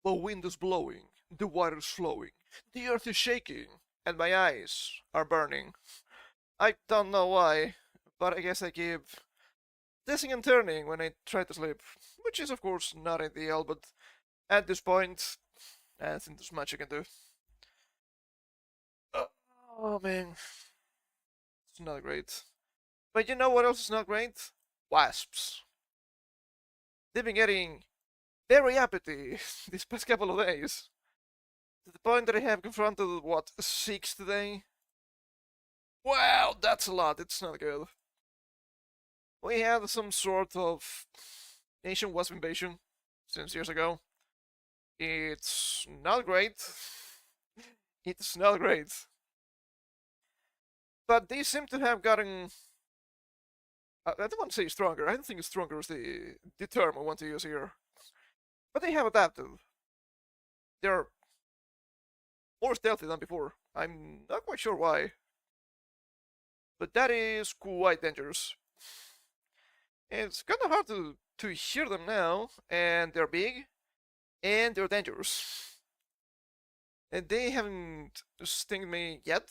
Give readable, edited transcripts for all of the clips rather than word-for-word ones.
The wind is blowing, the water is flowing, the earth is shaking, and my eyes are burning. I don't know why, but I guess I keep tossing and turning when I try to sleep, which is of course not ideal, but at this point, I think there's much I can do. Oh man, it's not great. But you know what else is not great? Wasps. They've been getting very uppity these past couple of days. To the point that I have confronted, what, 6 today? Wow, that's a lot, it's not good. We had some sort of Asian wasp invasion since years ago. It's not great. It's not great. But they seem to have gotten... I don't want to say stronger. I don't think stronger is the term I want to use here. But they have adapted. They're more stealthy than before. I'm not quite sure why. But that is quite dangerous. It's kind of hard to hear them now, and they're big, and they're dangerous. And they haven't stinged me yet,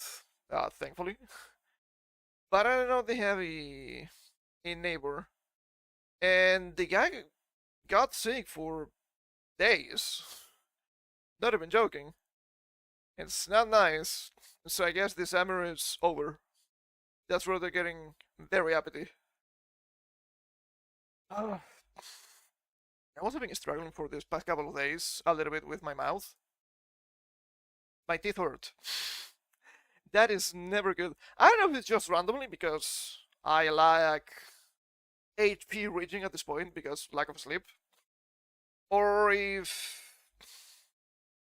thankfully. But I don't know, they have a neighbor, and the guy got sick for days. Not even joking. It's not nice. So I guess this summer is over. That's where they're getting very uppity. I also been struggling for this past couple of days a little bit with my mouth. My teeth hurt. That is never good. I don't know if it's just randomly because I lack HP reaching at this point because lack of sleep, or if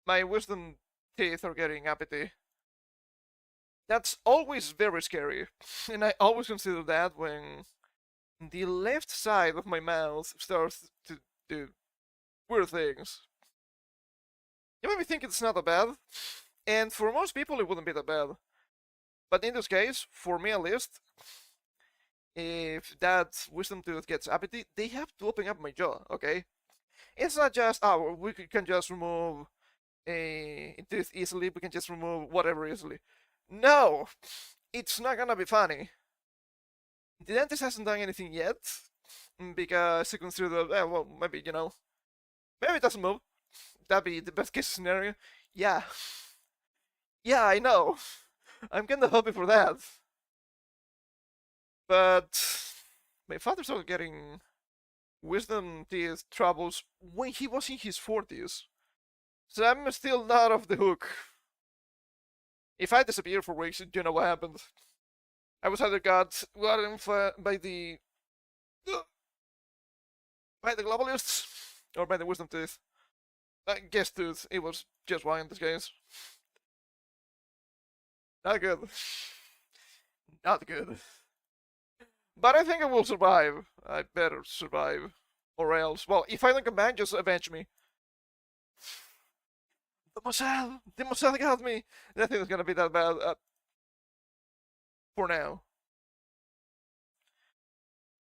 my wisdom teeth are getting uppity. That's always very scary, and I always consider that when the left side of my mouth starts to do weird things. You might be thinking it's not that bad, and for most people it wouldn't be that bad. But in this case, for me at least, if that wisdom tooth gets uppity, they have to open up my jaw, okay? It's not just, oh, we can just remove a tooth easily, we can just remove whatever easily. No! It's not gonna be funny. The dentist hasn't done anything yet, because he considers that, well, maybe, maybe it doesn't move. That'd be the best case scenario. Yeah. Yeah, I know. I'm kinda happy for that. But my father started getting wisdom teeth troubles when he was in his 40s. So I'm still not off the hook. If I disappear for weeks, you know what happened. I was either gotten by the globalists or by the wisdom tooth. I guess tooth. It was just one in this case. Not good. Not good. But I think I will survive. I better survive. Or else, well, if I don't come back, just avenge me. The Mossad got me. I think it's gonna be that bad. For now.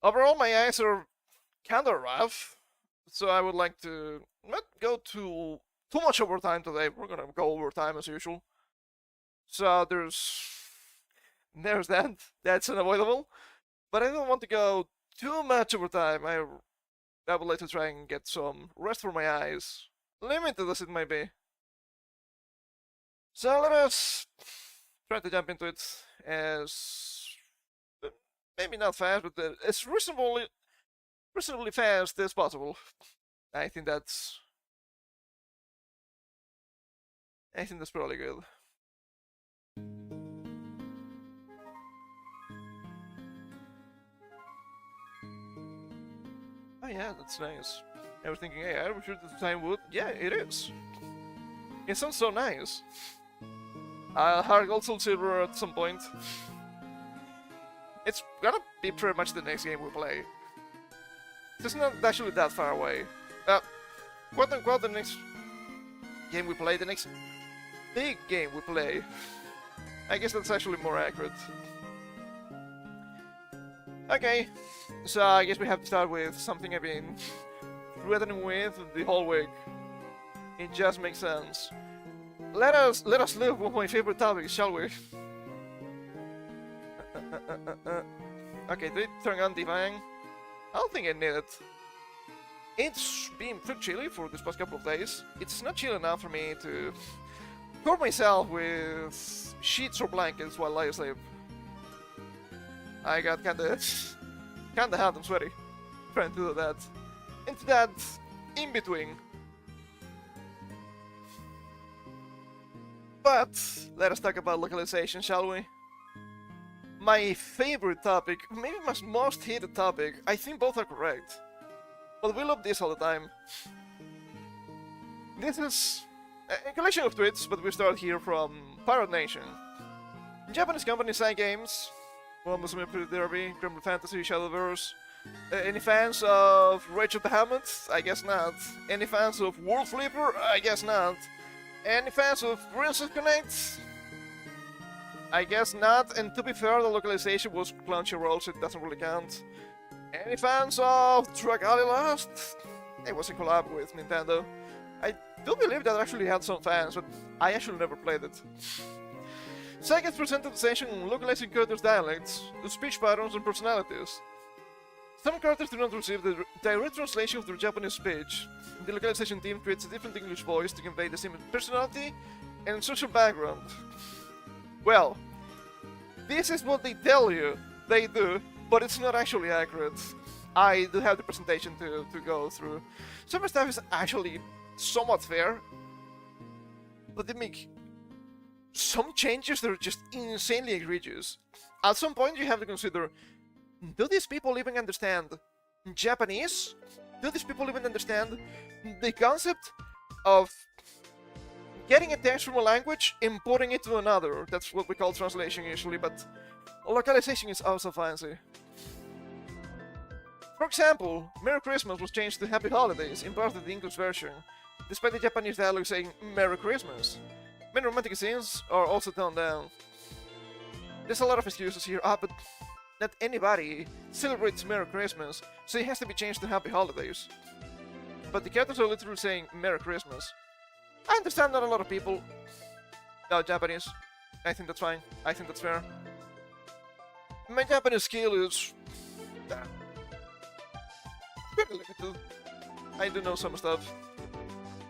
Overall, my eyes are kinda rough. So I would like to not go too much overtime today. We're gonna go overtime as usual. So there's that. That's unavoidable. But I don't want to go too much overtime. I would like to try and get some rest for my eyes, limited as it may be. So let us try to jump into it as maybe not fast, but as reasonably fast as possible. I think that's probably good. Oh yeah, that's nice. I was thinking, hey, I'm sure the time wood. Yeah, it is. It sounds so nice. Hard gold, soul silver at some point. It's gonna be pretty much the next game we play. It's not actually that far away. Quote unquote, the next game we play, the next big game we play. I guess that's actually more accurate. Okay, so I guess we have to start with something I've been threatening with the whole week. It just makes sense. Let us live with my favorite topics, shall we? Okay, did it turn on Divine? I don't think I need it. It's been pretty chilly for this past couple of days. It's not chill enough for me to cover myself with sheets or blankets while I sleep. I got kinda hot and sweaty trying to do that. Into that in between. But let us talk about localization, shall we? My favorite topic, maybe my most hated topic, I think both are correct. But we love this all the time. This is a collection of tweets, but we start here from Pirate Nation. Japanese company Side Games, Musume Pretty Derby, Grimble Fantasy, Shadowverse. Any fans of Rachel Bahamut? I guess not. Any fans of World Flipper? I guess not. Any fans of Princess Connect? I guess not, and to be fair, the localization was Crunchyroll, so it doesn't really count. Any fans of Dragalia Lost? It was a collab with Nintendo. I do believe that actually had some fans, but I actually never played it. Second presented the station localizing characters' dialects, the speech patterns and personalities. Some characters do not receive the direct translation of their Japanese speech. The localization team creates a different English voice to convey the same personality and social background. Well, this is what they tell you they do, but it's not actually accurate. I do have the presentation to go through. Some stuff is actually somewhat fair, but they make some changes that are just insanely egregious. At some point you have to consider, do these people even understand Japanese? Do these people even understand the concept of getting a text from a language, importing it to another? That's what we call translation usually, but localization is also fancy. For example, Merry Christmas was changed to Happy Holidays in part of the English version, despite the Japanese dialogue saying Merry Christmas. Many romantic scenes are also toned down. There's a lot of excuses here, but not anybody celebrates Merry Christmas, so it has to be changed to Happy Holidays. But the characters are literally saying Merry Christmas. I understand not a lot of people know Japanese. I think that's fine. I think that's fair. My Japanese skill is pretty limited. I do know some stuff.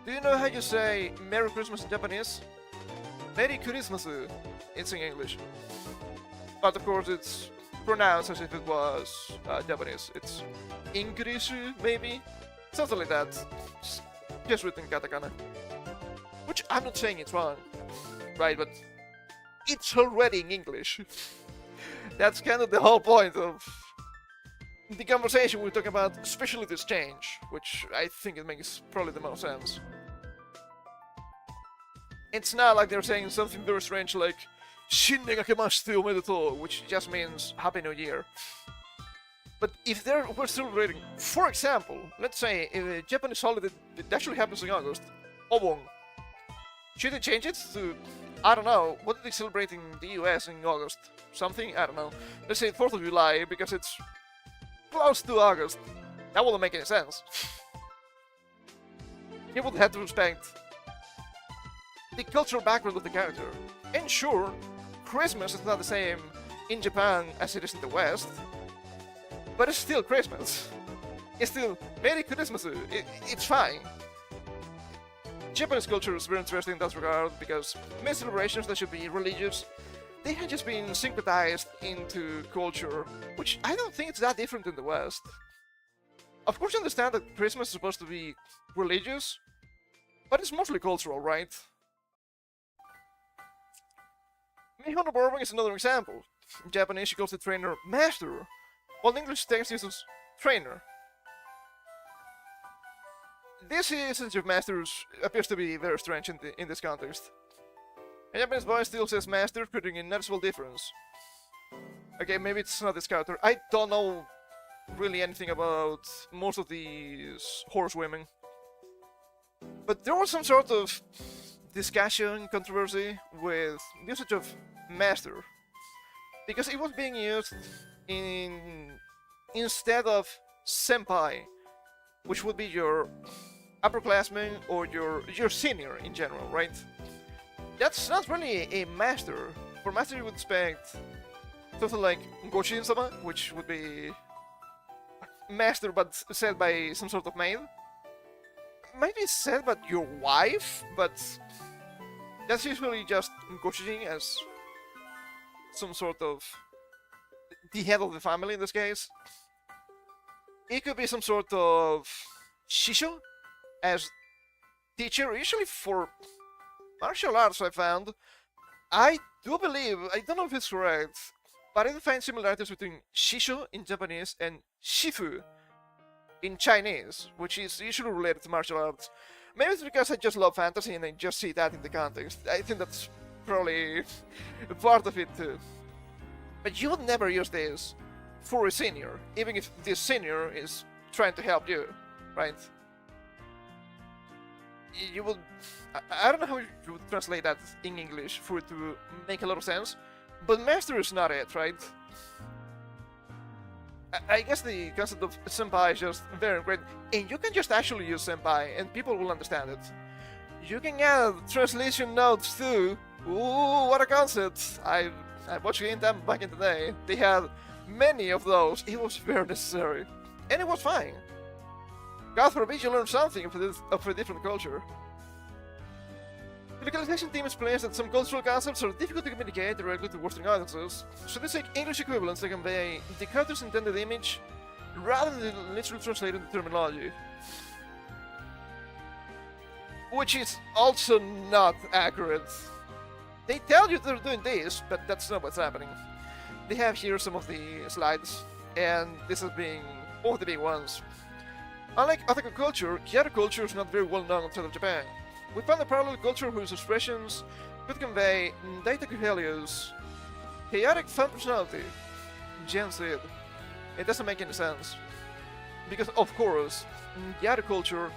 Do you know how you say Merry Christmas in Japanese? Merry Christmas. It's in English. But of course it's pronounced as if it was Japanese. It's English, maybe? Something like that. Just written katakana. Which I'm not saying it's wrong, right? But it's already in English. That's kind of the whole point of the conversation we're talking about, especially this change, which I think it makes probably the most sense. It's not like they're saying something very strange like Shinne ga kemashite omedetou, which just means Happy New Year. But if we're celebrating, for example, let's say a Japanese holiday that actually happens in August, Obon, should they change it to, I don't know, what do they celebrate in the US in August? Something? I don't know. Let's say 4th of July, because it's close to August. That wouldn't make any sense. You would have to respect the cultural background of the character. And sure, Christmas is not the same in Japan as it is in the West, but it's still Christmas. It's still Merry Christmas. It's fine. Japanese culture is very interesting in that regard, because many celebrations that should be religious, they have just been syncretized into culture, which I don't think it's that different in the West. Of course, I understand that Christmas is supposed to be religious, but it's mostly cultural, right? Mihono Bourbon is another example. In Japanese, she calls the trainer master, while the English text uses trainer. This usage of masters appears to be very strange in this context. A Japanese voice still says master, creating a noticeable difference. Okay, maybe it's not this character. I don't know really anything about most of these horsewomen. But there was some sort of discussion, controversy with the usage of master, because it was being used instead of senpai, which would be your upperclassman or your senior in general, right? That's not really a master. For master, you would expect something like Goshin-sama, which would be master but said by some sort of maid. Maybe said by your wife, but that's usually just Goshin as some sort of the head of the family in this case. It could be some sort of Shisho as teacher, usually for martial arts, I found. I do believe, I don't know if it's correct, but I do find similarities between Shisho in Japanese and Shifu in Chinese, which is usually related to martial arts. Maybe it's because I just love fantasy and I just see that in the context. I think that's probably part of it too. But you would never use this for a senior, even if this senior is trying to help you, right? You would... I don't know how you would translate that in English for it to make a lot of sense, but master is not it, right? I guess the concept of senpai is just very great, and you can just actually use senpai, and people will understand it. You can add translation notes too. Ooh, what a concept! I watched Gintama back in the day. They had many of those. It was very necessary, and it was fine. God forbid you learn something of a different culture. The localization team explains that some cultural concepts are difficult to communicate directly to Western audiences, so they seek English equivalents that convey the character's intended image rather than literally translating the terminology. Which is also not accurate. They tell you they're doing this, but that's not what's happening. They have here some of the slides, and this is being one of the big ones. Unlike Otaku culture, Kyoto culture is not very well known outside of Japan. We found a parallel culture whose expressions could convey Daitaku chaotic fun personality. Jen said. It doesn't make any sense. Because, of course, Kyoto culture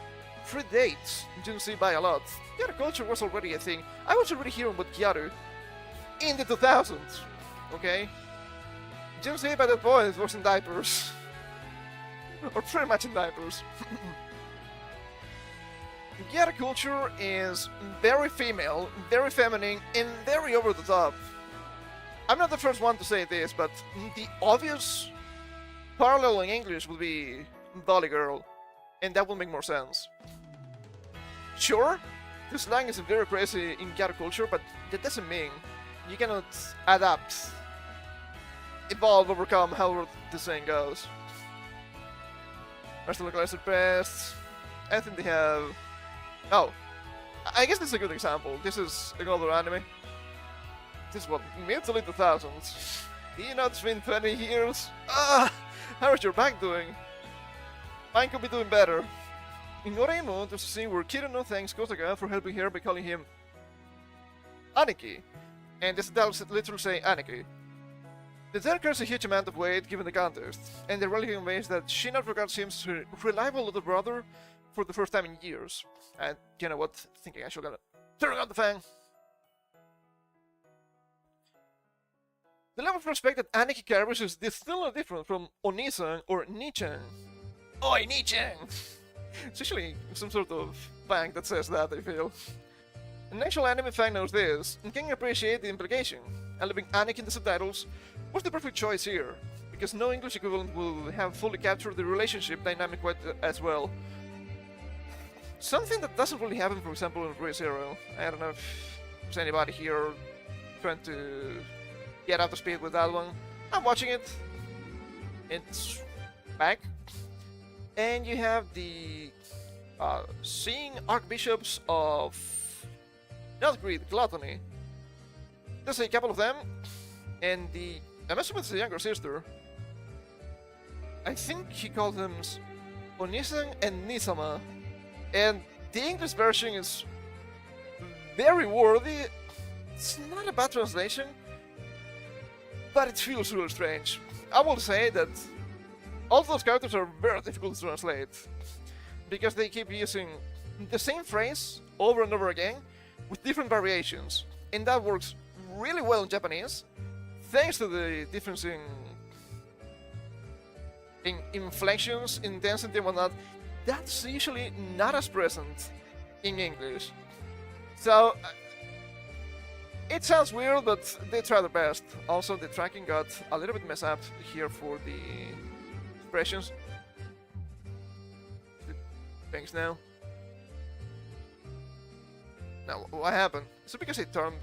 predates Jinsei by a lot. Kyoto culture was already a thing. I was already hearing about Kyoto in the 2000s, okay? Jinsei by that point was in diapers. Or pretty much in diapers. Kyoto culture is very female, very feminine, and very over the top. I'm not the first one to say this, but the obvious parallel in English would be Dolly Girl, and that would make more sense. Sure, the slang is very crazy in Kyoto culture, but that doesn't mean you cannot adapt, evolve, overcome, however the saying goes. Rest of the localized best. I think they have... Oh, I guess this is a good example. This is another anime. This is what, mid to late 2000s. You know, it's been 20 years. Ah, how is your back doing? Mine could be doing better. In Oremo, there's a scene where Kirino thanks Kotaka for helping her by calling him Aniki. And this does literally say Aniki. The dare carries a huge amount of weight given the context, and the relic conveys that she not regards him as her reliable little brother for the first time in years. And you know what? Thinking I should gotta turn on the fan. The level of respect that Aniki carries is still different from Onisan or Nichan. Oi, Nichan! It's usually some sort of bang that says that, I feel. An actual anime fan knows this, and can appreciate the implication, and leaving Aniki in the subtitles was the perfect choice here, because no English equivalent will have fully captured the relationship dynamic quite as well. Something that doesn't really happen, for example, in Re:Zero. I don't know if there's anybody here trying to get up to speed with that one. I'm watching it. It's back. And you have the seeing archbishops of not greed, gluttony. There's a couple of them, and I'm assuming it's the younger sister. I think he called them Onisan and Nisama, and the English version is very worthy. It's not a bad translation, but it feels really strange. I will say that all those characters are very difficult to translate, because they keep using the same phrase over and over again with different variations, and that works really well in Japanese, thanks to the difference in inflections, intensity and whatnot. that's usually not as present in English. So it sounds weird, but they try their best. Also, the tracking got a little bit messed up here for the expressions. Thanks now. Now, what happened? Is it because I turned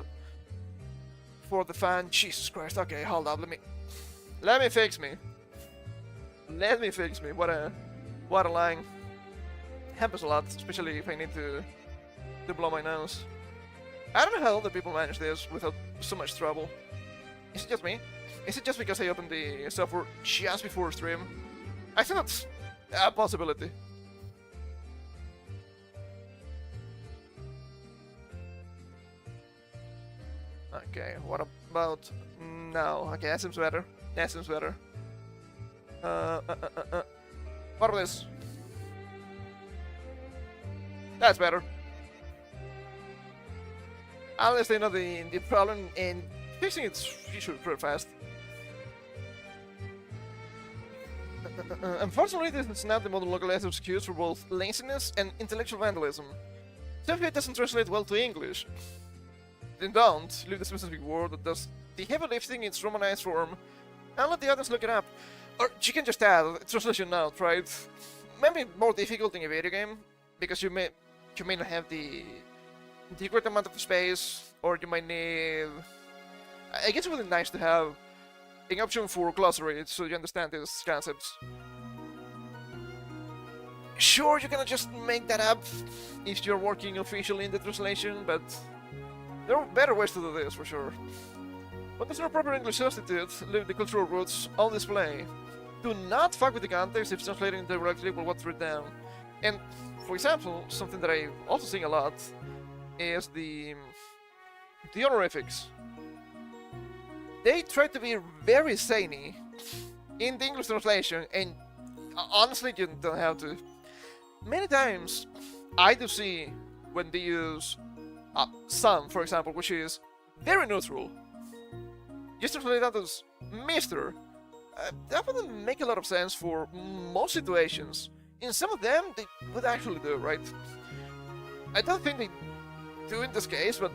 for the fan? Jesus Christ, okay, hold up, let me fix me. Let me fix me, what a line. Happens a lot, especially if I need to blow my nose. I don't know how other people manage this without so much trouble. Is it just me? Is it just because I opened the software just before stream? I think that's a possibility. Okay, what about now? Okay, that seems better. That seems better. What about this? That's better. Unless they know the problem, and fixing it's usually pretty fast. Unfortunately, this is not the modern localized excuse for both laziness and intellectual vandalism. So if it doesn't translate well to English, then don't leave the specific word that does the heavy lifting in its romanized form and let the others look it up. Or you can just add translation note, right? Maybe more difficult in a video game, because you may not have the great amount of space, or you might need... I guess it would be nice to have an option for glossary, so you understand these concepts. Sure, you cannot just make that up if you're working officially in the translation, but there are better ways to do this, for sure. But there's no proper English substitute, leave the cultural roots on display. Do not fuck with the context if translating directly with what's written down. And, for example, something that I also sing a lot is the honorifics. They try to be very zany in the English translation, and honestly, you don't have to. Many times, I do see when they use son, for example, which is very neutral. Just translate that as Mr. That wouldn't make a lot of sense for most situations. In some of them, they would actually do, right? I don't think they do in this case, but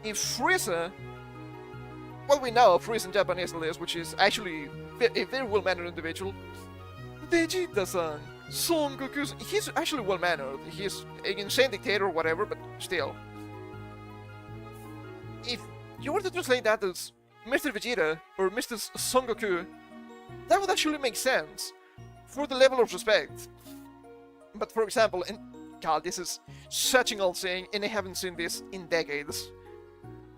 in Frieza, well, we know Frieza in Japanese at least, which is actually a very well-mannered individual. Vegeta-san, Son Goku, he's actually well-mannered. He's an insane dictator or whatever, but still. If you were to translate that as Mr. Vegeta or Mr. Son Goku, that would actually make sense for the level of respect. But for example, and God, this is such an old saying, and I haven't seen this in decades.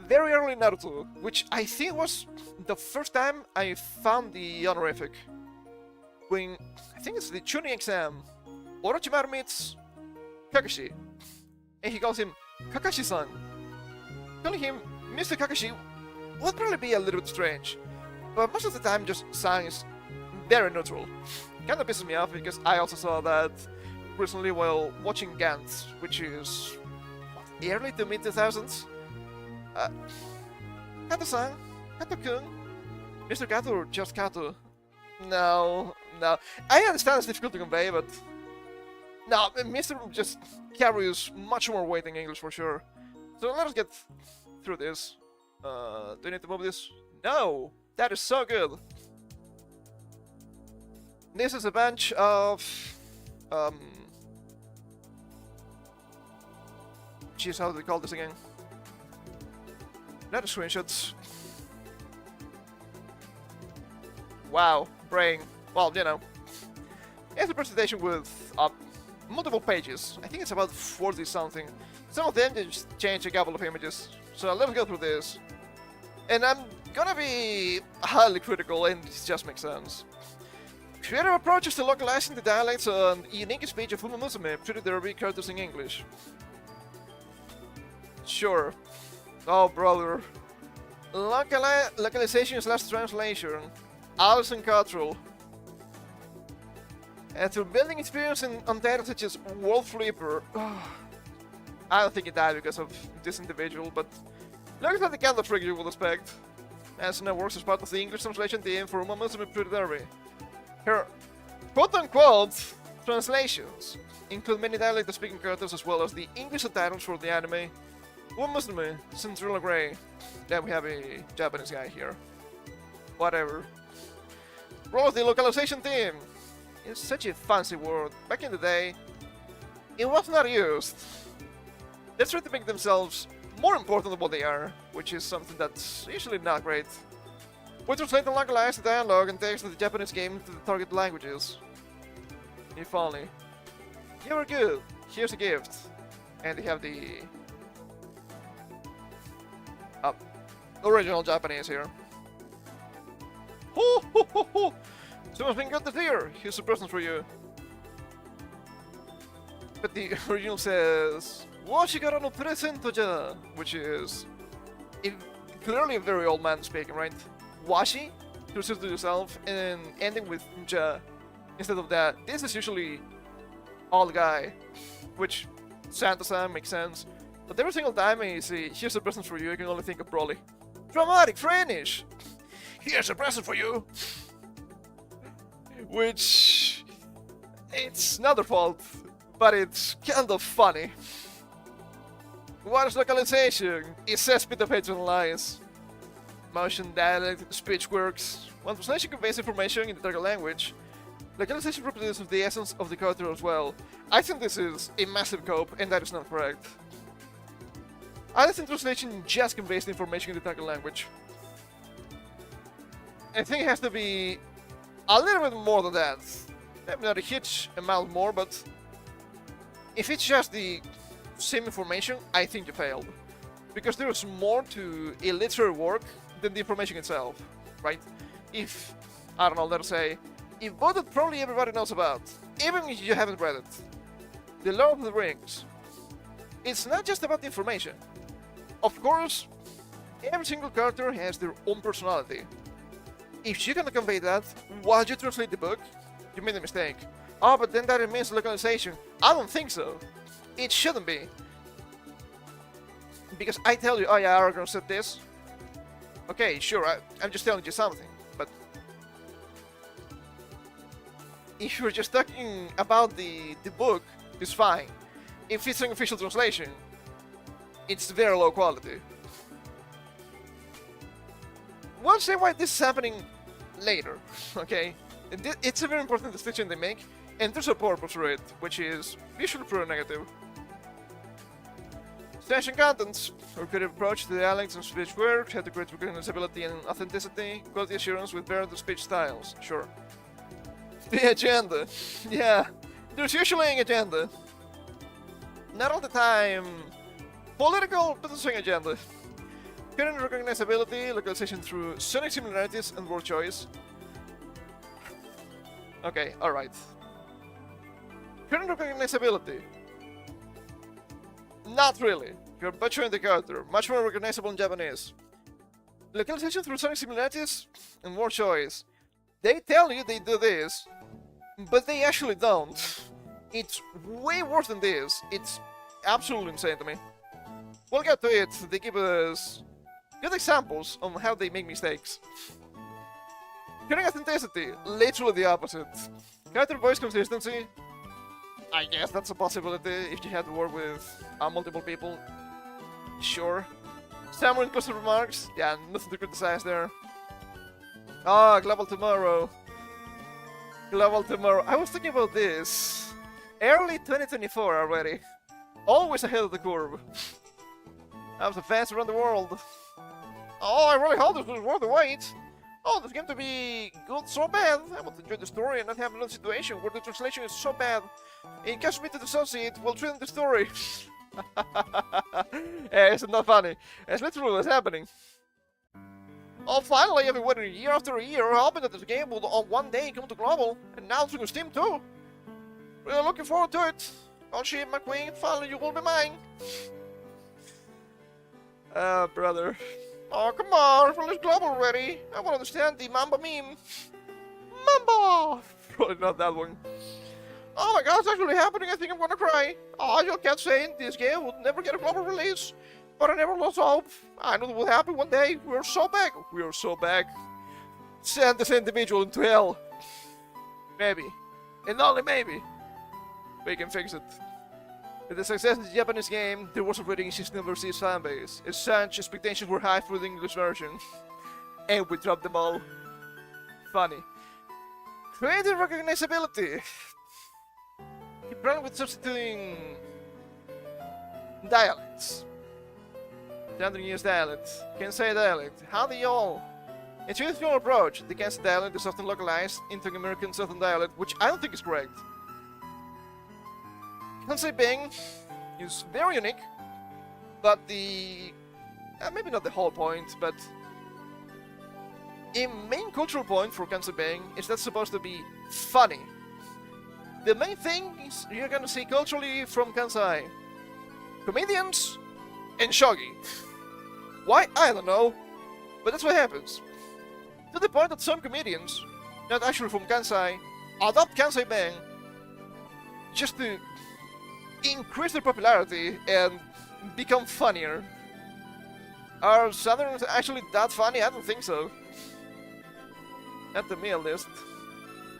Very early in Naruto, which I think was the first time I found the honorific. When, I think it's the Chunin exam, Orochimaru meets Kakashi, and he calls him Kakashi-san. Calling him Mr. Kakashi would probably be a little bit strange, but most of the time just san is very neutral. Kinda pisses me off because I also saw that recently while watching Gantz, which is what, early to mid 2000s. Kato-san, Kato-kun, Mr. Kato or just Kato? No. I understand it's difficult to convey, but no, Mr. just carries much more weight in English for sure. So let us get through this. Do you need to move this? No! That is so good! This is a bunch of... Jeez, how do they call this again? Not a screenshots. Wow, brain. Well, you know. It's a presentation with multiple pages. I think it's about 40 something. Some of them they just change a couple of images. So let's go through this. And I'm gonna be highly critical, and it just makes sense. Creative approaches to localizing the dialects and unique speech of Uma Musume treated their Arabic characters in English. Sure. Oh, brother. Localization / translation. Alison Cottrell. And through building experience on titles such as World Flipper. I don't think it died because of this individual, but looks like the kind of figure you would expect. Asuna works as part of the English translation team for Uma Musume Pretty Derby. Her quote-unquote translations include many dialect-speaking characters as well as the English subtitles for the anime. One Muslim, Cinderella Grey. Then we have a Japanese guy here. Whatever. Role of the localization team. It's such a fancy word. Back in the day, it was not used. They try to make themselves more important than what they are, which is something that's usually not great. We translate and localize the dialogue and text of the Japanese game to the target languages. If only. You are good. Here's a gift. And they have the original Japanese here. Ho ho ho ho! Someone's been got this here. Here's a present for you. But the original says, "Washi no presento ja," which is clearly a very old man speaking, right? Washi, to refer to yourself, and ending with ja instead of that. This is usually old guy, which Santa-san makes sense. But every single time I say, "Here's a present for you," I can only think of Broly. Dramatic French! Here's a present for you! Which... it's not their fault, but it's kind of funny. What is localization? It says bit of hatred and lies. Motion, dialect, speech quirks. When translation conveys information in the target language, localization represents the essence of the character as well. I think this is a massive cope, and that is not correct. I think translation just conveys the information in the target language. I think it has to be a little bit more than that. Maybe not a huge amount more, but if it's just the same information, I think you failed. Because there is more to a literary work than the information itself, right? If, I don't know, let's say, a book that probably everybody knows about, even if you haven't read it, The Lord of the Rings, it's not just about the information. Of course, every single character has their own personality. If you can convey that while you translate the book, you made a mistake. Oh, but then that means localization. I don't think so. It shouldn't be. Because I tell you, oh yeah, Aragorn said this. Okay, sure, I'm just telling you something, but if you're just talking about the book, it's fine. If it's an official translation, it's very low quality. We'll see why this is happening later, okay? It's a very important distinction they make, and there's a purpose for it, which is usually pretty negative. Station contents. Our creative approach to the dialects and speech work had to create recognizability and authenticity, quality assurance with varied speech styles. Sure. The agenda. Yeah, there's usually an agenda. Not all the time. Political, but there's an agenda. Current recognizability, localization through sonic similarities and word choice. Okay, alright. Current recognizability. Not really. You're butchering the character. Much more recognizable in Japanese. Localization through sonic similarities and word choice. They tell you they do this, but they actually don't. It's way worse than this. It's absolutely insane to me. We'll get to it. They give us good examples on how they make mistakes. Hearing authenticity, literally the opposite. Character voice consistency, I guess that's a possibility if you had to work with multiple people. Sure. Samurai inclusive remarks, yeah, nothing to criticize there. Ah, Global Tomorrow. Global Tomorrow. I was thinking about this. Early 2024 already. Always ahead of the curve. I was a fans around the world. Oh, I really hope this was worth the wait. Oh, this game to be good so bad. I want to enjoy the story and not have another situation where the translation is so bad. It caused me to dissociate while treating the story. Yeah, it's not funny. It's literally what's happening. Oh, finally, I've been waiting year after year, hoping that this game would on one day come to global, and now it's on Steam too. Really looking forward to it. Oh shit, my queen, finally you will be mine. Brother. Oh, come on, release global already. I want to understand the Mamba meme. Mamba! Probably not that one. Oh my god, it's actually happening. I think I'm gonna cry. Oh, you kept saying this game would never get a global release, but I never lost hope. I knew it would happen one day. We're so back. We're so back. Send this individual into hell. Maybe. And only maybe. We can fix it. With the success of the Japanese game, there was already existing overseas fanbase. As such, expectations were high for the English version. And we dropped them all. Funny. Creative recognizability. Keep running with substituting dialects. Cantonese dialect, Kansai dialect. How do y'all? Intuitive your approach. The Kansai dialect is often localized into American Southern dialect, which I don't think is correct. Kansai Bing is very unique, but the maybe not the whole point, but a main cultural point for Kansai Bing is that's supposed to be funny. The main thing is you're gonna see culturally from Kansai: comedians and shogi. Why? I don't know, but that's what happens. To the point that some comedians, not actually from Kansai, adopt Kansai Bang just to increase their popularity and become funnier. Are Southerners actually that funny? I don't think so. Not the meal list.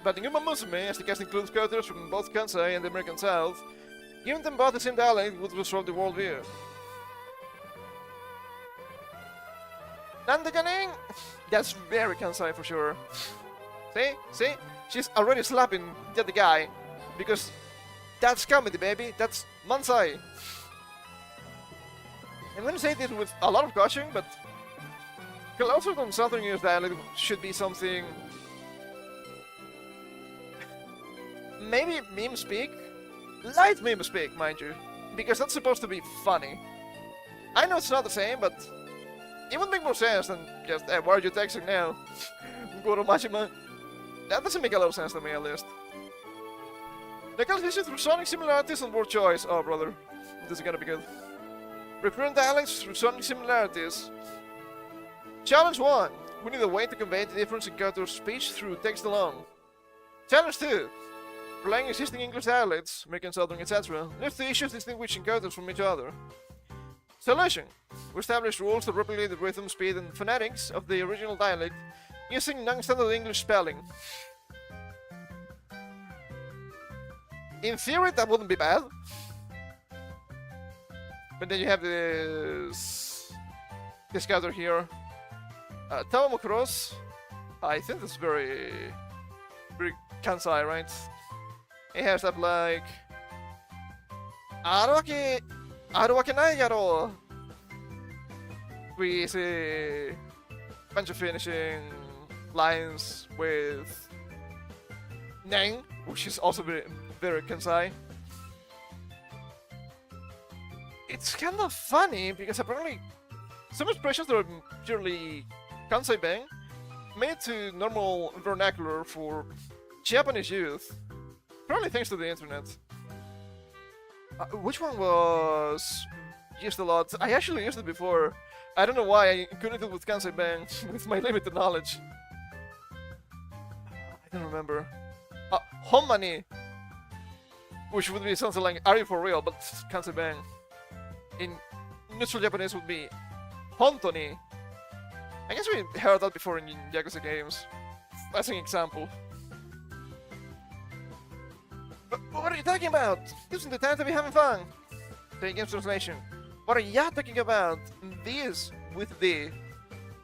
But in Uma Musume, as the cast includes characters from both Kansai and the American South, giving them both the same dialect would disrupt the worldview. Nanda Janing! That's very Kansai for sure. See? She's already slapping the other guy. Because that's comedy, baby. That's Mansai. I'm gonna say this with a lot of caution, but also on Southern English dialect should be something... maybe meme speak? Light meme speak, mind you. Because that's supposed to be funny. I know it's not the same, but it would make more sense than just, hey, why are you texting now? Goro Mashima. That doesn't make a lot of sense to me, at least. Localization through sonic similarities and word choice. Oh, brother. This is gonna be good. Referring dialects through sonic similarities. Challenge 1. We need a way to convey the difference in character speech through text alone. Challenge 2. Relying existing English dialects, American Southern, etc., list the issues distinguishing characters from each other. Solution. We establish rules to replicate the rhythm, speed, and phonetics of the original dialect using non-standard English spelling. In theory, that wouldn't be bad. But then you have this character here. Tawamo Cross. I think that's very Kansai, right? He has stuff like Aruwake nai yaro. We see a bunch of finishing lines with Nang, which is also very Kansai. It's kind of funny because apparently some expressions that are purely Kansai Bang made to normal vernacular for Japanese youth. Probably thanks to the internet. Which one was used a lot? I actually used it before. I don't know why I couldn't do it with Kansai Bang with my limited knowledge. I don't remember. Honmani, which would be something like "Are you for real?" but Kansai Bang. In neutral Japanese would be Hontoni. I guess we heard that before in Yakuza games. As an example. But what are you talking about? Isn't the time to be having fun? The game's translation. What are ya talking about? This with the.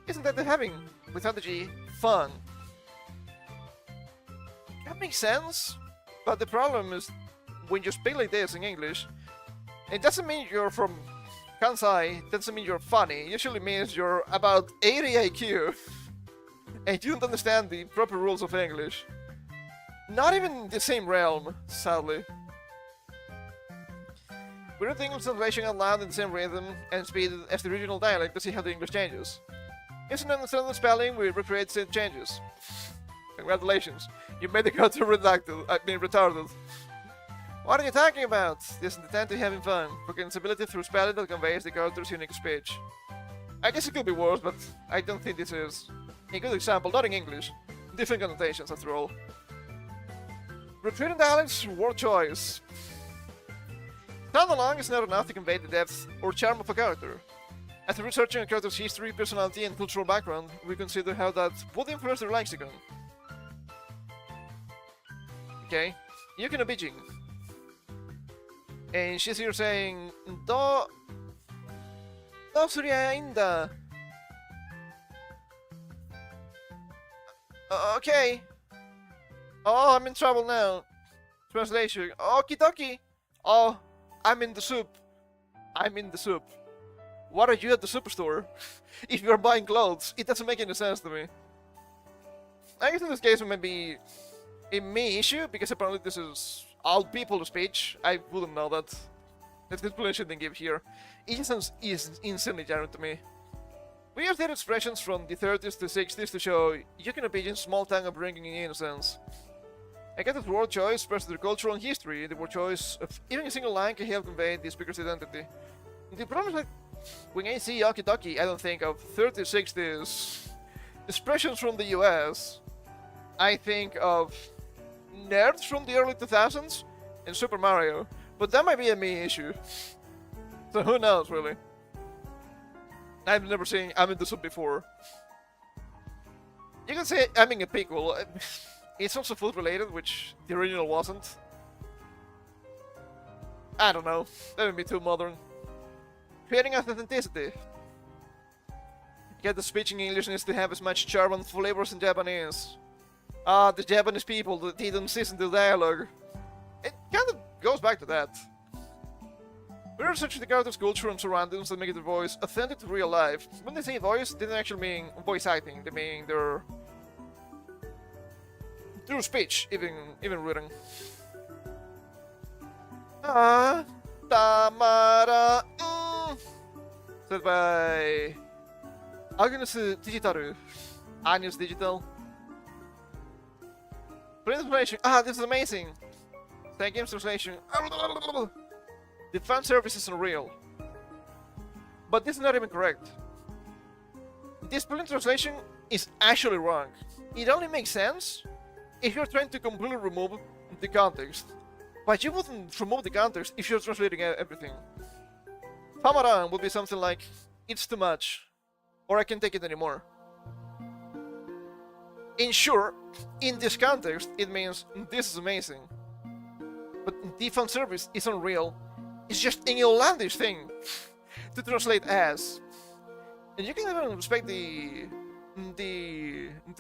Isn't that the having without the G fun? That makes sense. But the problem is when you speak like this in English, it doesn't mean you're from Kansai, it doesn't mean you're funny. It usually means you're about 80 IQ and you don't understand the proper rules of English. Not even the same realm, sadly. We read the English translation out loud in the same rhythm and speed as the original dialect to see how the English changes. Using understanding the spelling, we recreate the changes. Congratulations, you made the character retarded. What are you talking about? This is the time to be having fun. Recognizability through spelling that conveys the character's unique speech. I guess it could be worse, but I don't think this is a good example, not in English. Different connotations, after all. Repeating dialects through word choice. Sound along is not enough to convey the depth or charm of a character. After researching a character's history, personality, and cultural background, we consider how that would influence their lexicon. Okay, Yuki no Bijin. And she's here saying, Do... Do surya ainda. Okay. Oh, I'm in trouble now. Translation. Okie dokie. Oh, I'm in the soup. I'm in the soup. What are you at the superstore? If you're buying clothes, it doesn't make any sense to me. I guess in this case it may be a me issue, because apparently this is all people speech. I wouldn't know that. That's the explanation they give here. It just sounds insanely generic to me. We use their expressions from the 30s to 60s to show you can imagine small town upbringing in innocence. I get that word choice expresses their cultural and history. The word choice of even a single line can help convey the speaker's identity. The problem is that when I see Okie Dokie, I don't think of 30s, 60s expressions from the US. I think of nerds from the early 2000s and Super Mario. But that might be a me issue. So who knows, really? I've never seen I'm in the soup before. You can say I'm in a pickle. It's also food related, which the original wasn't. I don't know. That would be too modern. Creating authenticity. Get the speech in English needs to have as much charm and flavor as in Japanese. The Japanese people that didn't listen to dialogue. It kind of goes back to that. We're researching the character's culture and surroundings that make their voice authentic to real life. When they say voice, they don't actually mean voice acting. They mean their speech, even written. Tamara. Said by Agnes Digital. Agnes Digital. For information. This is amazing. Thank games translation. The fan service isn't real. But this is not even correct. This plain translation is actually wrong. It only makes sense if you're trying to completely remove the context. But you wouldn't remove the context if you're translating everything. Pamaran would be something like, it's too much, or I can't take it anymore. And sure, in this context, it means this is amazing. But the fan service isn't real. It's just an outlandish thing to translate as. And you can even respect the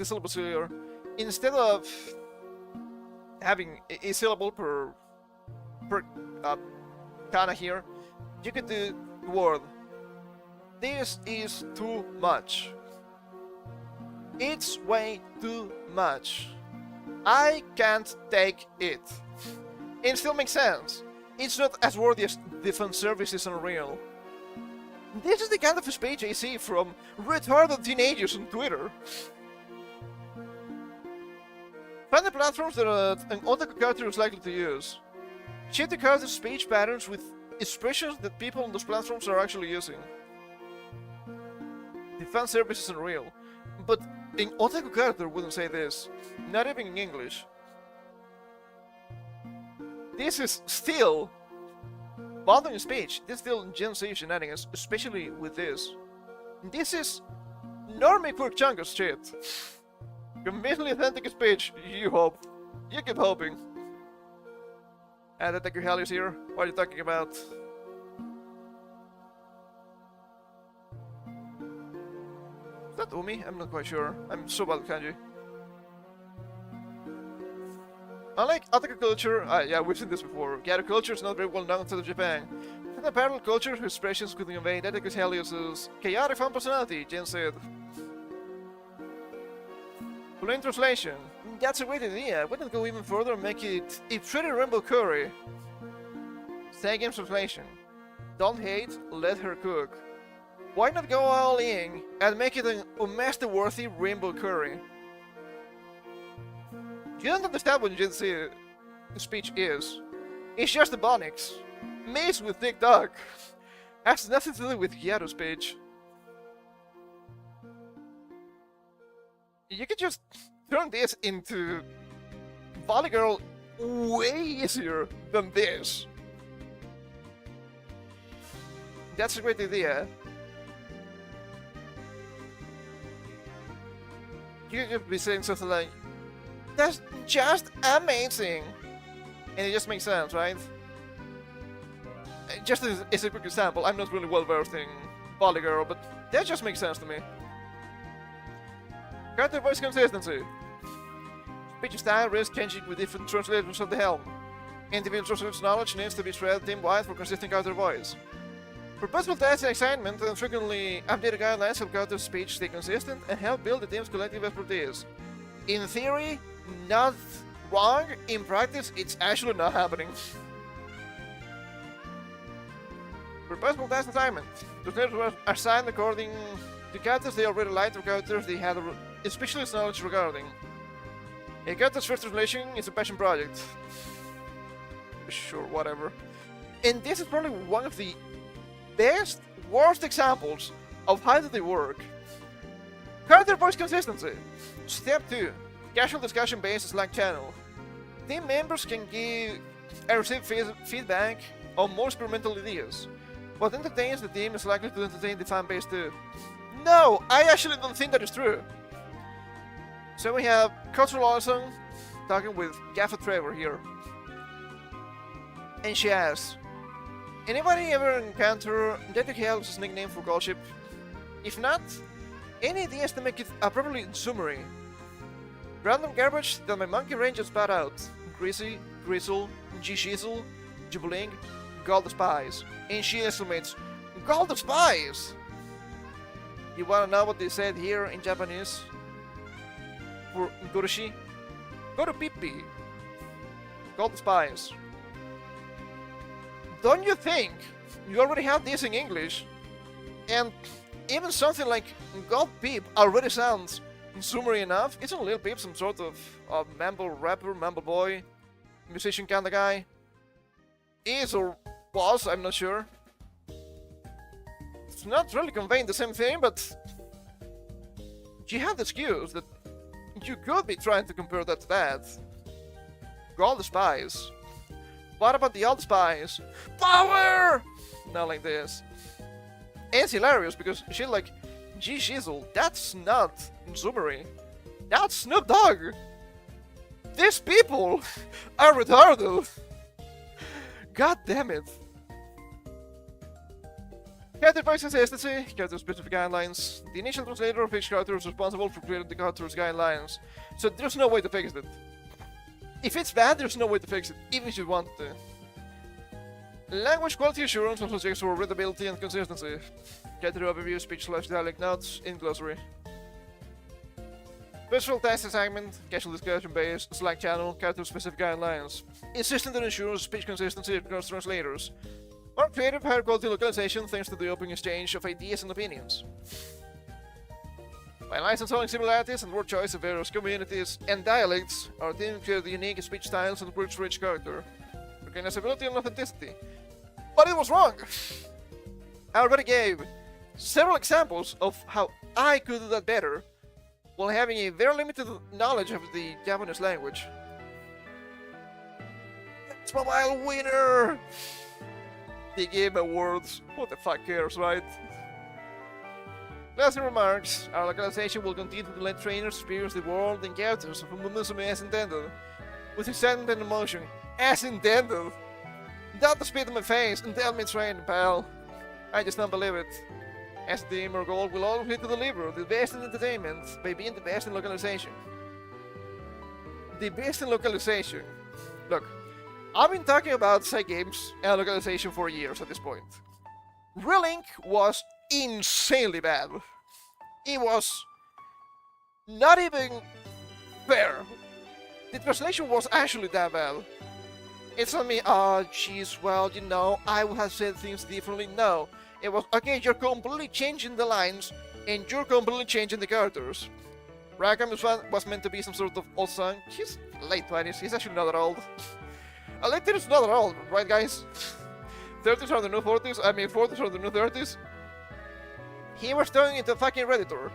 syllables here. Instead of having a syllable per kana here, you could do the word. This is too much. It's way too much. I can't take it. It still makes sense. It's not as worthy as the fan service is unreal. This is the kind of speech I see from retarded teenagers on Twitter. Find the platforms that an otaku character is likely to use. Check the character's speech patterns with expressions that people on those platforms are actually using. The fan service isn't real, but an otaku character wouldn't say this, not even in English. This is still bothering speech. This is still Gen Z shenanigans, especially with this. This is normie quick chunk of shit. Convincingly authentic speech, you hope. You keep hoping. And that Helios here. What are you talking about? Is that Umi? I'm not quite sure. I'm so bad with kanji. Unlike other culture, yeah, we've seen this before. Ghetto culture is not very well known outside of Japan. In a parallel culture, whose expressions could convey Dedicus Helios' chaotic fun personality, Jen said. Plain translation. That's a great idea. Why not go even further and make it a pretty rainbow curry? Second translation. Don't hate, let her cook. Why not go all in and make it an master-worthy rainbow curry? You don't understand what Gen Z speech is. It's just ebonics, mixed with TikTok. Has nothing to do with Ghetto speech. You could just turn this into Valley Girl way easier than this. That's a great idea. You could just be saying something like, that's just amazing. And it just makes sense, right? just as a quick example, I'm not really well versed in Polygirl, but that just makes sense to me. Character voice consistency. Speech style risks changing with different translators of the helm. Individual's knowledge needs to be spread team-wide for consistent character voice. For possible tasks and assignment, and frequently updated guidelines help character speech stay consistent and help build the team's collective expertise. In theory, not wrong. In practice, it's actually not happening. For possible task assignment, translators were assigned according to characters they already liked or characters they had a specialist knowledge regarding. A character's first translation is a passion project. Sure, whatever. And this is probably one of the worst examples of how do they work. Character voice consistency. Step 2. Casual discussion based Slack channel. Team members can give and receive feedback on more experimental ideas. What entertains the team is likely to entertain the fan base too. No, I actually don't think that is true. So we have Cultural Allison talking with Gaffa Trevor here. And she asks, anybody ever encounter Deadly Hell as a nickname for Goldship? If not, any ideas to make it a properly summary? Random garbage that my monkey rangers spat out. Greasy, Grizzle, G-Shizzle, Jubiling, Gold Spies. And she estimates, Gold Spies! You wanna know what they said here in Japanese? For Goroshi? Go to Pippi. Gold Spies. Don't you think you already have this in English? And even something like God Peep already sounds summary enough. Isn't Lil Peep some sort of mumble rapper, mumble boy, musician kinda guy? Is or was, I'm not sure. It's not really conveying the same thing, but you have the excuse that you could be trying to compare that to that. Gold Spies. What about the old spies? Power! Not like this. And it's hilarious because she's like, G Shizzle, that's not Zumari. That's Snoop Dogg. These people are retarded. God damn it. Character voice consistency, character specific guidelines. The initial translator of each character is responsible for creating the character's guidelines. So there's no way to fix it. If it's bad, there's no way to fix it, even if you want to. Language quality assurance also checks for readability and consistency. Character overview, speech/dialect notes, in glossary. Special task assignment, casual discussion based, Slack channel, character specific guidelines. Insistent that ensures speech consistency across translators. More creative, higher quality localization thanks to the open exchange of ideas and opinions. By licensing similarities and word choice of various communities and dialects, our team created unique speech styles and words for each character. Recognizability and authenticity. But it was wrong! I already gave several examples of how I could do that better while having a very limited knowledge of the Japanese language. It's mobile winner! The game awards. Who the fuck cares, right? Closing remarks. Our localization will continue to let trainers experience the world and characters of Musume as intended. With excitement and emotion. As intended! Not to spit in my face and tell me train, pal. I just don't believe it. As a team, our goal will always be to deliver the best in entertainment by being the best in localization. The best in localization. Look, I've been talking about side games and localization for years at this point. Relink was insanely bad. It was not even fair. The translation was actually that bad. It's on me, oh jeez, well, you know, I would have said things differently. No, it was, okay, you're completely changing the lines and you're completely changing the characters. Rakam was meant to be some sort of old son. He's late 20s, he's actually not that old. A late 30s is not that old, right guys? 30s are the new 40s, I mean 40s are the new 30s. He was turning into a fucking Redditor.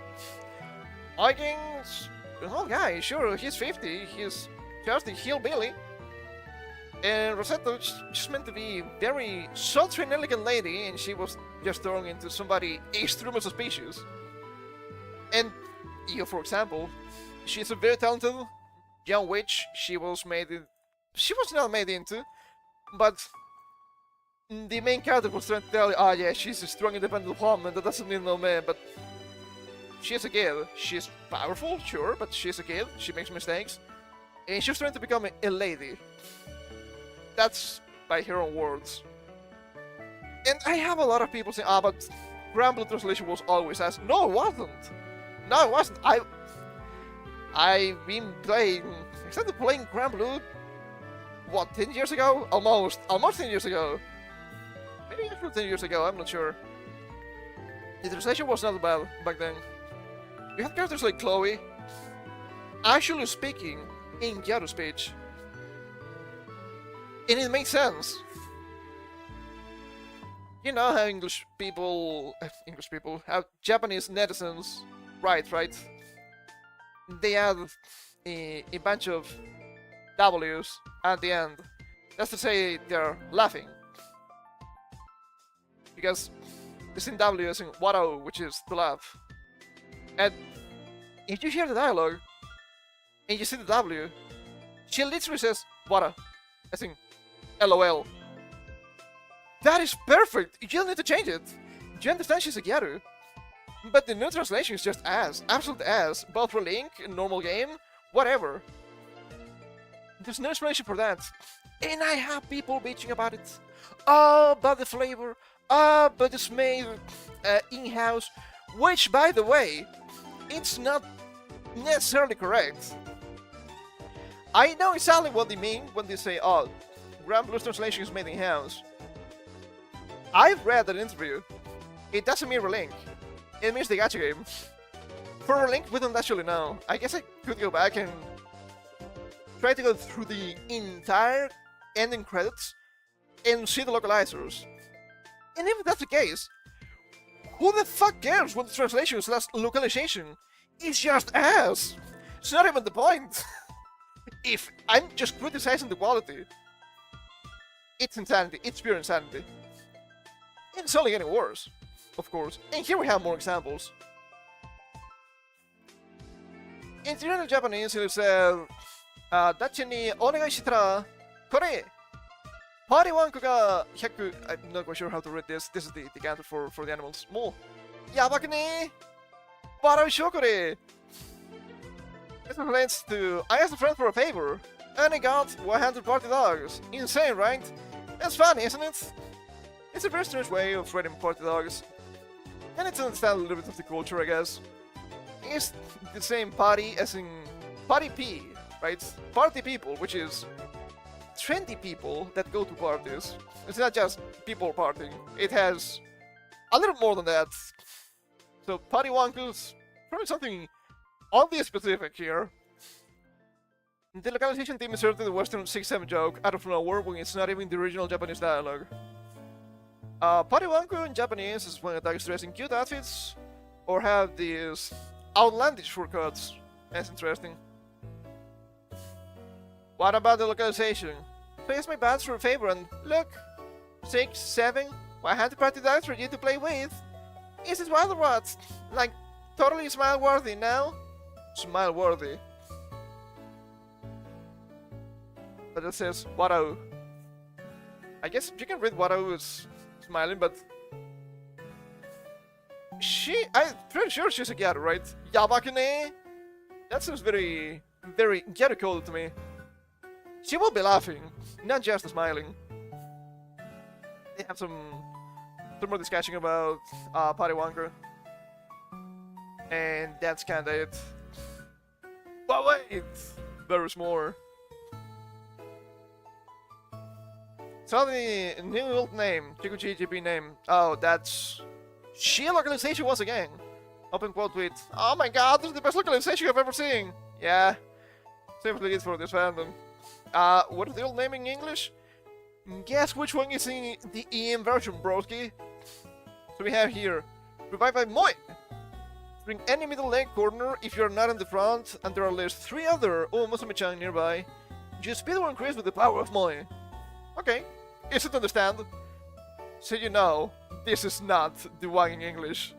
Vikings, an old guy, sure, he's 50, he's just a hillbilly. And Rosetta just meant to be a very sultry and elegant lady, and she was just turned into somebody extremely suspicious. And, you know, for example, she's a very talented young witch. She was not made into, but the main character was trying to tell you, oh yeah, she's a strong, independent woman, that doesn't mean no man, but she's a kid. She's powerful, sure, but she's a kid. She makes mistakes. And she's trying to become a lady. That's by her own words. And I have a lot of people saying, but Grand Blue translation was always as. No, it wasn't. No, it wasn't. I've been playing. I started playing Grand Blue. What, 10 years ago? Almost 10 years ago. Maybe actually 10 years ago. I'm not sure. The translation was not bad back then. You had characters like Chloe actually speaking in Gyaru speech. And it makes sense. You know how English people, how Japanese netizens write, right? They add a bunch of W's at the end. That's to say they're laughing. Because the same W is in waro, which is to laugh. And if you hear the dialogue, and you see the W, she literally says wara, as in LOL. That is perfect! You don't need to change it. You understand she's a Gyaru. But the new translation is just ass. Absolute ass. Both for Link, normal game, whatever. There's no explanation for that. And I have people bitching about it. Oh, but the flavor. Oh, but it's made in-house. Which, by the way, it's not necessarily correct. I know exactly what they mean when they say, oh, Grand Blue's translation is made in-house. I've read that interview. It doesn't mean Relink. It means the gacha game. For Relink, we don't actually know. I guess I could go back and try to go through the entire ending credits and see the localizers. And if that's the case, who the fuck cares what the translation is last localization? It's just ass. It's not even the point. If I'm just criticizing the quality, it's insanity. It's pure insanity. And it's only getting worse, of course. And here we have more examples. In the original Japanese, it said, Dachi ni onegai shitara, kore! Party wanko ga 100... I'm not quite sure how to read this. This is the counter for the animals. Mo! Yabaku ne! Parau sho kore! This relates to, I asked a friend for a favor, and I got 100 party dogs. Insane, right? That's funny, isn't it? It's a very strange way of writing party dogs. And it's to understand a little bit of the culture, I guess. It's the same party as in party P, right? Party people, which is trendy people that go to parties. It's not just people partying. It has a little more than that. So party wankos, probably something oddly specific here. The localization team inserted the Western 6-7 joke out of nowhere when it's not even the original Japanese dialogue. Pariwanko in Japanese is when a dog is dressed in cute outfits or have these outlandish fur cuts. That's interesting. What about the localization? Place my bands for a favor and look, 6, 7, 100 party dogs for you to play with. Is it wild or what? Like, totally smile-worthy now? Smile-worthy. But it says, Waro. I guess you can read Waro as smiling, but... I'm pretty sure she's a Gyaru, right? Yabakune? That seems very Gyaru coded to me. She will be laughing, not just smiling. They have some more discussion about Pariwanko. And that's kinda it. But wait! There's more. So the new old name, Kikuchi GP name. Oh, that's... She localization once again. Open quote tweet. Oh my god, this is the best localization I've ever seen. Yeah. Simply it for this fandom. What is the old name in English? Guess which one is in the EM version, broski? So we have here, Revived by Moi! Bring any middle leg corner if you're not in the front, and there are at least 3 other Musumi-chan nearby. Just speed or increase with the power of Moi. Okay, easy to understand. So you know, this is not the one in English.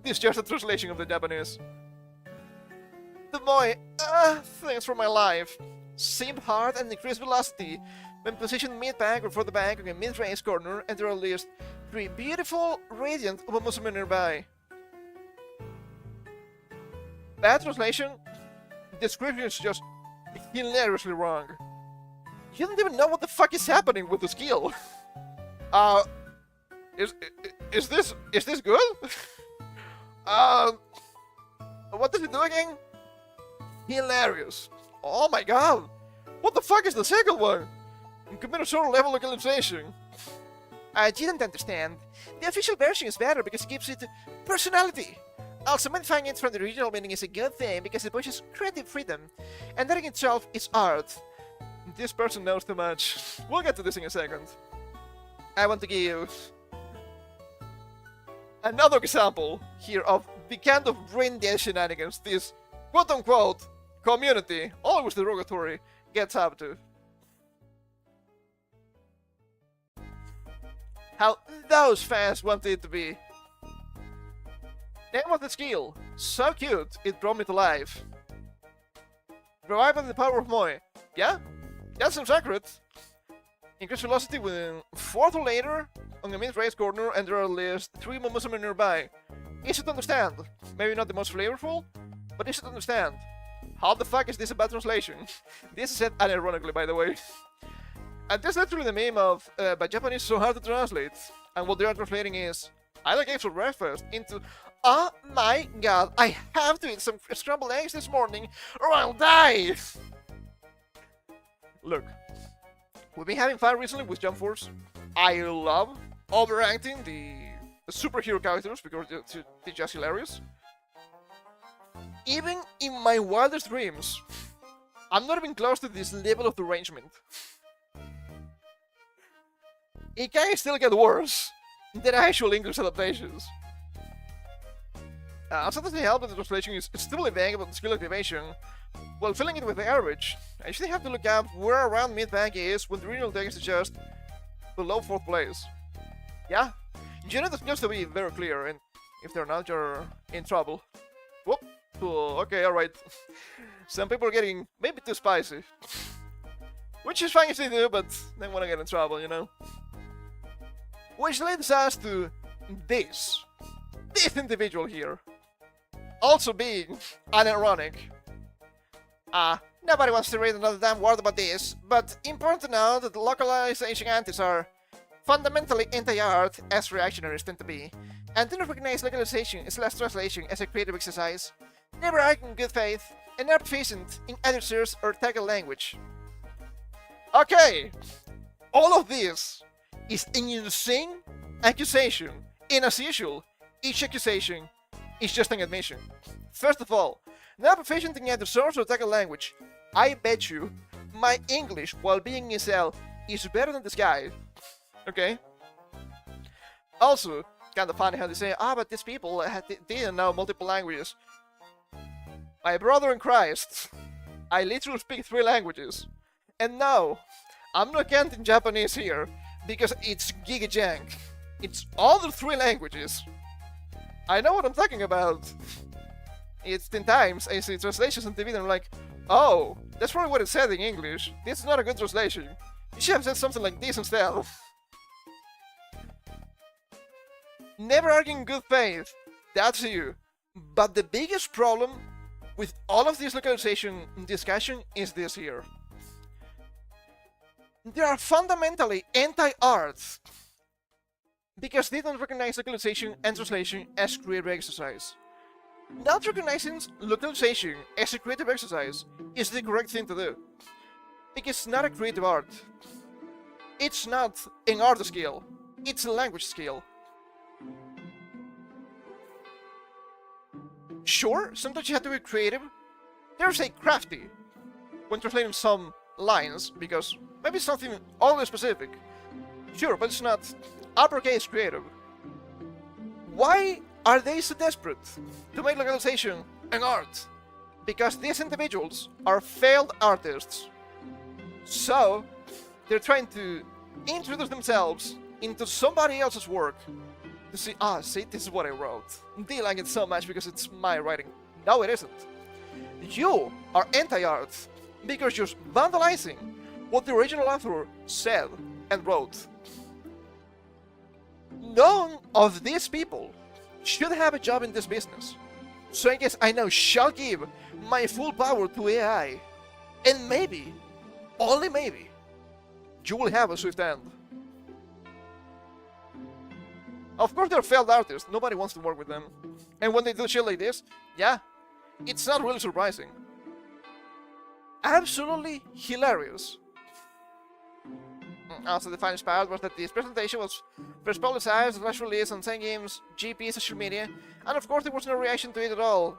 This is just a translation of the Japanese. The Moi, thanks for my life. seem hard and increase velocity. When positioned mid-bank or further bank on a mid-range corner, and there are at least 3 beautiful, radiant Upamusuma nearby. Bad translation? Description is just hilariously wrong. You don't even know what the fuck is happening with the skill. Is this good? What does it do again? Hilarious. Oh my god. What the fuck is the second one? Computer sort of level localization. I didn't understand. The official version is better because it gives it personality. Also, modifying it from the original meaning is a good thing because it pushes creative freedom, and that in itself is art. This person knows too much. We'll get to this in a second. I want to give you another example here of the kind of brain-dead shenanigans this quote-unquote community, always derogatory, gets up to. How those fans want it to be. Name of the skill. So cute, it brought me to life. Revive by the power of Moi. Yeah? That seems accurate. Increase velocity within 4th or later on a mid-range corner, and there are at least 3 Momosume nearby. Easy to understand. Maybe not the most flavorful, but easy to understand. How the fuck is this a bad translation? This is said unironically, by the way. And this is literally the meme of, but Japanese is so hard to translate. And what they are translating is, I like eggs for breakfast into, oh my god, I have to eat some scrambled eggs this morning or I'll die! Look, we've been having fun recently with Jump Force. I love overacting the superhero characters because they're just hilarious. Even in my wildest dreams, I'm not even close to this level of derangement. It can still get worse than actual English adaptations. Sometimes the help that the translation is extremely vague about the skill activation, while filling it with the average. I usually have to look up where around mid-bank is when the original text is just below 4th place. Yeah? You know that just to be very clear, and if they're not, you're in trouble. Whoop! Cool, okay, alright. Some people are getting maybe too spicy. Which is fine if they do, but they wanna get in trouble, you know? Which leads us to this individual here. Also being unironic. Nobody wants to read another damn word about this, but important to note that the localization antis are fundamentally anti-art, as reactionaries tend to be, and do not recognize localization/translation as a creative exercise, never act in good faith, and are proficient in either source or target language. Okay, all of this is an insane accusation, and as usual, each accusation is just an admission. First of all, not proficient in either source or target language. I bet you my English, while being in cell, is better than this guy. Okay? Also, kind of funny how they say, but these people didn't know multiple languages. My brother in Christ, I literally speak 3 languages. And no, I'm not counting Japanese here, because it's giga jank. It's all the 3 languages. I know what I'm talking about. It's 10 times I see translations on TV and I'm like, oh, that's probably what it said in English. This is not a good translation. You should have said something like this instead. Never argue in good faith. That's you. But the biggest problem with all of this localization discussion is this here. They are fundamentally anti-art because they don't recognize localization and translation as creative exercise. Not recognizing localization as a creative exercise is the correct thing to do, because it's not a creative art. It's not an art skill, it's a language skill. Sure, sometimes you have to be creative. There's a crafty when translating some lines, because maybe something always specific. Sure, but it's not uppercase creative. Why are they so desperate to make localization an art? Because these individuals are failed artists. So, they're trying to introduce themselves into somebody else's work to see, see, this is what I wrote. They like it so much because it's my writing. No, it isn't. You are anti-art. because you're vandalizing what the original author said and wrote. None of these people should have a job in this business. So I guess I now shall give my full power to AI. And maybe, only maybe, you will have a swift end. Of course they're failed artists, nobody wants to work with them. And when they do shit like this, yeah, it's not really surprising. Absolutely hilarious. Also, the finest part was that this presentation was first publicized, flash release on 10 Games, GP, social media, and of course there was no reaction to it at all.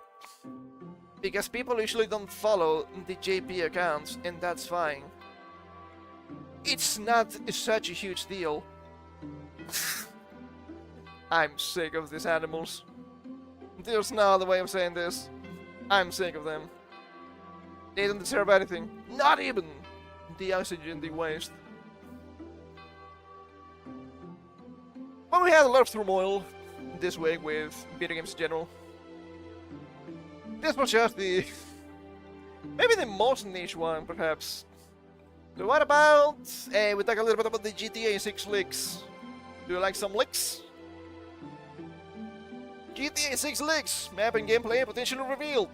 Because people usually don't follow the JP accounts, and that's fine. It's not such a huge deal. I'm sick of these animals. There's no other way of saying this. I'm sick of them. They don't deserve anything. Not even the oxygen they waste. But we had a lot of turmoil this week with video games in general. This was just the... maybe the most niche one, perhaps. So what about... we talk a little bit about the GTA 6 leaks. Do you like some leaks? GTA 6 leaks! Map and gameplay potentially revealed.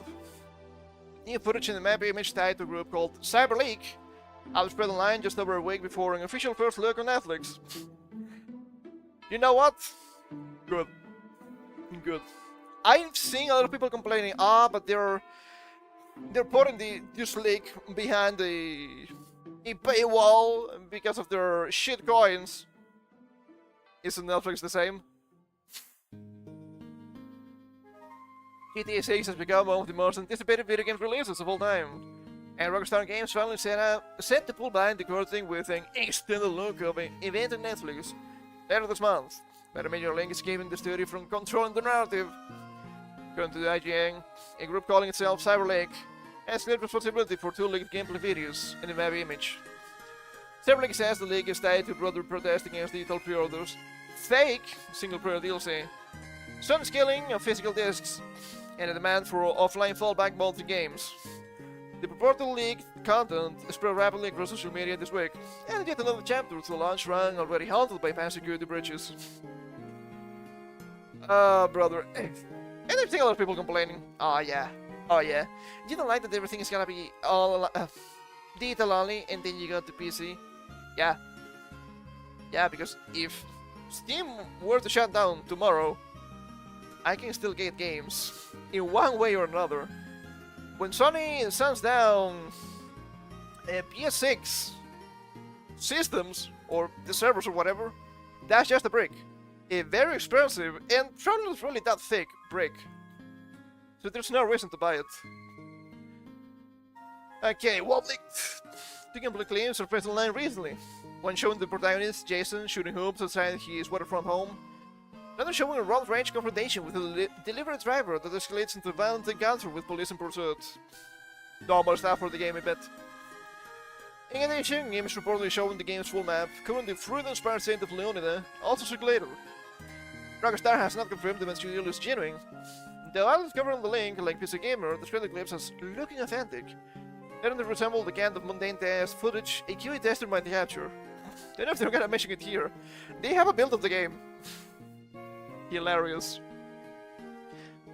New footage in the map image tied to a group called CyberLeak. I was spread online just over a week before an official first look on Netflix. You know what? Good. Good. I've seen a lot of people complaining, but they're putting this leak behind a paywall because of their shit coins. Isn't Netflix the same? GTA 6 has become one of the most anticipated video game releases of all time. And Rockstar Games finally set to pull behind the curtain with an extended look of an event on Netflix later this month. But a major link is keeping the studio from controlling the narrative. According to the IGN, a group calling itself CyberLeak has claimed responsibility for 2 leaked gameplay videos in the map image. CyberLeak says the leak is tied to broader protest against digital pre-orders, fake single-player DLC, some scaling of physical discs, and a demand for offline fallback modes in games. The purported leaked content spread rapidly across social media this week, and yet another chapter to the launch run already haunted by past security breaches. Brother. And I've seen a lot of people complaining. Oh yeah. You don't like that everything is gonna be all digital only and then you go to PC? Yeah. Yeah, because if Steam were to shut down tomorrow, I can still get games in one way or another. When Sony sends down PS6 systems or the servers or whatever, that's just a brick. A very expensive and probably not really that thick brick. So there's no reason to buy it. Okay, well, the gameplay claims surfaced online recently. One showing the protagonist, Jason, shooting hoops outside his waterfront home. Another showing a road-rage confrontation with a delivery driver that escalates into a violent encounter with police in pursuit. Normal stuff for the game, I bet. In addition, games reportedly showing the game's full map, covering the fruit-inspired saint of Leonida, also circulated. Rockstar has not confirmed the material is genuine, though others covering the link, like PC Gamer, described the clips as looking authentic. They don't resemble the kind of mundane test footage a QA tester might capture. Don't know if they're gonna mention it here. They have a build of the game. Hilarious.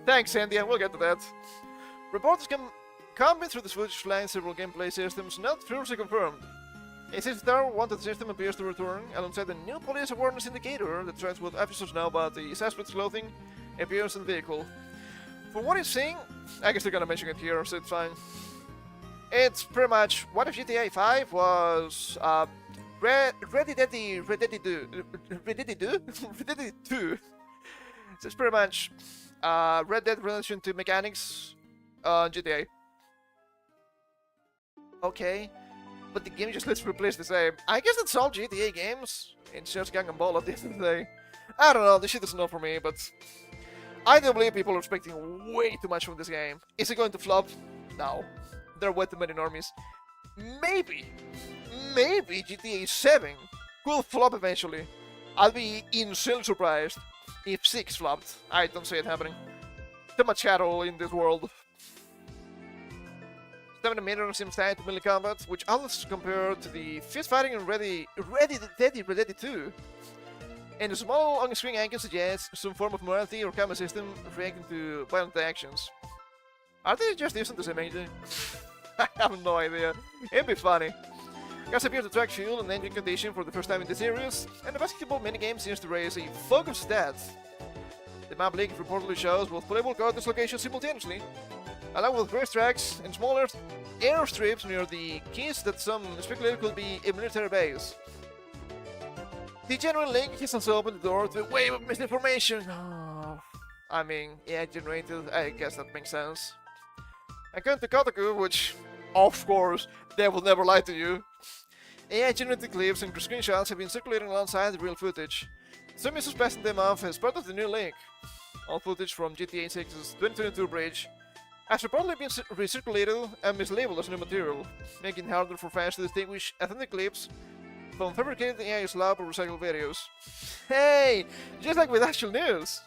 Thanks, Andy, and we'll get to that. Reports coming through the footage flying several gameplay systems not previously confirmed. A 6-star wanted system appears to return, alongside a new police awareness indicator that tracks what officers know about the suspect's clothing, appearance, and vehicle. From what it's saying, I guess they're gonna mention it here, so it's fine. It's pretty much what if GTA 5 was Reddited 2. So it's pretty much Red Dead Redemption 2 mechanics on GTA. Okay, but the game just lets replace the same. I guess that's all GTA games. It's just Gangnam Ball at the end of the day. I don't know, this shit is not for me, but I do believe people are expecting way too much from this game. Is it going to flop? No. There are way too many normies. Maybe GTA 7 will flop eventually. I'll be insanely surprised if 6 flopped. I don't see it happening. Too much cattle in this world. 7mm seems tied to melee combat, which others compare to the fist fighting in Ready 2. And the small on-screen icon suggests some form of morality or combat system reacting to violent actions. Are they just using the same engine? I have no idea. It'd be funny. Guys appear to track fuel and engine condition for the first time in the series, and the basketball minigame seems to raise a focus stats. The map link reportedly shows both playable characters' locations simultaneously, along with racetracks and smaller airstrips near the keys that some speculate could be a military base. The genuine link has also opened the door to a wave of misinformation. Oh, I mean, AI generated, I guess that makes sense. According to Kotaku, which, of course, they will never lie to you, AI generated clips and screenshots have been circulating alongside the real footage. Some users passing them off as part of the new link. All footage from GTA 6's 2022 bridge has reportedly been recirculated and mislabeled as new material, making it harder for fans to distinguish authentic clips from fabricated AI slab or recycled videos. Hey! Just like with actual news!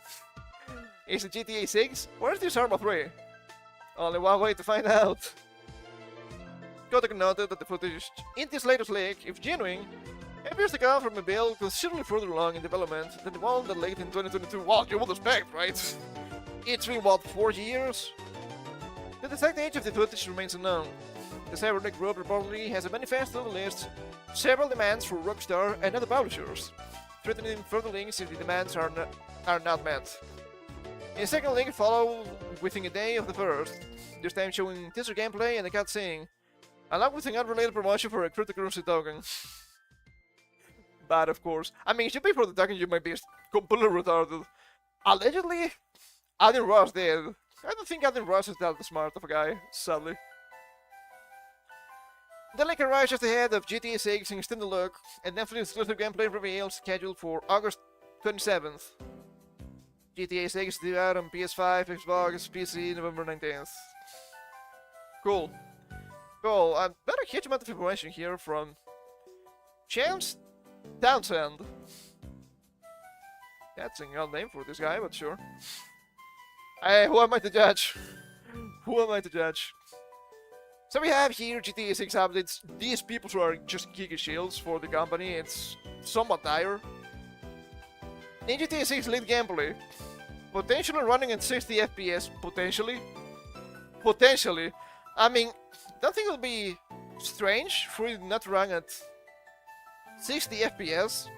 Is it GTA 6 or is this Arma 3? Only one way to find out. Kotaku noted that the footage in this latest leak, if genuine, appears to come from a build considerably further along in development than the one that leaked in 2022. Well, you would expect, right? It's been, what, 4 years? The exact age of the footage remains unknown. The cybernetic group reportedly has a manifesto that lists several demands for Rockstar and other publishers, threatening further links if the demands are not met. A second link followed within a day of the first, this time showing teaser gameplay and a cutscene, along with an unrelated promotion for a cryptocurrency token. But of course, I mean, if you pay for the token, you might be completely retarded. Allegedly, Adin Ross did. I don't think Adin Ross is that smart of a guy, sadly. The link arrives just ahead of GTA 6 in extended look, and Netflix exclusive gameplay reveal scheduled for August 27th. GTA 6 due out on PS5, Xbox, PC, November 19th. Cool. Cool. Not a huge amount of information here from James Townsend. That's an odd name for this guy, but sure. Hey, who am I to judge? Who am I to judge? So we have here GTA 6 updates. These people are just giga shields for the company. It's somewhat dire. In GTA 6 lead gameplay, potentially running at 60 FPS. Potentially. I mean, don't think it'll be strange for it not to run at 60 FPS,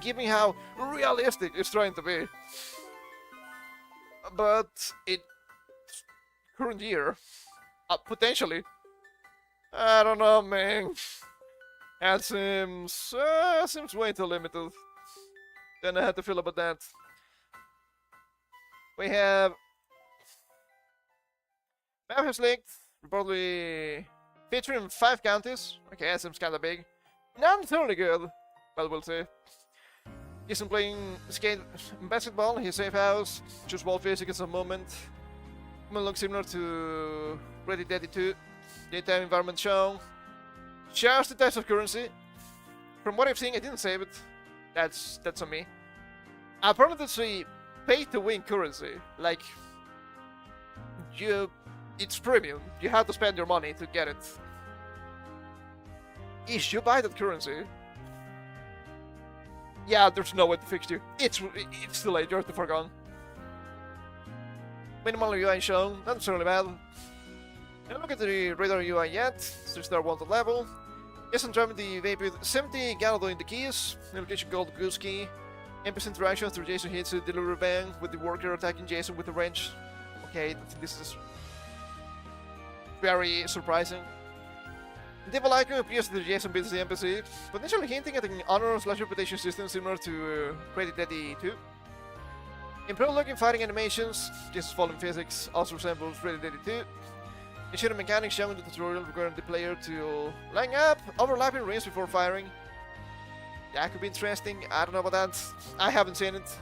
given how realistic it's trying to be. But in current year, potentially. I don't know, man. That seems way too limited. Then I had to feel about that. We have map has leaked, reportedly featuring 5 counties. Okay, that seems kinda big. Not totally good, but we'll see. Jason playing basketball in his safe house, just wall physics at the moment. It looks similar to Ready 2. Daytime environment shown. Shares the types of currency. From what I've seen, I didn't save it. That's on me. Apparently it's a pay-to-win currency. Like, it's premium. You have to spend your money to get it. If you buy that currency, yeah, there's no way to fix you. It's too late. You're too far gone. Minimal UI shown, not necessarily bad. Don't look at the radar UI yet. 3-star wanted level. Yes, I'm driving the vape with 70 Galado in the keys. Location called Goose Key. NPC interaction through Jason hits a delivery van with the worker attacking Jason with a wrench. Okay, this is very surprising. Devil icon appears that Jason beats the NPC, potentially hinting at an honor/reputation system similar to Ready 2. Improved looking fighting animations, Jason's falling physics also resembles Ready 2. The shooting mechanics shown in the tutorial requiring the player to line up overlapping rings before firing. That could be interesting, I don't know about that, I haven't seen it.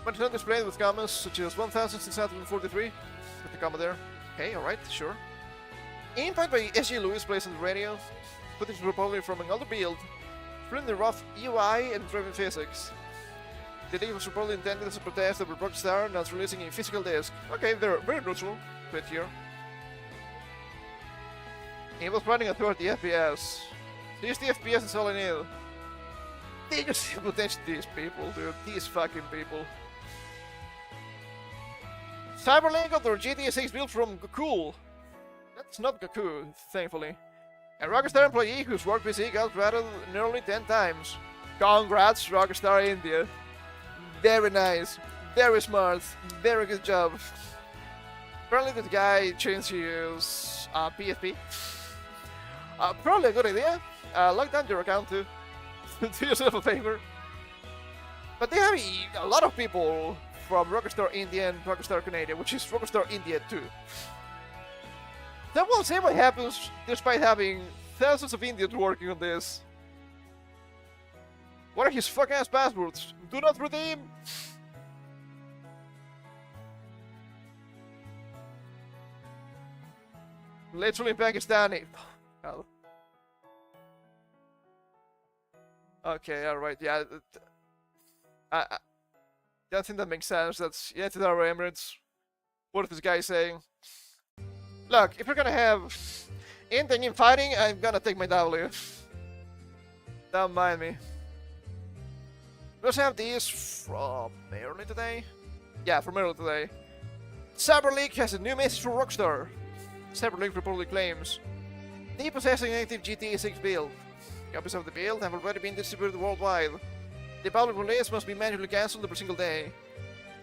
But it's not displayed with comments such as 1643, with the comment there. Okay, alright, sure. Impact by SG Lewis plays on the radio, footage reportedly from an older build, splitting the rough UI and driving physics. The deal was reportedly intended as a protest over Rockstar not releasing a physical disc. Okay, they're very neutral, but here. He was running at 30 FPS. 60 FPS is all I need. They just see potential, these people, dude. These fucking people. Cyberlink got their GTA 6 built from Goku. That's not Goku, thankfully. A Rockstar employee whose work PC got rattled nearly 10 times. Congrats, Rockstar India. Very nice. Very smart. Very good job. Apparently the guy changed his PSP. Probably a good idea. Lock down your account too. Do yourself a favor. But they have a lot of people from Rockstar India and Rockstar Canada, which is Rockstar India too. Then we'll see what happens despite having thousands of Indians working on this. What are his fuck ass passwords? Do not redeem! Literally Pakistani. Oh. Okay, alright, yeah. I don't think that makes sense. That's United Arab Emirates. What is this guy saying? Look, if we're gonna have Indian fighting, I'm gonna take my W. Don't mind me. We also have these from early today. Yeah, from early today. CyberLeak has a new message for Rockstar. CyberLeak reportedly claims they possess an active GTA 6 build. Copies of the build have already been distributed worldwide. The public release must be manually cancelled every single day.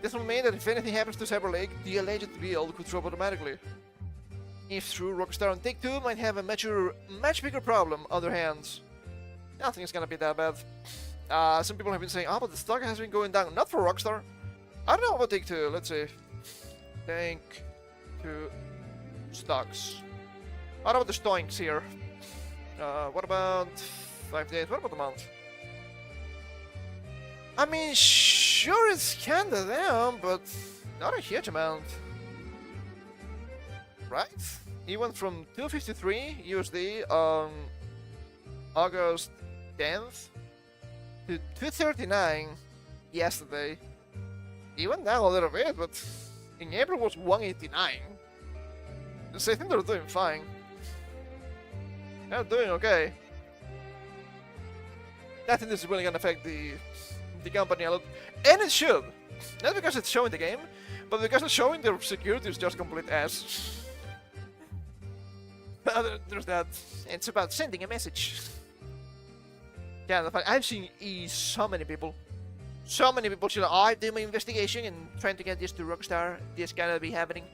This will mean that if anything happens to CyberLeak, the alleged build could drop automatically. If true, Rockstar and Take-Two might have a much bigger problem on their hands. I don't think it's gonna be that bad. Some people have been saying, oh, but the stock has been going down. Not for Rockstar. I don't know about Take-Two. Let's see. Take-Two stocks. What about the stoinks here? What about 5 days? What about the month? I mean, sure, it's kinda down, but not a huge amount. Right? It went from 253 USD on August 10th to 239 yesterday. It went down a little bit, but in April was 189. So I think they're doing fine. They're doing okay. I think this is really gonna affect the company a lot. And it should! Not because it's showing the game, but because it's showing their security is just complete ass. There's that. It's about sending a message. Yeah, I've seen so many people. So many people saying, I do my investigation and trying to get this to Rockstar. This cannot be happening.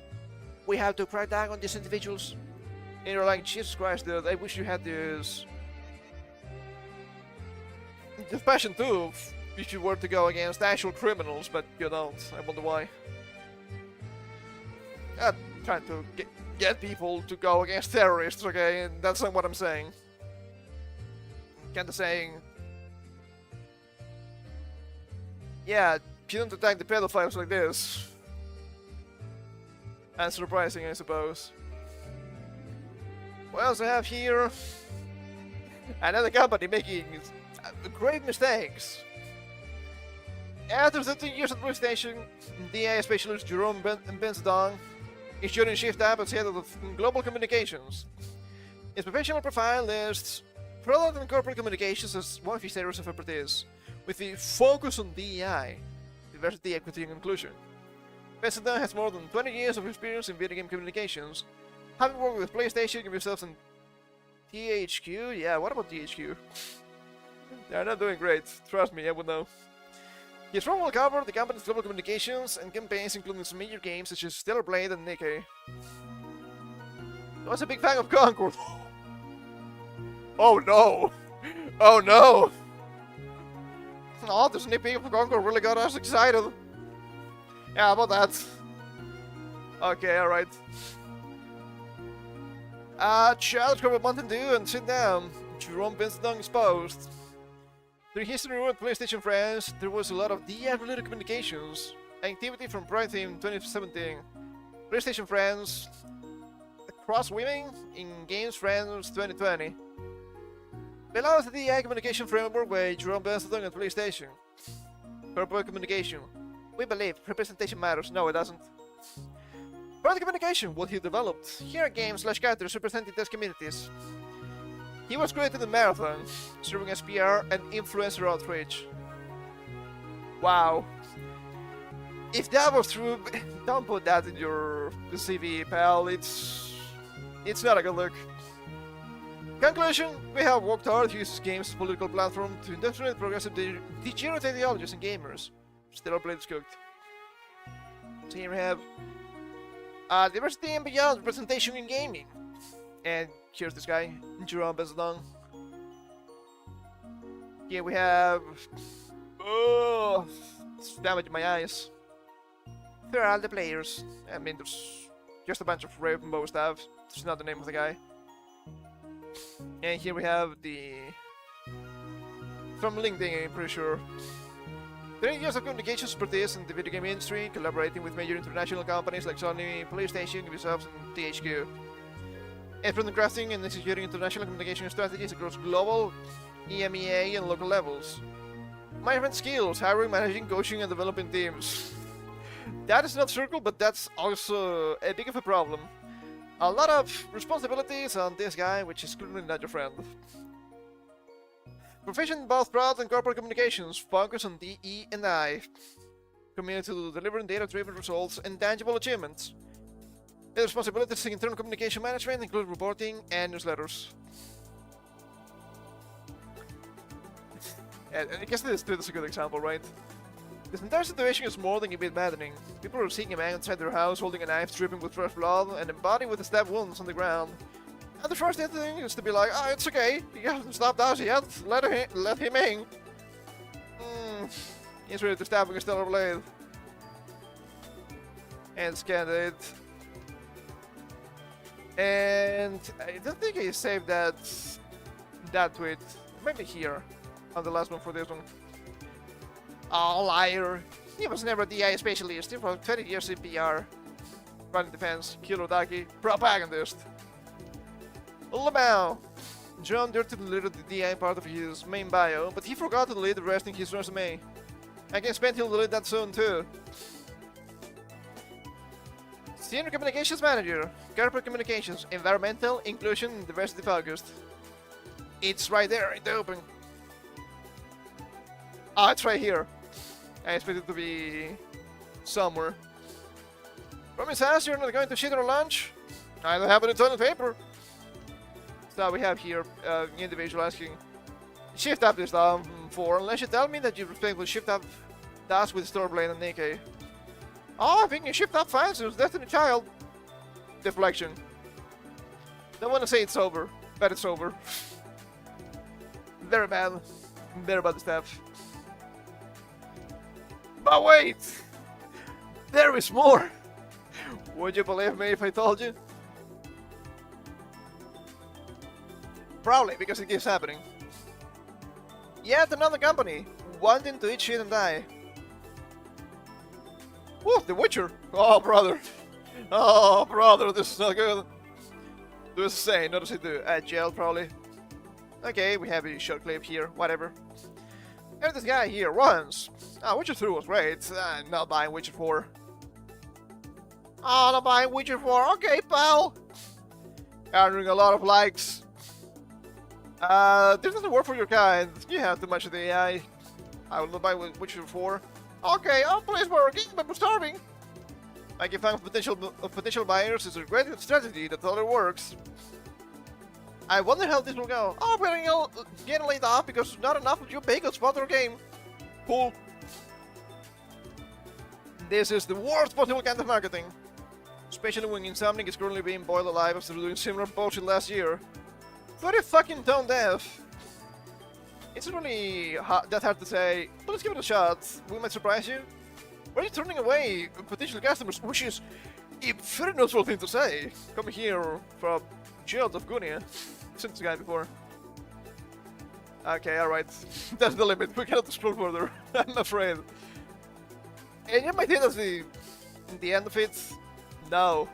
We have to crack down on these individuals. And you're like, Jesus Christ, dude, I wish you had this passion too, if you were to go against actual criminals, but you don't. I wonder why. I'm trying to get people to go against terrorists, okay? And that's not what I'm saying. I'm kinda saying, yeah, you don't attack the pedophiles like this. Unsurprising, I suppose. What else I have here? Another company making grave mistakes. After 13 years at PlayStation, DI specialist Jerome Benzadong is joining Shift Up as head of global communications. His professional profile lists product and corporate communications as one of his areas of expertise, with the focus on DEI, diversity, equity, and inclusion. Benzadong has more than 20 years of experience in video game communications, having worked with PlayStation, Ubisoft, and THQ. Yeah, what about THQ? They're not doing great. Trust me, I would know. His role will cover the company's global communications and campaigns, including some major games such as Stellar Blade and Nikkei. I was a big fan of Concord. Oh no! Oh no! Oh, this nitpick of Concord really got us excited. Yeah, about that. Okay, alright. Challenge Corporate Mountain Dew and sit down. Jerome Benzadong exposed. During history with PlayStation friends, there was a lot of DI-related communications activity from Pride Team 2017. PlayStation friends, cross-weaving in Games Friends 2020. Below is the DI communication framework by Jerome Benzadong and PlayStation. Corporate communication. We believe representation matters. No, it doesn't. Product communication, what he developed. Here are games/characters representing these communities. He was created in Marathon, serving as PR and influencer outreach. Wow. If that was true, don't put that in your CV, pal. It's not a good look. Conclusion, we have worked hard to use this game's political platform to indoctrinate progressive degenerate ideologies and gamers. Still our blade is cooked. So here we have diversity and beyond representation in gaming. And here's this guy, zatsudan. Here we have... Oh, it's damaging my eyes. There are all the players. I mean, there's just a bunch of rainbow stuff. That's not the name of the guy. And here we have the... From LinkedIn, I'm pretty sure. 30 years of communication expertise in the video game industry, collaborating with major international companies like Sony, PlayStation, Ubisoft, and THQ. Expert in crafting and executing international communication strategies across global, EMEA, and local levels. Management skills, hiring, managing, coaching, and developing teams. That is not circle, but that's also a big of a problem. A lot of responsibilities on this guy, which is clearly not your friend. Proficient in both product and corporate communications, focus on DE&I. Committed to delivering data-driven results and tangible achievements. The responsibilities in internal communication management include reporting and newsletters. I guess this is a good example, right? This entire situation is more than a bit maddening. People are seeing a man inside their house holding a knife dripping with fresh blood and a body with stab wounds on the ground. And the first thing is to be like, oh, it's okay, he hasn't stopped us yet, let him in. He's ready to stab with a stellar blade. And scanned it. And I don't think I saved that tweet. Maybe here, on the last one for this one. Oh, liar. He was never a DI specialist. He was 20 years in PR. Running defense, Kilodaki, propagandist. Lamau. John Dirty deleted the DI part of his main bio, but he forgot to delete the rest in his resume. I can expect he'll delete that soon too. Senior Communications Manager, Corporate Communications, Environmental, Inclusion, and Diversity Focused. It's right there in the open. Ah, it's right here. I expect it to be somewhere. From his house, you're not going to shit or lunch? I don't have any toilet paper. So we have here individual asking, shift up this down for, unless you tell me that you respectfully shift up das with Stormblade and Nikkei. Oh, I think you shift up fine since Destiny Child. Deflection. Don't want to say it's over, but it's over. Very bad. Very bad stuff. But wait! There is more! Would you believe me if I told you? Probably, because it keeps happening. Yet another company, wanting to eat shit and die. Whoa, The Witcher! Oh, brother! Oh, brother, this is not good. Do as I say, not as I do. Jail, probably. Okay, we have a short clip here, whatever. There's this guy here, once. Ah, Witcher 3 was great. Not buying Witcher 4. Oh, not buying Witcher 4. Okay, pal. Earning a lot of likes. This doesn't work for your kind. You have too much of the AI. I will not buy Witcher 4. Okay, I'll place more game, but I'm starving. Making fun of potential buyers is a great strategy that totally works. I wonder how this will go. Oh, we're getting laid off because not enough of you bagels bought our game. Cool. This is the worst possible kind of marketing. Especially when Insomniac is currently being boiled alive after doing similar bullshit last year. Very fucking tone deaf. It's really that hard to say, but let's give it a shot. We might surprise you. Why are you turning away potential customers, which is a very noticeable thing to say. Coming here from Gerald of Gunia. Seen this guy before. Okay, alright. That's the limit. We cannot explore further. I'm afraid. And you might think that's the end of it. No.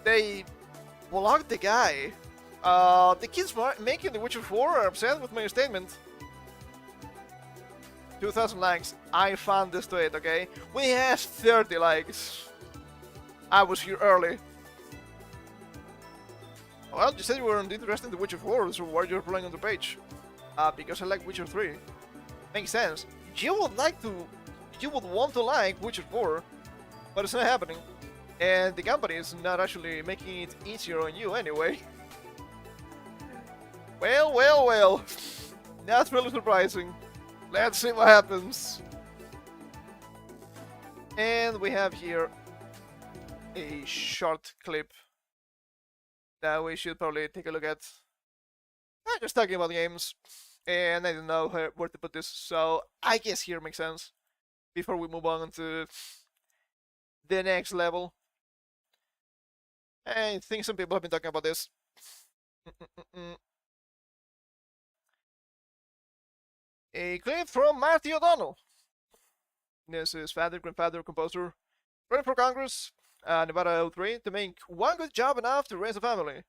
They blocked the guy. The kids making The Witcher 4 are upset with my statement. 2,000 likes. I found this tweet, okay? We have 30 likes. I was here early. Well, you said you weren't interested in The Witcher 4, so why are you playing on the page? Because I like Witcher 3. Makes sense. You would want to like Witcher 4, but it's not happening. And the company is not actually making it easier on you anyway. Well, well, well. That's really surprising. Let's see what happens. And we have here a short clip that we should probably take a look at. I'm just talking about games, and I don't know where to put this, so I guess here makes sense before we move on to the next level. I think some people have been talking about this. A clip from Marty O'Donnell. This is father, grandfather, composer, running for Congress, Nevada 03, to make one good job enough to raise a family.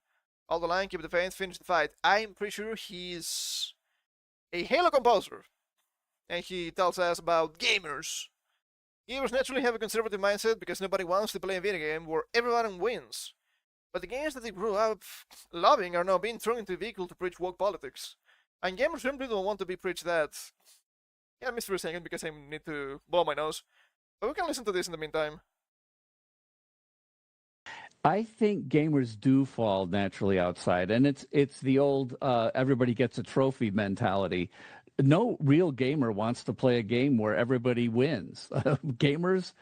Hold the line, keep the faith, finish the fight. I'm pretty sure he's a Halo composer. And he tells us about gamers. Gamers naturally have a conservative mindset because nobody wants to play a video game where everyone wins. But the games that they grew up loving are now being thrown into a vehicle to preach woke politics. And gamers simply don't want to be preached that. Yeah, I missed for a second because I need to blow my nose. But we can listen to this in the meantime. I think gamers do fall naturally outside, and it's the old everybody gets a trophy mentality. No real gamer wants to play a game where everybody wins. Gamers,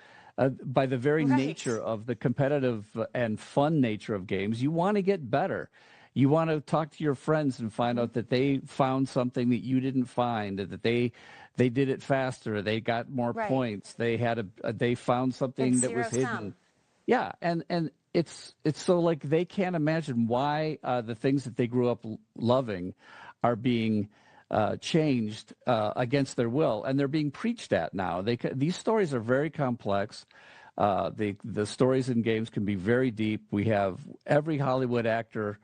by the very nature of the competitive and fun nature of games, you want to get better. You want to talk to your friends and find out that they found something that you didn't find, that they did it faster, they got more points, they found something that was hidden. Yeah, and it's so like they can't imagine why the things that they grew up loving are being changed against their will, and they're being preached at now. These stories are very complex. The stories in games can be very deep. We have every Hollywood actor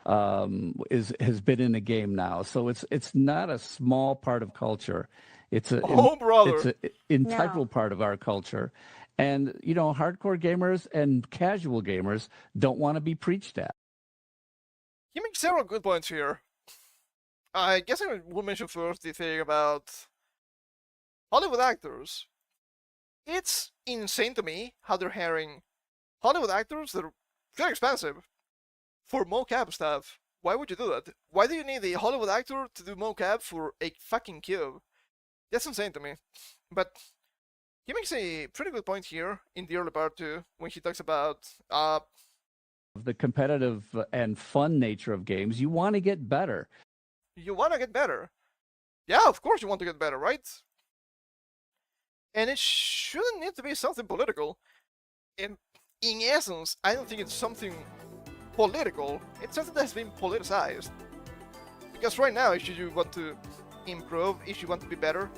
has been in a game now, so it's not a small part of culture. It's an integral part of our culture. And, you know, hardcore gamers and casual gamers don't want to be preached at. He makes several good points here. I guess I will mention first the thing about Hollywood actors. It's insane to me how they're hiring Hollywood actors that are very expensive for mocap stuff. Why would you do that? Why do you need a Hollywood actor to do mocap for a fucking cube? That's insane to me. But he makes a pretty good point here in the early part too, when he talks about the competitive and fun nature of games. You want to get better. You want to get better. Yeah, of course you want to get better, right? And it shouldn't need to be something political. In essence, I don't think it's something political. It's something that's been politicized. Because right now, if you want to improve, if you want to be better,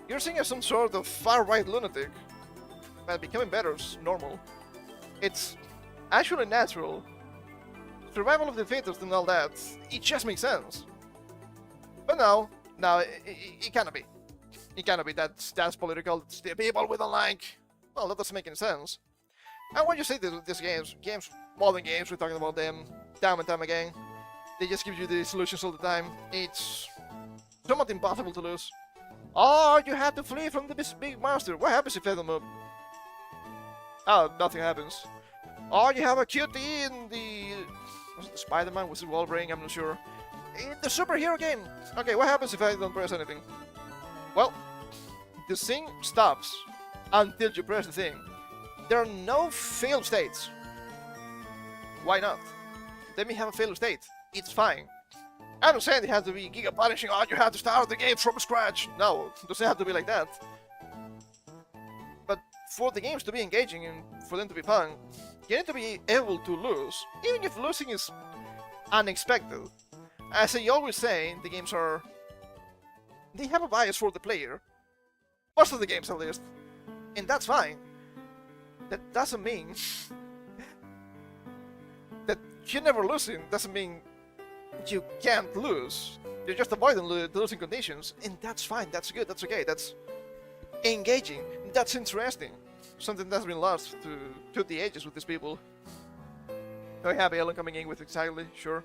you're seen as some sort of far-right lunatic. But becoming better is normal. It's actually natural. Survival of the fittest and all that, it just makes sense. But no, it cannot be. It cannot be. That's political. It's the people we don't like. Well, that doesn't make any sense. And when you say these games, modern games, we're talking about them time and time again. They just give you the solutions all the time. It's somewhat impossible to lose. Oh, you had to flee from this big monster. What happens if I don't move? Oh, nothing happens. Oh, you have a cutie in the... Was it the Spider-Man? Was it Wolverine? I'm not sure. In the superhero game. Okay, what happens if I don't press anything? Well, the thing stops until you press the thing. There are no failed states. Why not? Let me have a failed state. It's fine. I'm not saying it has to be giga punishing. Oh, you have to start the game from scratch. No, it doesn't have to be like that. But for the games to be engaging and for them to be fun, you need to be able to lose, even if losing is unexpected. As I always say, the games they have a bias for the player. Most of the games, at least. And that's fine. That doesn't mean that you never losing doesn't mean you can't lose. You're just avoiding the losing conditions, and that's fine, that's good, that's okay, that's engaging, that's interesting. something that's been lost to the ages with these people. Oh, we have Alan coming in with exactly, sure.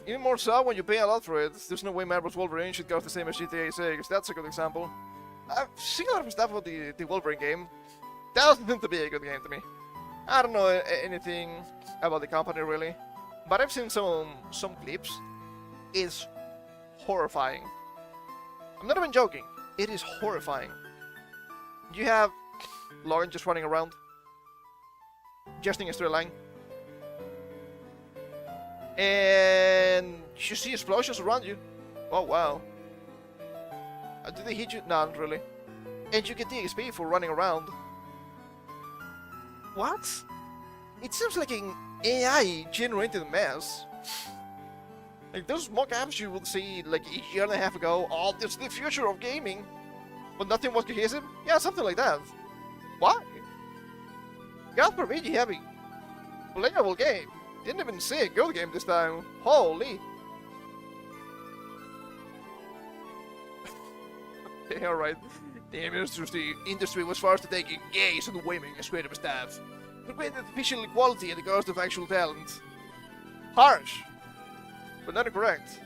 Even more so when you pay a lot for it. There's no way Marvel's Wolverine should cost the same as GTA 6. That's a good example. I've seen a lot of stuff about the Wolverine game. That doesn't seem to be a good game to me. I don't know anything about the company really, but I've seen some clips. It's horrifying. I'm not even joking. It is horrifying. You have Logan just running around, just in a straight line, and you see explosions around you. Oh wow. Did they hit you? No, not really. And you get the XP for running around. What? It seems like an AI generated mess. Like those mock-ups you would see like a year and a half ago. Oh, this is the future of gaming, but nothing was cohesive. Yeah, something like that. Why? God forbid you have a playable game. Didn't even see a good game this time. Holy. Okay, alright. The industry was forced to take gays and women as creative staff. To create artificial equality at the cost of actual talent. Harsh, but not incorrect.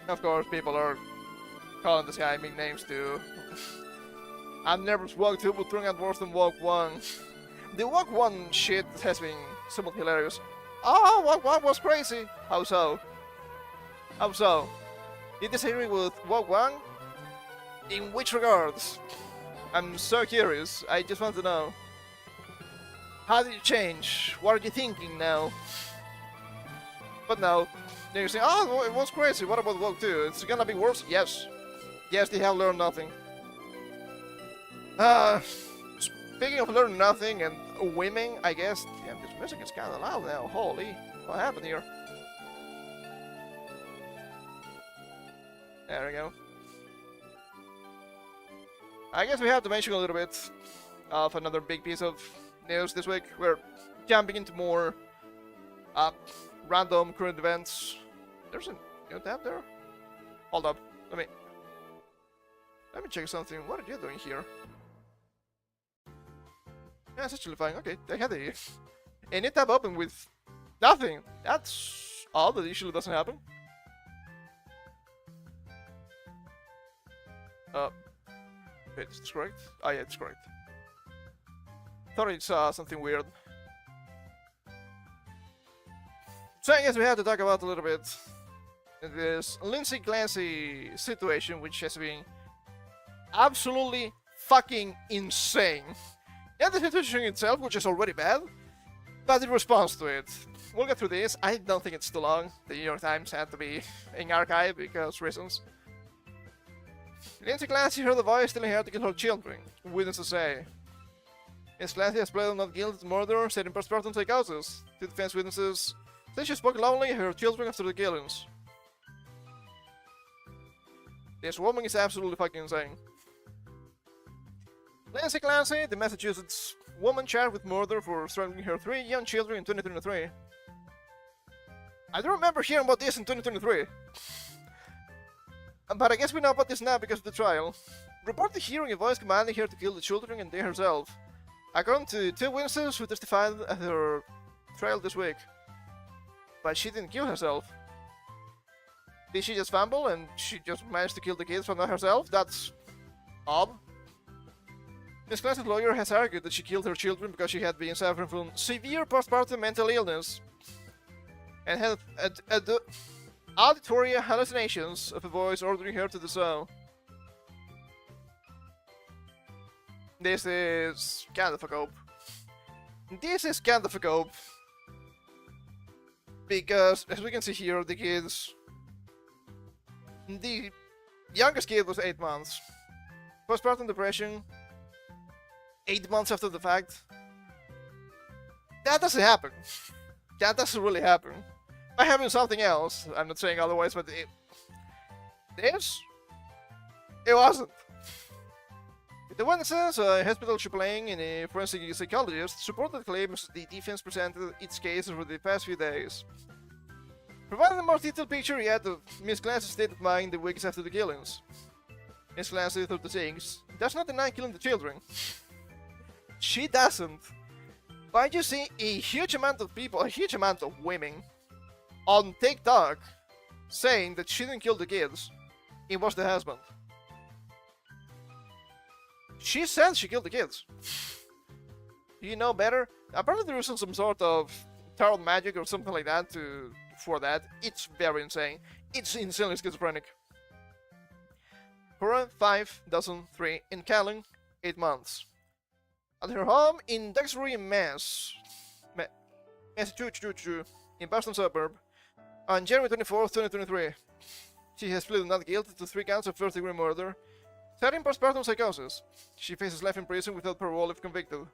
Of course, people are calling this guy big names too. I've never walked 2 but turned out worse than walk 1. The walk 1 shit has been somewhat hilarious. Oh, walk 1 was crazy. How so? How so? You disagree with walk 1? In which regards? I'm so curious. I just want to know. How did you change? What are you thinking now? But no. Then you say, oh, it was crazy. What about walk 2? It's gonna be worse? Yes. Yes, they have learned nothing. Speaking of learning nothing and women, I guess. Damn, this music is kinda loud now. Holy. What happened here? There we go. I guess we have to mention a little bit of another big piece of news this week. We're jumping into more random current events. There's a new tab there. Hold up. Let me check something. What are you doing here? Yeah, it's actually fine. Okay, they had a new tab open with nothing. That's odd. That usually doesn't happen. Wait, is this correct? Oh yeah, it's correct. Thought I saw something weird. So I guess we have to talk about a little bit this Lindsay Clancy situation, which has been absolutely fucking insane. And the situation itself, which is already bad, but the response to it. We'll get through this. I don't think it's too long. The New York Times had to be in archive because reasons. Lindsay Clancy heard the voice telling her to kill her children. Witnesses say. Ms. Clancy has pleaded not guilty to murder, said in postpartum psychosis. Two defense witnesses say she spoke loudly at her children after the killings. This woman is absolutely fucking insane. Lindsay Clancy, the Massachusetts woman charged with murder for strangling her 3 young children in 2023. I don't remember hearing about this in 2023. But I guess we know about this now because of the trial. Reported hearing a voice commanding her to kill the children and they herself. According to 2 witnesses who testified at her trial this week. But she didn't kill herself. Did she just fumble and she just managed to kill the kids but not herself? That's odd. Ms. Clancy's lawyer has argued that she killed her children because she had been suffering from severe postpartum mental illness and had auditory hallucinations of a voice ordering her to do so. This is kind of a cope. This is kind of a cope. Because, as we can see here, the kids... The youngest kid was 8 months. Postpartum depression. 8 months after the fact. That doesn't happen. That doesn't really happen. By having something else, I'm not saying otherwise, but this? It wasn't. The witnesses, a hospital playing and a forensic psychologist, supported claims the defense presented its case over the past few days. Providing a more detailed picture yet of Miss Clancy's state of mind the weeks after the killings. Miss Clancy, 36, does not deny killing the children. She doesn't. But you see a huge amount of people, a huge amount of women on TikTok saying that she didn't kill the kids. It was the husband. She said she killed the kids. You know better? Apparently there isn't some sort of tarot magic or something like that for that. It's very insane. It's insanely schizophrenic. Her 5,003 in Callan, 8 months. At her home in Duxbury, Massachusetts, in Boston suburb, on January 24th, 2023. She has pleaded not guilty to 3 counts of first-degree murder, citing postpartum psychosis. She faces life in prison without parole if convicted.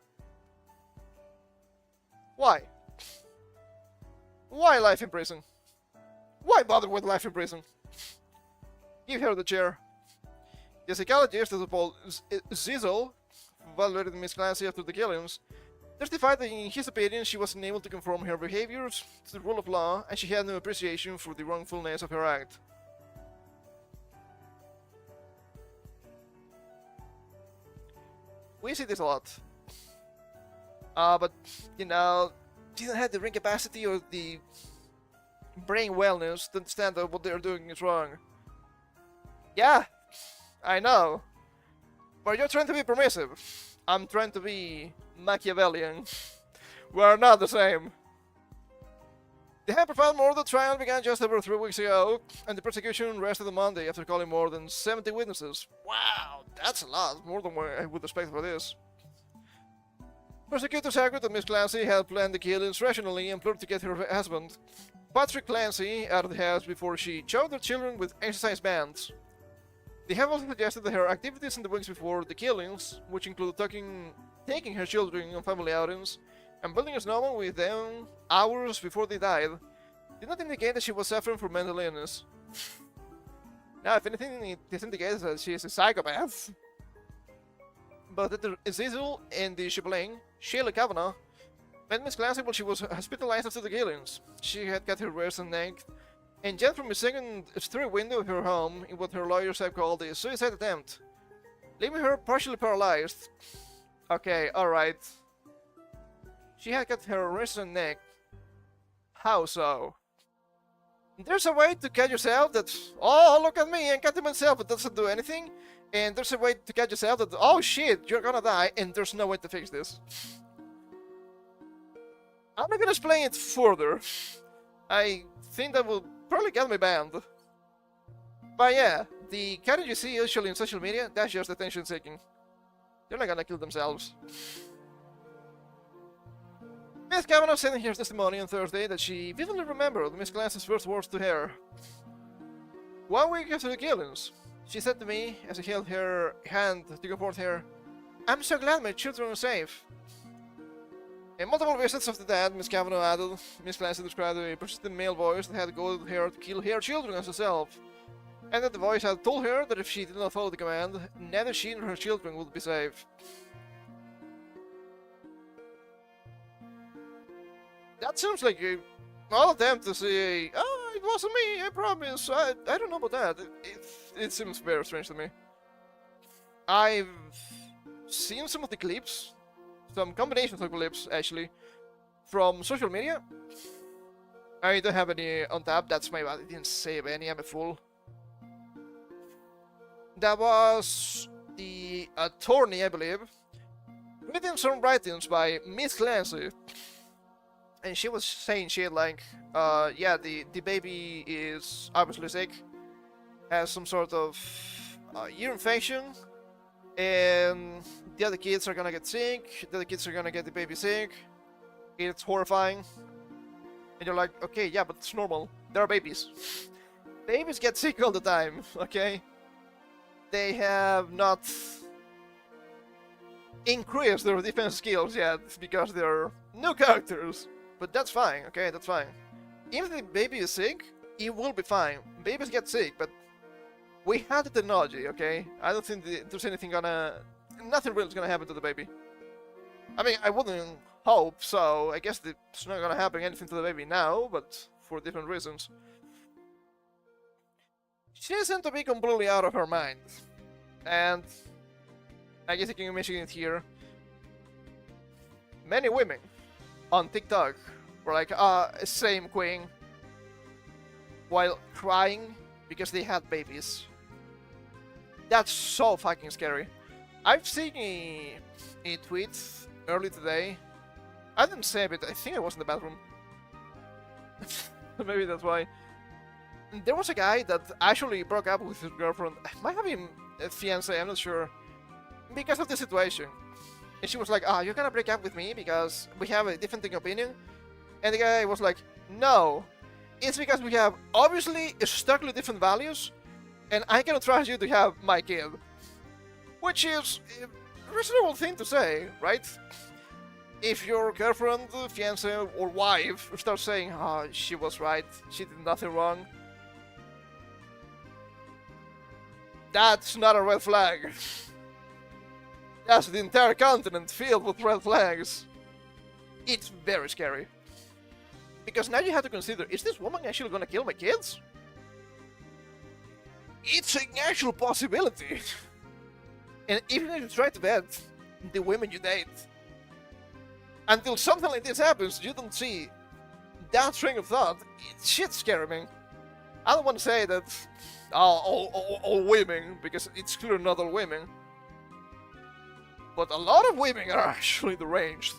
Why? Why life in prison? Why bother with life in prison? Give her the chair. The psychologist, Paul Zizel, evaluated Miss Clancy after the killings, testified that in his opinion she was unable to conform her behaviors to the rule of law and she had no appreciation for the wrongfulness of her act. We see this a lot. But, you know, she doesn't have the brain capacity or the brain wellness to understand that what they're doing is wrong. Yeah, I know. But you're trying to be permissive. I'm trying to be Machiavellian. We're not the same. The high-profile murder trial began just over 3 weeks ago, and the prosecution rested on Monday after calling more than 70 witnesses. Wow, that's a lot, more than I would expect for this. Prosecutors argued that Miss Clancy had planned the killings rationally and plotted to get her husband, Patrick Clancy, out of the house before she choked their children with exercise bands. They have also suggested that her activities in the weeks before the killings, which included taking her children on family outings, and building a snowman with them hours before they died, did not indicate that she was suffering from mental illness. Now, if anything, this indicates that she is a psychopath. But Dr. Zizel and the chaplain, Shayla Kavanagh, met Miss Clancy while she was hospitalized after the killings. She had cut her wrist and neck, and jumped from a second-story window of her home in what her lawyers have called a suicide attempt, leaving her partially paralyzed. Okay, alright. She had cut her wrist and neck. How so? There's a way to cut yourself that, oh, look at me, I'm cutting myself, it doesn't do anything. And there's a way to cut yourself that, oh shit, you're gonna die, and there's no way to fix this. I'm not gonna explain it further. I think that will probably get me banned. But yeah, the cutting you see usually in social media, that's just attention seeking. They're not gonna kill themselves. Miss Kavanagh said in her testimony on Thursday that she vividly remembered Miss Clancy's first words to her. 1 week after the killings, she said to me as I held her hand to comfort her, "I'm so glad my children are safe." In multiple visits after that, Miss Kavanagh added, Miss Clancy described a persistent male voice that had goaded her to kill her children as herself, and that the voice had told her that if she did not follow the command, neither she nor her children would be safe. That seems like an odd attempt to say, "Oh, it wasn't me, I promise." I don't know about that. It seems very strange to me. I've seen some of the clips, some combinations of clips actually, from social media. I don't have any on tap, that's my bad. I didn't save any, I'm a fool. That was the attorney, I believe, reading some writings by Miss Clancy. And she was saying shit like, yeah, the baby is obviously sick, has some sort of ear infection, and the other kids are gonna get sick, the other kids are gonna get the baby sick, it's horrifying. And you're like, okay, yeah, but it's normal, they're babies. Babies get sick all the time, okay? They have not increased their defense skills yet, because they're new characters. But that's fine, okay, that's fine. If the baby is sick, it will be fine. Babies get sick, but we have the technology, okay? I don't think there's anything nothing real is gonna happen to the baby. I mean, I wouldn't hope so. I guess it's not gonna happen anything to the baby now, but for different reasons. She seemed to be completely out of her mind. And I guess you can imagine it here. Many women on TikTok were like, same queen, while crying because they had babies. That's so fucking scary. I've seen a tweet early today. I didn't save it, I think I was in the bathroom. Maybe that's why. There was a guy that actually broke up with his girlfriend. Might have been a fiance, I'm not sure. Because of the situation. And she was like, you're gonna break up with me because we have a different opinion? And the guy was like, no. It's because we have obviously starkly different values, and I cannot trust you to have my kid. Which is a reasonable thing to say, right? If your girlfriend, fiance, or wife starts saying, she was right, she did nothing wrong, that's not a red flag. That's the entire continent filled with red flags. It's very scary. Because now you have to consider, is this woman actually gonna kill my kids? It's an actual possibility. And even if you try to vet the women you date, until something like this happens, you don't see that string of thought. It's shit scary, man. I don't want to say that all women, because it's clear not all women. But a lot of women are actually deranged.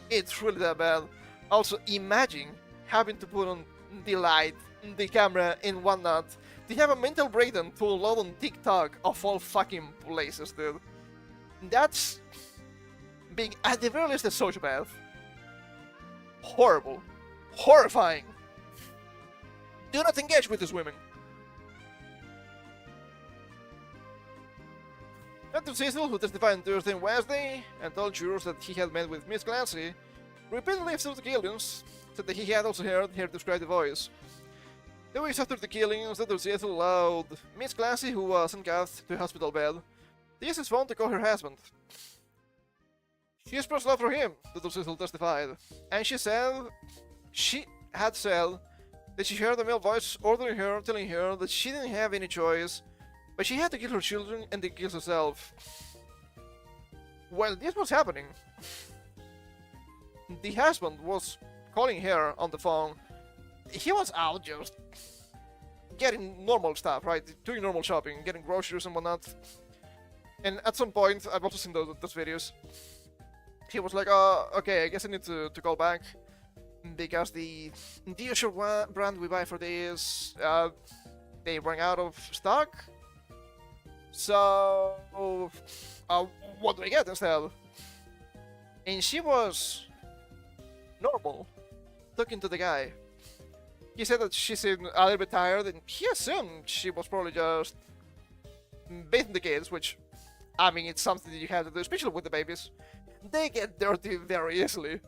It's really that bad. Also, imagine having to put on the light, the camera, and whatnot. They have a mental breakdown to load on TikTok of all fucking places, dude. That's being, at the very least, a sociopath. Horrible. Horrifying. Do not engage with these women. Dr. Cecil, who testified on Thursday and Wednesday, and told jurors that he had met with Miss Clancy, repeatedly after the killings, said that he had also heard her describe the voice. 2 weeks after the killings, Dr. Cecil allowed Miss Clancy, who was handcuffed to a hospital bed, to use his phone to call her husband. She expressed love for him, Dr. Cecil testified, and she had said that she heard a male voice ordering her, telling her that she didn't have any choice, but she had to kill her children and then kill herself. While this was happening, the husband was calling her on the phone. He was out just getting normal stuff, right? Doing normal shopping, getting groceries and whatnot. And at some point, I've also seen those videos, he was like, okay, I guess I need to call back, because the usual brand we buy for this, they ran out of stock. So, what do I get instead? And she was normal, talking to the guy. He said that she seemed a little bit tired, and he assumed she was probably just bathing the kids, which, I mean, it's something that you have to do, especially with the babies. They get dirty very easily.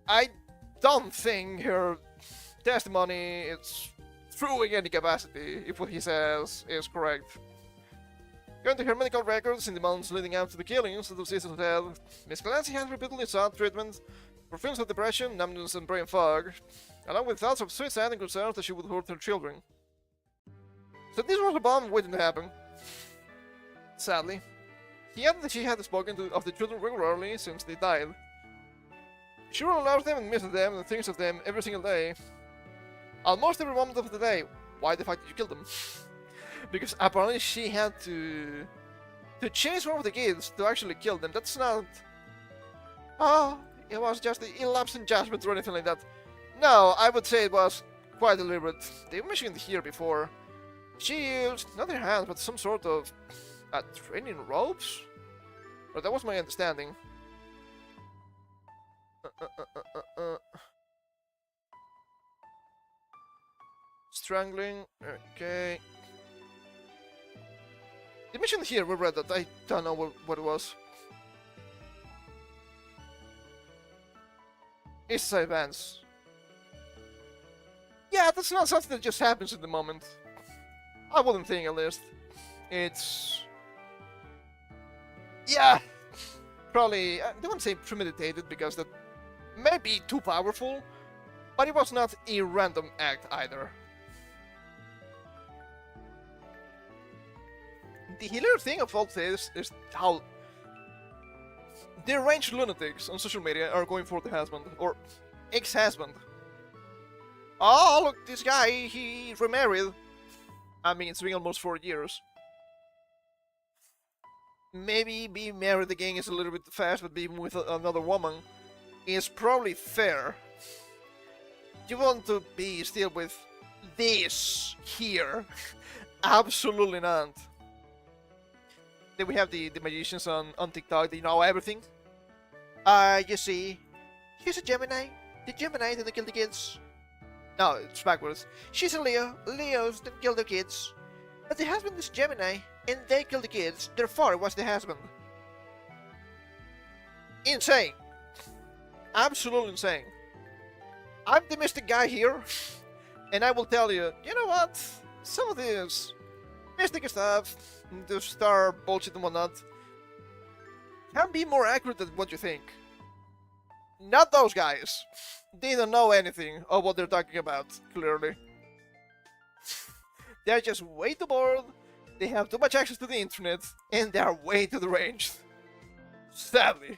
I don't think her testimony is proving any capacity, if what he says is correct. Going to her medical records in the months leading up to the killings, the Cecil said, Miss Clancy has repeatedly sought treatment for feelings of depression, numbness, and brain fog, along with thoughts of suicide and concerns that she would hurt her children. So this was a bomb waiting to happen. Sadly, he added that she had spoken of the children regularly since they died. She really loves them and misses them and thinks of them every single day. Almost every moment of the day. Why the fuck did you kill them? Because apparently she had to chase one of the kids to actually kill them. That's not... it was just a lapse in judgment or anything like that. No, I would say it was quite deliberate. They mentioned here before. She used, not her hands, but some sort of training ropes? But that was my understanding. Strangling, okay. They mentioned here, we read that, I don't know what it was. It's events. Yeah, that's not something that just happens in the moment. I wouldn't think, at least. It's... yeah, probably, I don't want to say premeditated, because that may be too powerful, But it was not a random act either. The hilarious thing of all this is how deranged lunatics on social media are going for the husband, or ex-husband. Oh, look, this guy, he remarried. I mean, it's been almost 4 years. Maybe being married again is a little bit fast, but being with another woman is probably fair. You want to be still with this here? Absolutely not. Then we have the magicians on TikTok, they know everything. You see, she's a Gemini. The Gemini didn't kill the kids. No, it's backwards. She's a Leo. Leos didn't kill their kids. But the husband is Gemini, and they killed the kids. Therefore, it was the husband. Insane. Absolutely insane. I'm the mystic guy here, and I will tell you, you know what? Some of this mystic stuff, the star bullshit and whatnot, can be more accurate than what you think. Not those guys. They don't know anything of what they're talking about, clearly. They're just way too bored, they have too much access to the internet, and they are way too deranged. Sadly.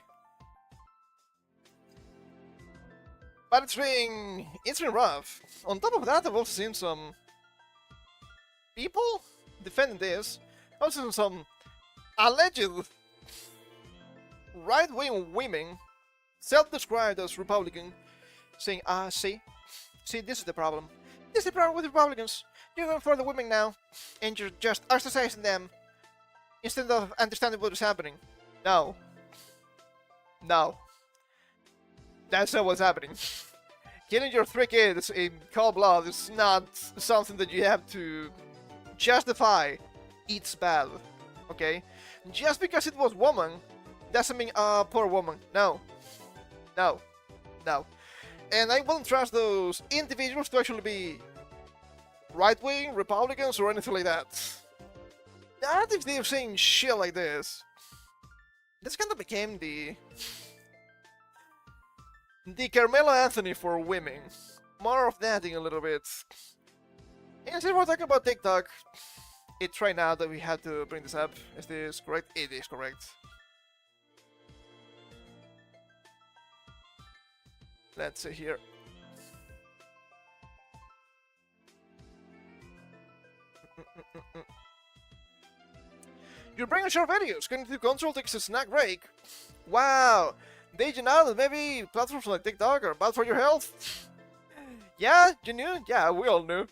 But it's been rough. On top of that, I've also seen some people defending this. I've also seen some alleged right-wing women, self-described as Republican, saying, see, this is the problem. This is the problem with Republicans. You're going for the women now, and you're just ostracizing them instead of understanding what is happening. No. No. That's not what's happening. Killing your 3 kids in cold blood is not something that you have to justify. It's bad, okay? Just because it was woman doesn't mean, poor woman. No. No. No. And I wouldn't trust those individuals to actually be right-wing, Republicans, or anything like that. Not if they're saying shit like this. This kind of became the Carmelo Anthony for women. More of that in a little bit. And since we're talking about TikTok, it's right now that we had to bring this up. Is this correct? It is correct. Let's see here. You're bringing short videos. Cognitive control takes a snack break. Wow. Did you know that maybe platforms like TikTok are bad for your health? Yeah, you knew? Yeah, we all knew.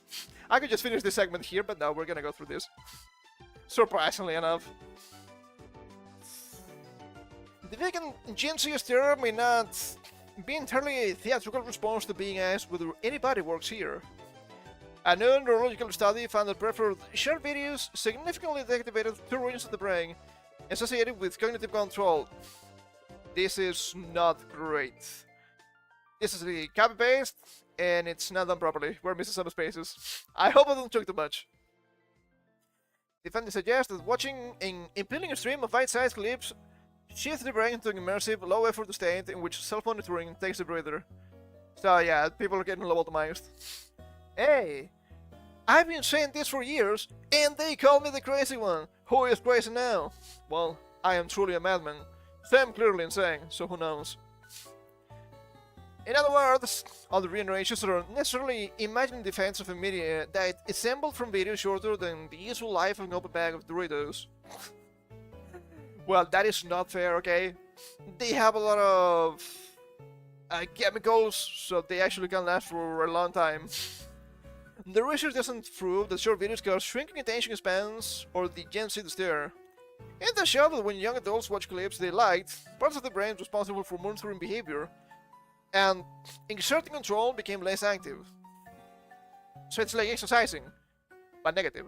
I could just finish this segment here, but no, we're gonna go through this. Surprisingly enough. The vegan Gen Z stir may not be entirely a theatrical response to being asked whether anybody works here. A new neurological study found that preferred short videos significantly deactivated 2 regions of the brain associated with cognitive control. This is not great. This is the copy-paste, and it's not done properly. We're missing some spaces. I hope I don't choke too much. The findings suggest that watching an appealing stream of bite-sized clips shifts the brain into an immersive, low-effort state in which self-monitoring takes a breather. So yeah, people are getting lobotomized. Hey, I've been saying this for years, and they call me the crazy one. Who is crazy now? Well, I am truly a madman. Sam clearly insane, so who knows? In other words, all the regenerations are necessarily imagined defense of a media that assembled from videos shorter than the useful life of an open bag of Doritos. Well, that is not fair, okay? They have a lot of chemicals, so they actually can last for a long time. The research doesn't prove that short videos cause shrinking attention spans or the Gen Z stare. It does show that when young adults watch clips they liked, parts of the brain responsible for monitoring behavior and exerting control became less active. So it's like exercising, but negative.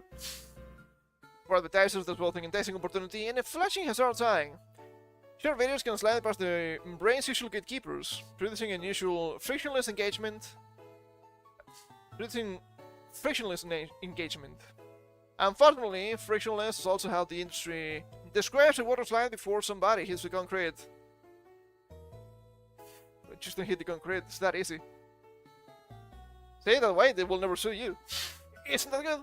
For advertisers, there's both an enticing opportunity and a flashing hazard sign. Short videos can slide past the brain's usual gatekeepers, producing unusual frictionless engagement. Unfortunately, frictionless is also how the industry describes a water slide before somebody hits the concrete. Just don't hit the concrete, it's that easy. Say it that way, they will never sue you. Isn't that good?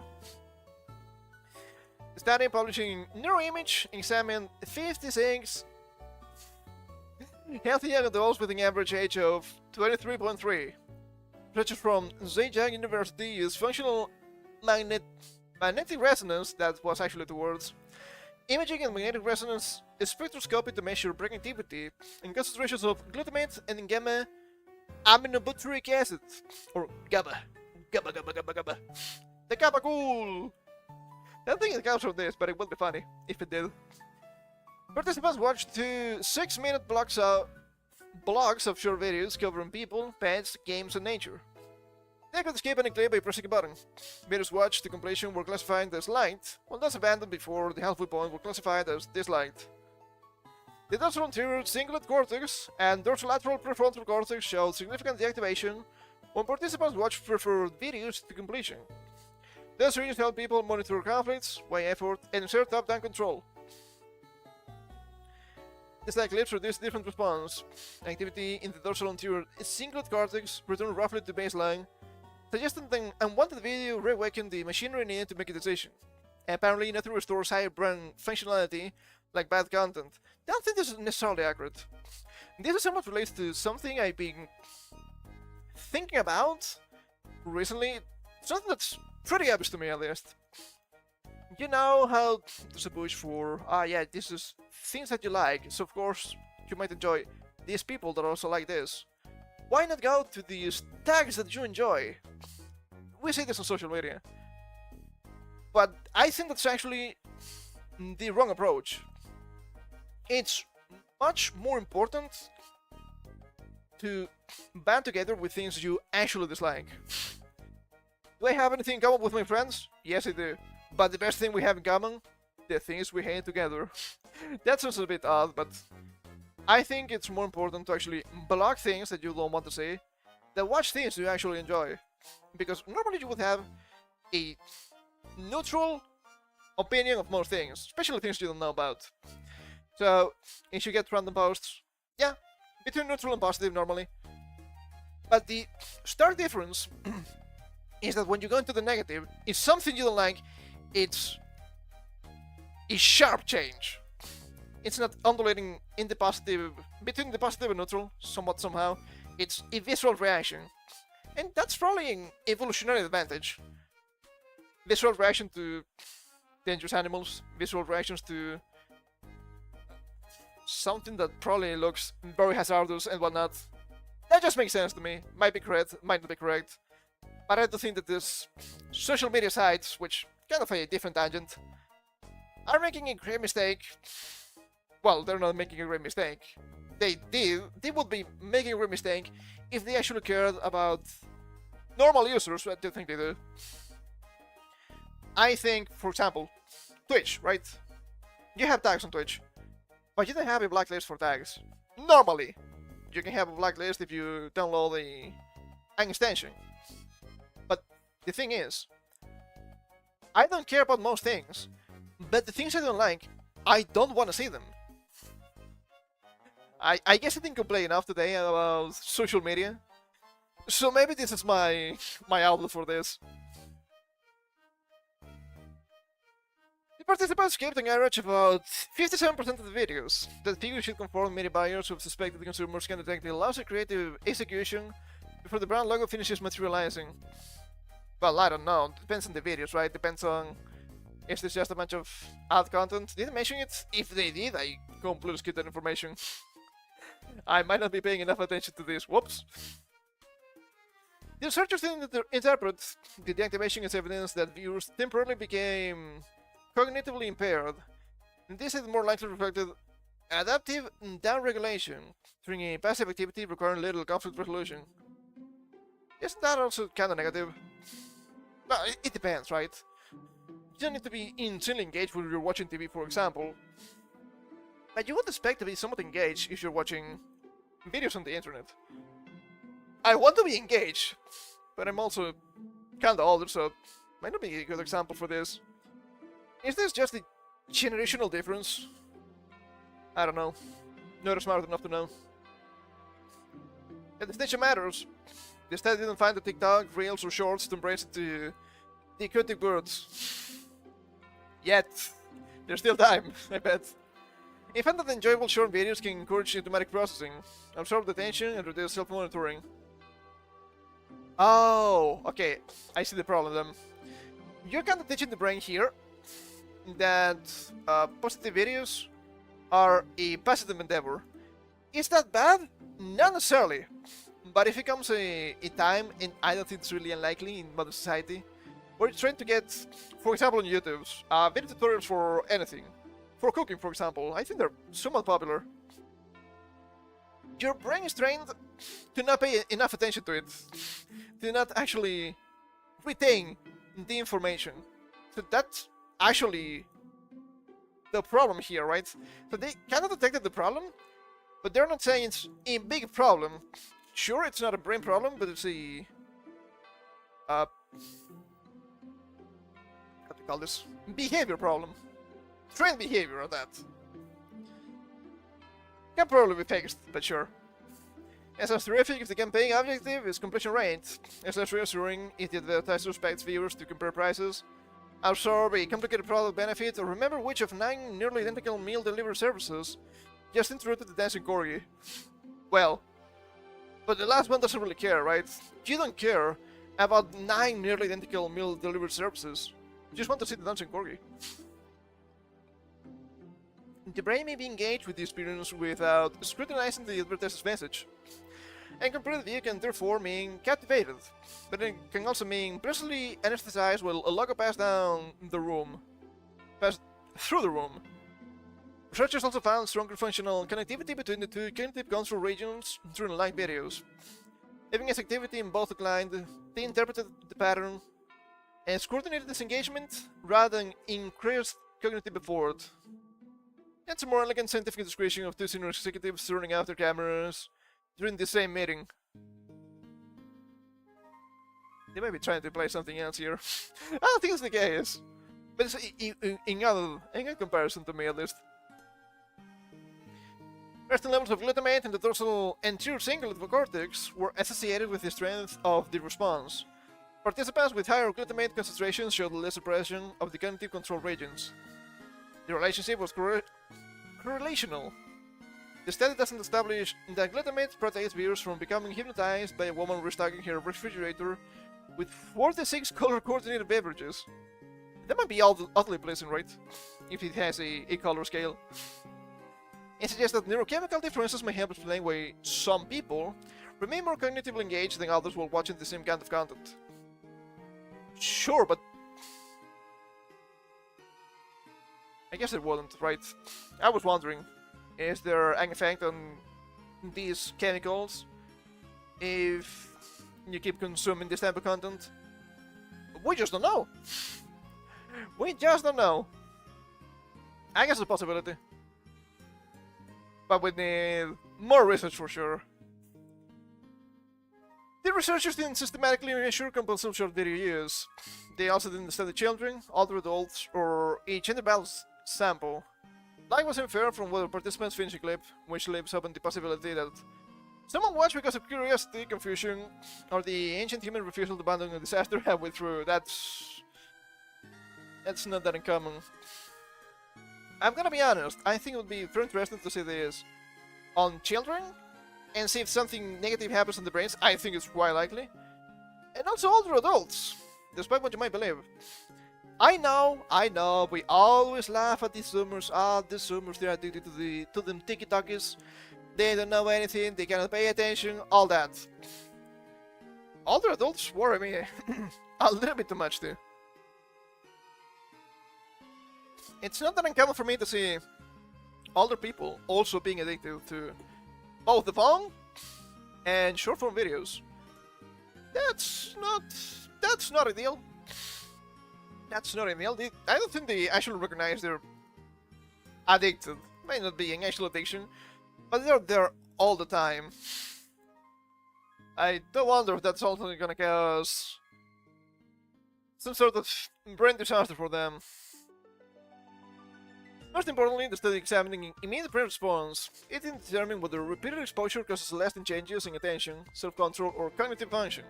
Study publishing neuroimage examined 56 healthy young adults with an average age of 23.3. Researchers from Zhejiang University use functional magnetic resonance, that was actually the words, imaging and magnetic resonance spectroscopy to measure brain activity and concentrations of glutamate and gamma aminobutyric acid, or GABA. GABA. The GABA cool! I don't think it comes from this, but it would be funny if it did. Participants watched 2 6-minute blocks of short videos covering people, pets, games, and nature. They could escape any clip by pressing a button. Videos watched to completion were classified as liked, while those abandoned before the halfway point were classified as disliked. The dorsal anterior cingulate cortex and dorsolateral prefrontal cortex showed significant deactivation when participants watched preferred videos to completion. Those regions help people monitor conflicts, weigh effort, and insert top-down control. Dislike clips reduce different response. Activity in the dorsal anterior cingulate cortex returned roughly to baseline, suggesting that an unwanted video reawakened the machinery needed to make a decision. Apparently, nothing restores higher brain functionality like bad content. I don't think this is necessarily accurate. This is somewhat relates to something I've been thinking about recently, something that's pretty obvious to me at least. You know how there's a push for, yeah, this is things that you like, so of course you might enjoy these people that also like this. Why not go to these tags that you enjoy? We say this on social media. But I think that's actually the wrong approach. It's much more important to band together with things you actually dislike. Do I have anything in common with my friends? Yes, I do. But the best thing we have in common? The things we hate together. That sounds a bit odd, but I think it's more important to actually block things that you don't want to see than watch things you actually enjoy. Because normally you would have a neutral opinion of most things, especially things you don't know about. So, if you get random posts, yeah, between neutral and positive normally. But the stark difference is that when you go into the negative, if something you don't like, it's a sharp change. It's not undulating in the positive, between the positive and neutral, somewhat somehow. It's a visceral reaction. And that's probably an evolutionary advantage. Visceral reaction to dangerous animals, visceral reactions to something that probably looks very hazardous and whatnot. That just makes sense to me. Might be correct, might not be correct. But I do think that these social media sites, which kind of a different tangent, are making a great mistake. Well, they're not making a great mistake. They would be making a great mistake if they actually cared about normal users. I do think they do. I think, for example, Twitch, right? You have tags on Twitch, but you don't have a blacklist for tags. Normally, you can have a blacklist if you download an extension. But the thing is, I don't care about most things, but the things I don't like, I don't want to see them. I guess I didn't complain enough today about social media, so maybe this is my outlet for this. The participants gave an average of about 57% of the videos. That figure should conform many buyers who suspect that the consumers can detect the lousy creative execution before the brand logo finishes materializing. Well, I don't know. Depends on the videos, right? Depends on if there's just a bunch of ad content. Did they mention it? If they did, I completely skipped that information. I might not be paying enough attention to this. Whoops. The researchers didn't interpret the deactivation as evidence that viewers temporarily became cognitively impaired. And this is more likely reflected adaptive downregulation during a passive activity requiring little conflict resolution. Isn't that also kind of negative? Well, it depends, right? You don't need to be insanely engaged when you're watching TV, for example. But you would expect to be somewhat engaged if you're watching videos on the internet. I want to be engaged, but I'm also kinda older, so might not be a good example for this. Is this just a generational difference? I don't know. Not smart enough to know. The distinction matters. They still didn't find the TikTok, Reels, or Shorts to embrace the acoustic words. Yet. There's still time, I bet. I found that enjoyable short videos can encourage automatic processing, absorb the attention, and reduce self-monitoring. Oh, okay. I see the problem then. You're kind of teaching the brain here that positive videos are a positive endeavor. Is that bad? Not necessarily. But if it comes a time, and I don't think it's really unlikely in modern society, where you're trying to get, for example on YouTube, video tutorials for anything. For cooking, for example. I think they're somewhat popular. Your brain is trained to not pay enough attention to it. To not actually retain the information. So that's actually the problem here, right? So they kind of detected the problem, but they're not saying it's a big problem. Sure, it's not a brain problem, but it's a... how to call this? Behavior problem. Trained behavior on that. Can probably be fixed, but sure. As less terrific if the campaign objective is completion rate, as less reassuring if the advertiser expects viewers to compare prices, absorb a complicated product benefit, or remember which of 9 nearly identical meal delivery services just interrupted the dancing corgi. Well, but the last one doesn't really care, right? You don't care about 9 nearly identical meal delivery services. You just want to see the dancing corgi. The brain may be engaged with the experience without scrutinizing the advertiser's message, and complete view can therefore mean captivated, but it can also mean blissfully anesthetized while a logo passed through the room. Researchers also found stronger functional connectivity between the two cognitive control regions during live videos. Having as activity in both declined, they interpreted the pattern and coordinated disengagement rather than increased cognitive effort. It's a more elegant scientific description of two senior executives turning off their cameras during the same meeting. They might be trying to play something else here. I don't think it's the case. But it's in comparison to me at least. Resting levels of glutamate in the dorsal anterior cingulate cortex were associated with the strength of the response. Participants with higher glutamate concentrations showed less suppression of the cognitive control regions. The relationship was correlational. The study doesn't establish that glutamate protects viewers from becoming hypnotized by a woman restocking her refrigerator with 46 color-coordinated beverages. That might be utterly pleasant, right? If it has a color scale. It suggests that neurochemical differences may help explain why some people remain more cognitively engaged than others while watching the same kind of content. Sure, but I guess it wasn't, right? I was wondering, is there an effect on these chemicals if you keep consuming this type of content? We just don't know. We just don't know. I guess it's a possibility. But we need more research for sure. The researchers didn't systematically measure compulsive short video use. They also didn't study children, older adults, or a gender-balanced sample. Light was inferred from whether participants finished a clip, which leaves open the possibility that someone watched because of curiosity, confusion, or the ancient human refusal to abandon a disaster halfway through. That's not that uncommon. I'm gonna be honest, I think it would be very interesting to see this on children and see if something negative happens in the brains. I think it's quite likely. And also older adults, despite what you might believe. I know, we always laugh at these Zoomers. These Zoomers, they're addicted to them tiki-takis. They don't know anything, they cannot pay attention, all that. Older adults worry me a little bit too much too. It's not that uncommon for me to see older people also being addicted to both the phone and short form videos. That's not ideal. That's not ideal. I don't think they actually recognize they're addicted. May not be an actual addiction, but they're there all the time. I don't wonder if that's also gonna cause some sort of brain disaster for them. Most importantly, the study examining immediate brain response, it didn't determine whether repeated exposure causes lasting changes in attention, self-control, or cognitive function.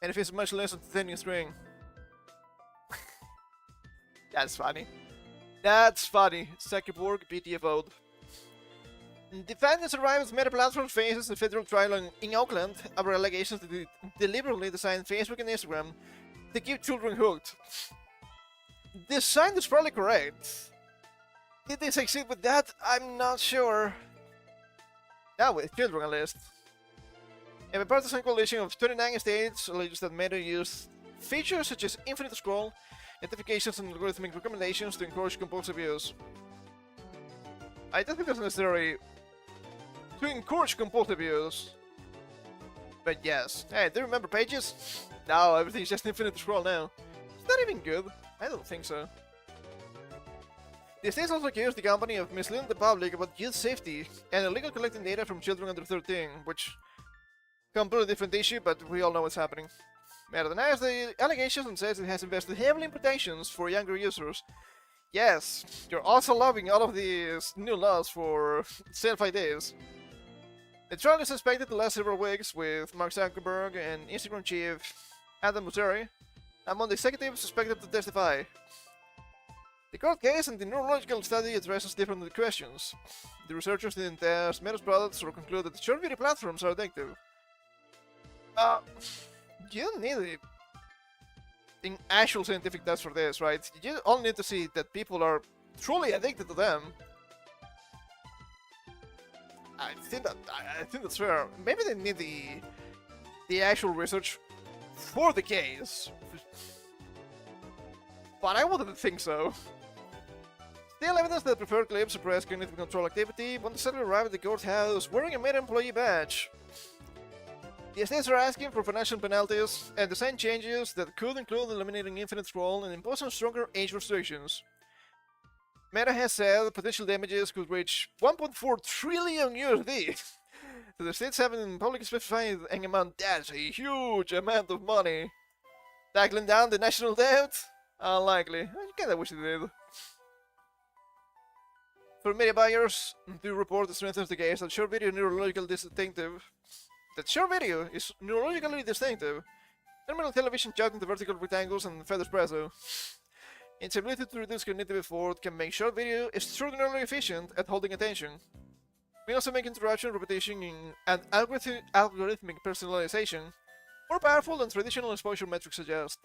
And if it's much less entertaining string. That's funny. That's funny. Zuckerberg BTFO'd. Defendants arrived Meta Platforms faces a federal trial in Oakland over allegations that it deliberately designed Facebook and Instagram to keep children hooked. The sign is probably correct. Did they succeed with that? I'm not sure. Now with children at least. A bipartisan coalition of 29 states alleges that Meta used features such as infinite scroll, notifications, and algorithmic recommendations to encourage compulsive use. I don't think that's necessary to encourage compulsive use. But yes. Hey, do you remember Pages? No, everything's just infinite scroll now. It's not even good. I don't think so. The states also accused the company of misleading the public about youth safety and illegal collecting data from children under 13, which completely different issue, but we all know what's happening. Meta denies the allegations and says it has invested heavily in protections for younger users. Yes, you're also loving all of these new laws for self-IDs. The trial is expected to last several weeks, with Mark Zuckerberg and Instagram chief Adam Mosseri among the executives suspected to testify. The court case and the neurological study addresses different questions. The researchers didn't test Meta's products or conclude that short video platforms are addictive. You don't need an actual scientific test for this, right? You only need to see that people are truly addicted to them. I think that's fair. Maybe they need the actual research for the case, but I wouldn't think so. Still, evidence that preferred clips suppress cognitive control activity when the seller arrived at the courthouse wearing a Meta employee badge. The states are asking for financial penalties and design changes that could include eliminating infinite scroll and imposing stronger age restrictions. Meta has said potential damages could reach 1.4 trillion USD. So the states haven't publicly specified an amount. That's a huge amount of money. Tackling down the national debt? Unlikely. I kinda wish it did. For media buyers, the report strengthens the case that short video is neurologically distinctive. Terminal television chopped into vertical rectangles and fed espresso. Its ability to reduce cognitive effort can make short video extraordinarily efficient at holding attention. We also make interruption, repetition, and algorithmic personalization more powerful than traditional exposure metrics suggest.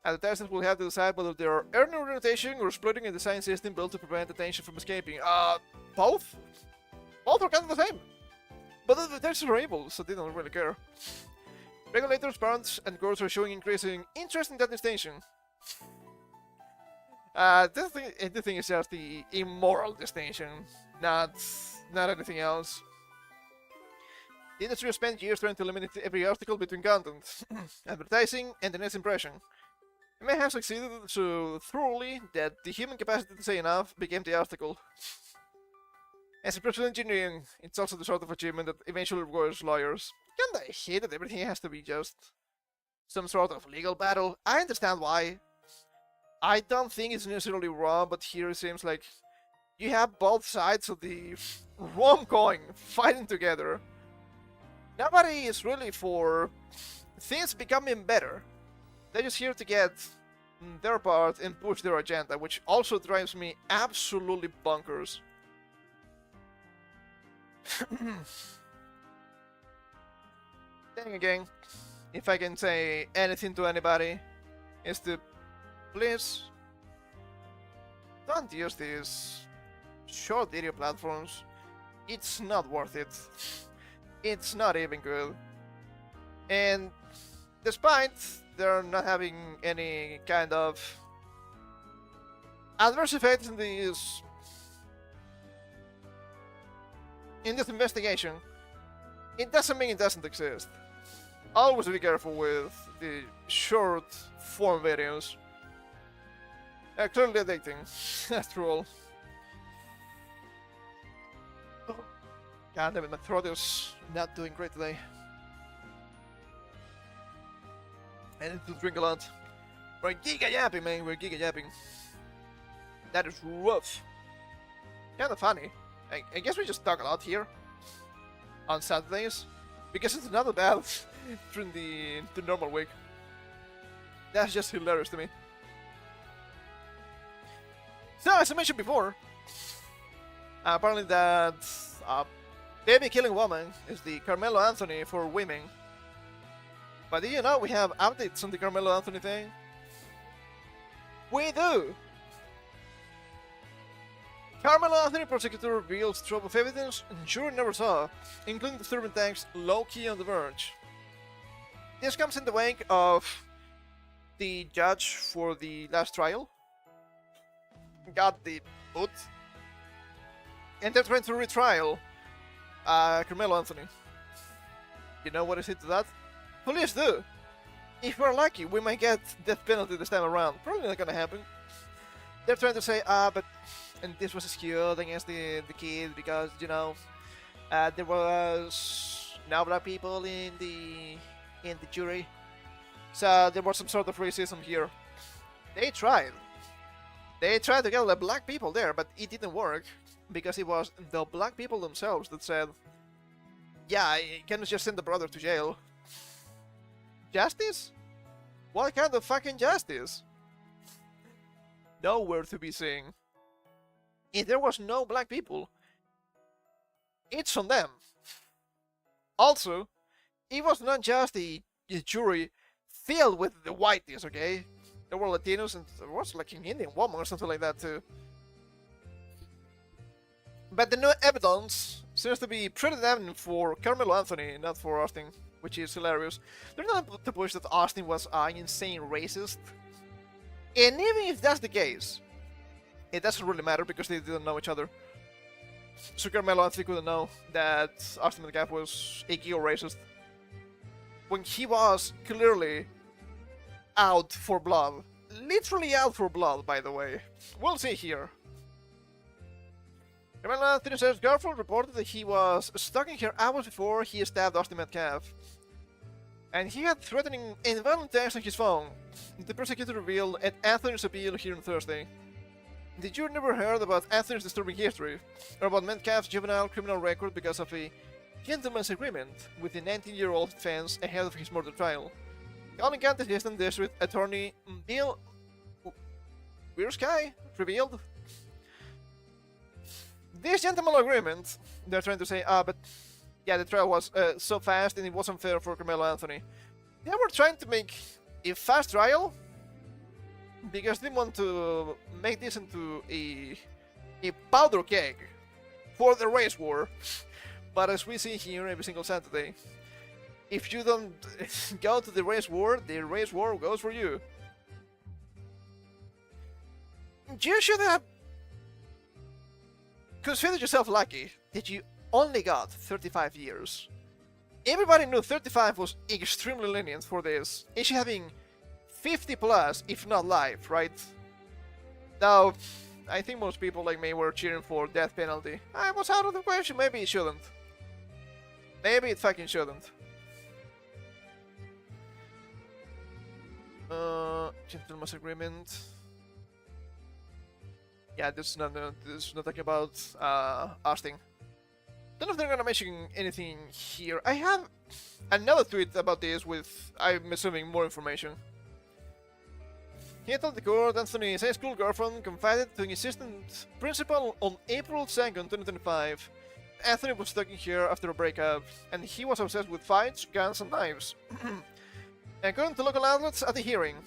Advertisers will have to decide whether they are earning orientation or exploiting a design system built to prevent attention from escaping. Both? Both are kind of the same. But the advertisers are able, so they don't really care. Regulators, parents, and courts are showing increasing interest in that distinction. The thing is just the immoral distinction, not anything else. The industry has spent years trying to eliminate every obstacle between content, advertising, and the next impression. It may have succeeded so thoroughly that the human capacity to say enough became the obstacle. As a professional engineering, it's also the sort of achievement that eventually requires lawyers. Kinda hate that everything has to be just some sort of legal battle. I understand why. I don't think it's necessarily wrong, but here it seems like you have both sides of the wrong coin fighting together. Nobody is really for things becoming better. They're just here to get their part and push their agenda, which also drives me absolutely bonkers. Then again, if I can say anything to anybody, is to please don't use these short video platforms. It's not worth it. It's not even good. And despite they're not having any kind of adverse effects in this investigation, it doesn't mean it doesn't exist. Always be careful with the short form videos. They're clearly addicting, after all. God damn it, my throat is not doing great today. I need to drink a lot. We're giga yapping, man. We're giga yapping. That is rough. Kind of funny. I guess we just talk a lot here on Saturdays because it's not bad during the normal week. That's just hilarious to me. So, as I mentioned before, apparently that baby-killing woman is the Carmelo Anthony for women. But do you know we have updates on the Carmelo Anthony thing? We do! Carmelo Anthony prosecutor reveals trove of evidence jury never saw, including disturbing text low-key on the verge. This comes in the wake of the judge for the last trial got the boot, and they're trying to retrial Carmelo Anthony. You know what is it to that? Police do. If we're lucky, we might get death penalty this time around. Probably not gonna happen. They're trying to say, and this was skewed against the kid because, you know, there was no black people in the jury, so there was some sort of racism here. They tried to get the black people there, but it didn't work because it was the black people themselves that said, yeah, you can't just send the brother to jail. Justice? What kind of fucking justice? Nowhere to be seen. If there was no black people, it's on them. Also, it was not just a jury filled with the whiteys, okay? There were Latinos and there was like an Indian woman or something like that too. But the new evidence seems to be pretty damning for Carmelo Anthony, not for Austin, which is hilarious. They're not to push that Austin was an insane racist. And even if that's the case, it doesn't really matter because they didn't know each other. So Carmelo Anthony couldn't know that Austin Metcalf was a gay racist when he was clearly out for blood. Literally out for blood, by the way. We'll see here. Carmelo Anthony says Garfield reported that he was stalking her hours before he stabbed Austin Metcalf, and he had threatening and violent texts on his phone. The prosecutor revealed at Anthony's appeal here on Thursday. The jury never heard about Anthony's disturbing history, or about Metcalf's juvenile criminal record because of a gentleman's agreement with the 19-year-old defense ahead of his murder trial. Calling County Assistant District Attorney Bill Wiersky revealed. This gentleman agreement, they're trying to say, but yeah, the trial was so fast and it wasn't fair for Carmelo Anthony. They were trying to make a fast trial because they want to make this into a powder keg for the race war. But as we see here every single Saturday, if you don't go to the race war goes for you. You should have considered yourself lucky that you only got 35 years. Everybody knew 35 was extremely lenient for this. It should have been 50 plus, if not life, right? Now, I think most people like me were cheering for death penalty. I was out of the question, maybe it shouldn't. Maybe it fucking shouldn't. Gentleman's agreement. Yeah, this is not talking about Austin. Don't know if they're gonna mention anything here. I have another tweet about this with, I'm assuming, more information. He told the court Anthony's high school girlfriend confided to an assistant principal on April 2nd, 2025. Anthony was stalking her after a breakup, and he was obsessed with fights, guns, and knives. According to local outlets at the hearing,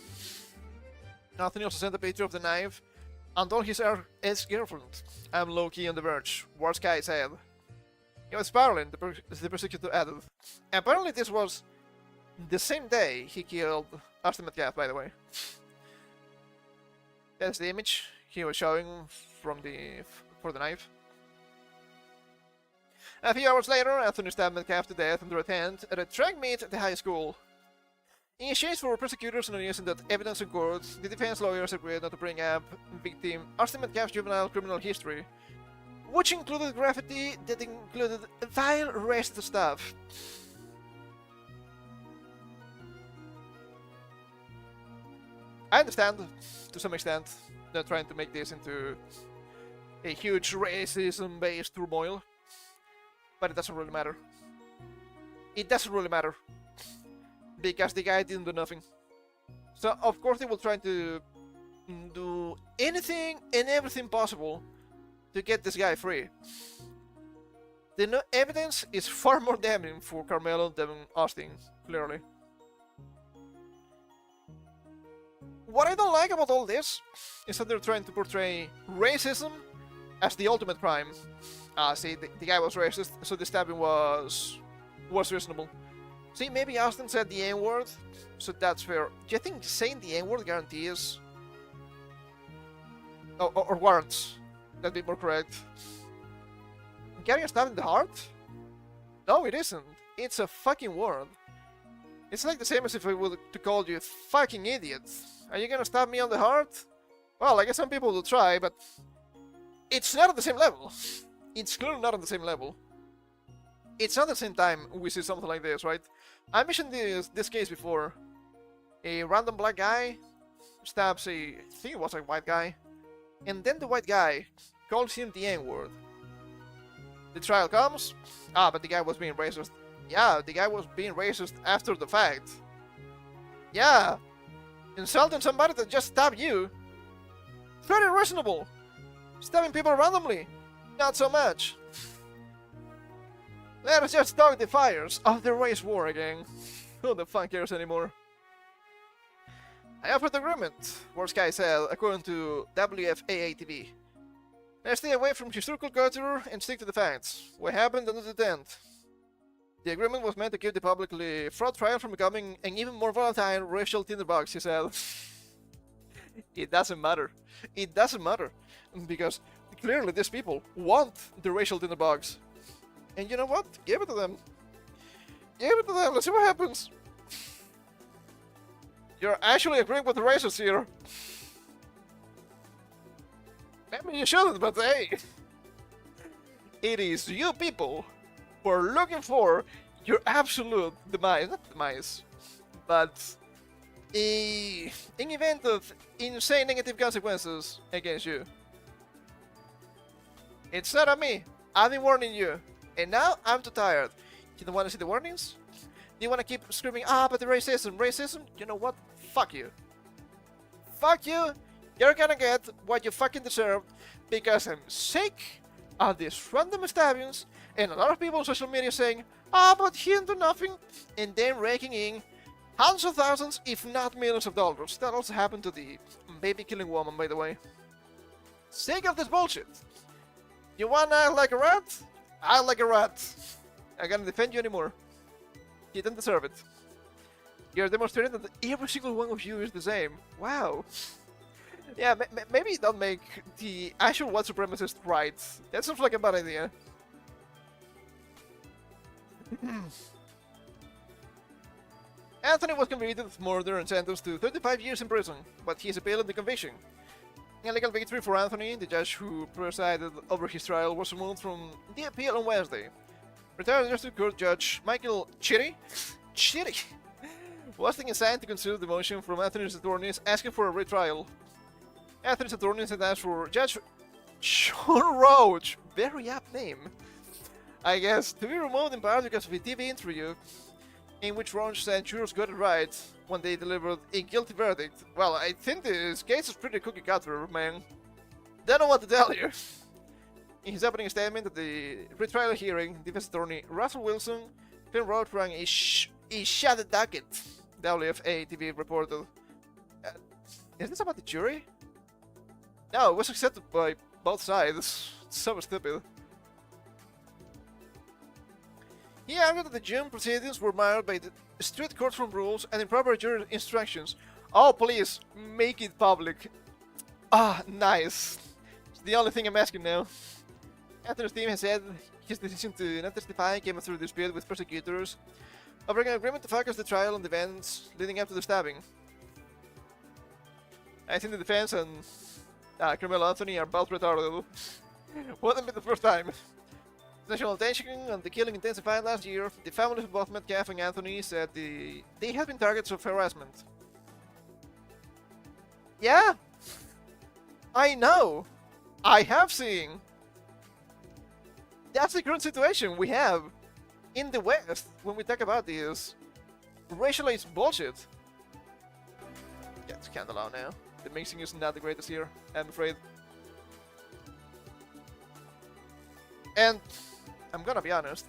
Anthony also sent a picture of the knife and told his ex-girlfriend, "I'm low-key on the verge," Warsky said. He was spiraling, the prosecutor added. Apparently this was the same day he killed Austin Metcalf, by the way. That's the image he was showing from for the knife. A few hours later, Anthony stabbed Metcalf to death in the right hand at a track meet at the high school. In exchange for prosecutors not using that evidence in court, the defense lawyers agreed not to bring up victim Austin Metcalf's juvenile criminal history, which included graffiti that included vile racist stuff. I understand, to some extent, they're trying to make this into a huge racism-based turmoil, but it doesn't really matter. It doesn't really matter, because the guy didn't do nothing. So of course they will try to do anything and everything possible to get this guy free. The no evidence is far more damning for Carmelo than Austin, clearly. What I don't like about all this is that they're trying to portray racism as the ultimate crime. See, the guy was racist, so the stabbing was reasonable. See, maybe Austin said the N-word, so that's fair. Do you think saying the N-word guarantees... or warrants? That'd be more correct. Getting stabbed in the heart? No, it isn't. It's a fucking word. It's like the same as if I were to call you a fucking idiot. Are you gonna stab me on the heart? Well, I guess some people will try, but... it's not at the same level. It's clearly not on the same level. It's not the same time we see something like this, right? I mentioned this case before. A random black guy stabs I think it was a white guy, and then the white guy calls him the N-word. The trial comes, but the guy was being racist. Yeah, the guy was being racist after the fact. Yeah, insulting somebody that just stabbed you. Very reasonable. Stabbing people randomly, not so much. Let us just stoke the fires of the race war again. Who the fuck cares anymore? I offered agreement, Worst Guy said, according to WFAA-TV. Let's stay away from historical culture and stick to the facts. What happened under the tent? The agreement was meant to keep the publicly fraught trial from becoming an even more volatile racial tinderbox, he said. It doesn't matter. It doesn't matter. Because clearly these people want the racial tinderbox. And you know what? Give it to them. Give it to them. Let's see what happens. You're actually agreeing with the racists here. Maybe you shouldn't, but hey. It is you people who are looking for your absolute demise. Not demise, but an event of insane negative consequences against you. It's not on me. I've been warning you. And now I'm too tired. You don't want to see the warnings? Do you want to keep screaming, but the racism, racism? You know what? Fuck you. Fuck you. You're gonna get what you fucking deserve, because I'm sick of these random stabbings and a lot of people on social media saying, but he didn't do nothing, and then raking in hundreds of thousands, if not millions of dollars. That also happened to the baby-killing woman, by the way. Sick of this bullshit. You wanna act like a rat? Act like a rat. I'm gonna defend you anymore. You don't deserve it. You're demonstrating that every single one of you is the same. Wow. Yeah, maybe don't make the actual white supremacist right. That sounds like a bad idea. Anthony was convicted of murder and sentenced to 35 years in prison, but he's appealing the conviction. A legal victory for Anthony. The judge who presided over his trial was removed from the appeal on Wednesday. Retired District Court Judge Michael Chitty was taking assigned to consider the motion from Anthony's attorneys asking for a retrial. Anthony's attorneys had asked for Judge Sean Roach, very apt name, I guess, to be removed in part because of a TV interview in which Roach said jurors got it right when they delivered a guilty verdict. Well, I think this case is pretty cookie cutter, man. Don't know what to tell you. In his opening statement at the retrial hearing, defense attorney Russell Wilson then Roach ran a shot docket, WFA-TV reported. Is this about the jury? No, it was accepted by both sides. It's so stupid. He argued that the June proceedings were marred by the strict courtroom rules and improper jury instructions. Oh, please, make it public. Nice. It's the only thing I'm asking now. Anthony's team has said his decision to not testify came through a dispute with prosecutors over an agreement to focus the trial on the events leading up to the stabbing. I think the defense and Carmelo Anthony are both retarded. Wouldn't be the first time. National attention on the killing intensified last year. The families of both Metcalf and Anthony said they had been targets of harassment. Yeah, I know. I have seen. That's the current situation we have in the West when we talk about this racialized bullshit. Yeah, it's kinda loud now. The mixing is not the greatest here, I'm afraid. And I'm gonna be honest,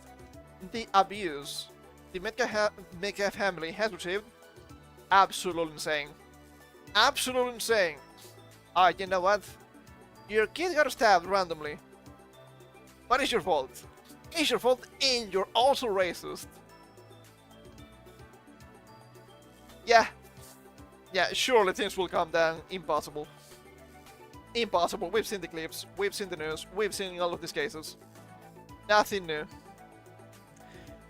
the abuse the Metcalf family has received, absolutely insane. Absolutely insane. You know what? Your kid got stabbed randomly. What is your fault? It's your fault and you're also racist. Yeah. Yeah, surely things will calm down. Impossible. Impossible. We've seen the clips, we've seen the news, we've seen all of these cases. Nothing new.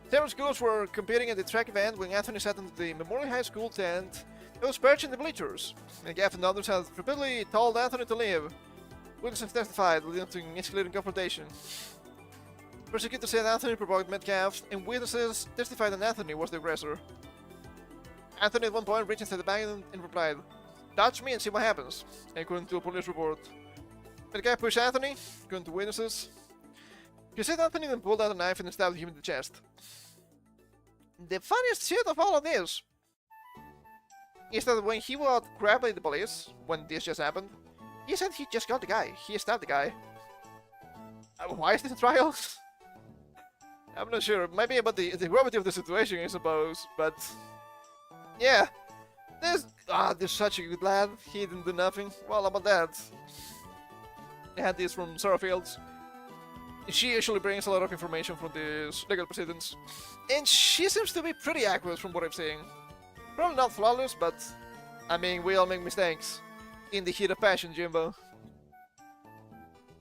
Several schools were competing at the track event when Anthony sat in the Memorial High School tent. He was perched in the bleachers. McGaff and others had repeatedly told Anthony to leave. Witnesses testified, leading to an escalating confrontation. Prosecutors said Anthony provoked Metcalf, and witnesses testified that Anthony was the aggressor. Anthony at one point reached inside the bag and replied, "Touch me and see what happens," according to a police report. Metcalf pushed Anthony, according to witnesses. He said Anthony then pulled out a knife and stabbed him in the chest. The funniest shit of all of this is that when he was grabbed by the police, when this just happened, he said he just got the guy. He stabbed the guy. Why is this a trial? I'm not sure. Maybe about the gravity of the situation, I suppose. But yeah, there's such a good lad. He didn't do nothing. Well, about that, I had this from Sarah Fields. She actually brings a lot of information from these legal proceedings, and she seems to be pretty accurate from what I'm seeing. Probably not flawless, but I mean, we all make mistakes in the heat of passion, Jimbo.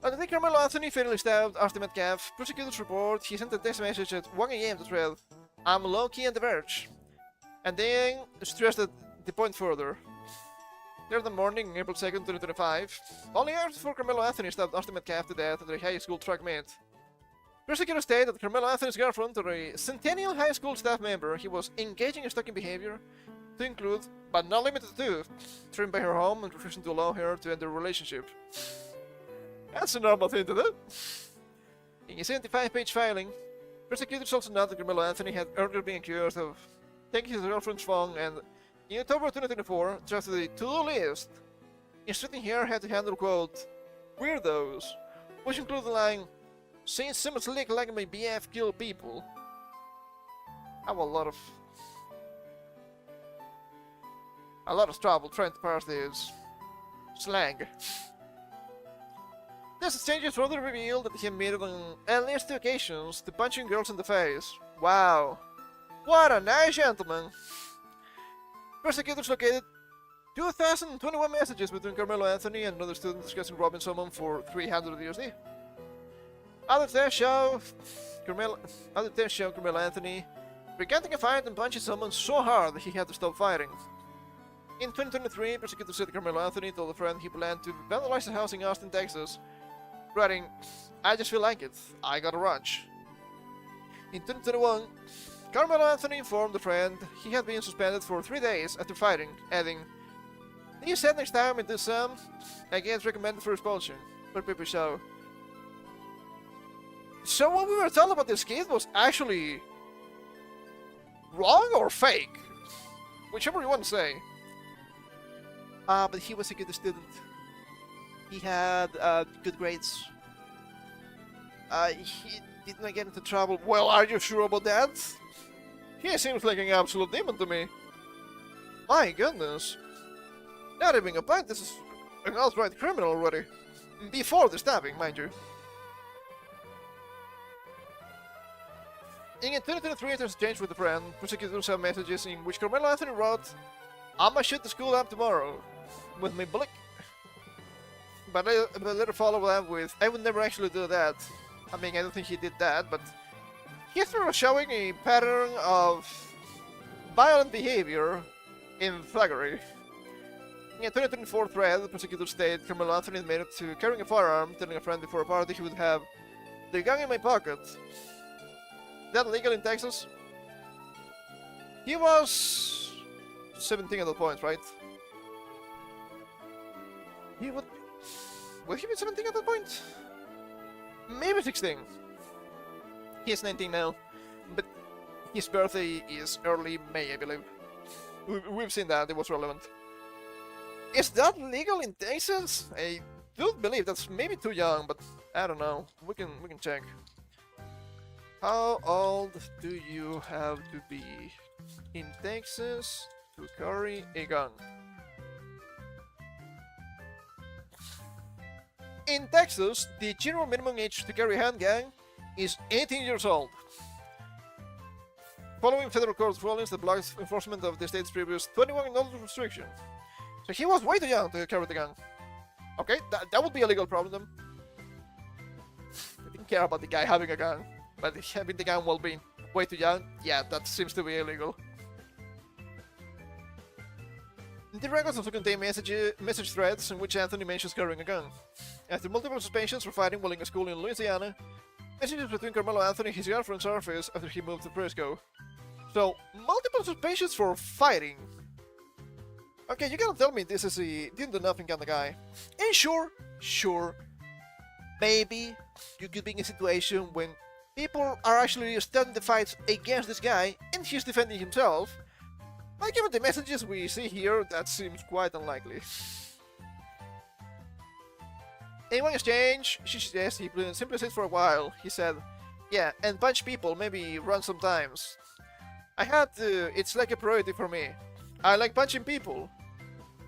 When Carmelo Anthony fatally stabbed Arthur Metcalf, prosecutors report he sent a text message at 1 AM that read, "I'm low-key on the verge," and then stressed the point further. There the morning, April 2nd, 2025, only hours before Carmelo Anthony stabbed Arthur Metcalf to death at a high school track meet. Prosecutors stated that Carmelo Anthony's girlfriend, or a Centennial High School staff member, he was engaging in stalking behavior, to include, but not limited to, traveling by her home and refusing to allow her to end their relationship. That's a normal thing to do. In a 75-page filing, prosecutors also noted that Carmelo Anthony had earlier been accused of taking his girlfriend's phone and, in October 2024, drafted a to-do list instructing her how to handle, quote, weirdos, which include the line, "Saying someone's lick like my BF kill people." I have a lot of trouble trying to parse this slang. This exchange further revealed that he admitted on at least 2 occasions to punching girls in the face. Wow. What a nice gentleman. Prosecutors located 2,021 messages between Carmelo Anthony and another student discussing robbing someone for 300 USD. Other tests show Carmelo Anthony recanting a fight and punching someone so hard that he had to stop fighting. In 2023, prosecutors said Carmelo Anthony told a friend he planned to vandalize a house in Austin, Texas, writing, "I just feel like it. I got a ranch." In 2021, Carmelo Anthony informed a friend he had been suspended for 3 days after fighting, adding, "You said next time I do some, I get recommended for expulsion," per people show. So what we were told about this kid was actually wrong or fake? Whichever you want to say. But he was a good student. He had good grades. He did not get into trouble. Well, are you sure about that? He seems like an absolute demon to me. My goodness. Not even a point, this is an outright criminal already. Before the stabbing, mind you. In 2023, there's a change with a friend. Prosecutors have messages in which Carmelo Anthony wrote, "I'ma shoot the school up tomorrow with my blick." But later followed up with, "I would never actually do that." I mean, I don't think he did that, but he's sort of showing a pattern of violent behavior in flaggery. In a 2024 thread, the prosecutors state Carmelo Anthony admitted to carrying a firearm, telling a friend before a party he would have the gun in my pocket. Is that legal in Texas? He was 17 at that point, right? He would... Would he be 17 at that point? Maybe 16. He's 19 now, but his birthday is early May, I believe. We've seen that, it was relevant. Is that legal in Texas? I do believe that's maybe too young, but I don't know. We can check. How old do you have to be in Texas to carry a gun? In Texas, the general minimum age to carry a handgun is 18 years old. Following federal court rulings that blocks enforcement of the state's previous 21 adult restriction. So he was way too young to carry the gun. Okay, that would be a legal problem. I didn't care about the guy having a gun, but having the gun while being way too young, yeah, that seems to be illegal. The records also contain message threads in which Anthony mentions carrying a gun. After multiple suspensions for fighting while in a school in Louisiana, messages between Carmelo Anthony and his girlfriend surfaced after he moved to Frisco. So, multiple suspensions for fighting. Okay, you gotta tell me this is a didn't do nothing kind of guy. And sure, maybe you could be in a situation when people are actually starting the fights against this guy and he's defending himself. But given the messages we see here, that seems quite unlikely. In one exchange, she suggests he simply sits for a while. He said, yeah, and punch people, maybe run sometimes. I had to, it's like a priority for me. I like punching people.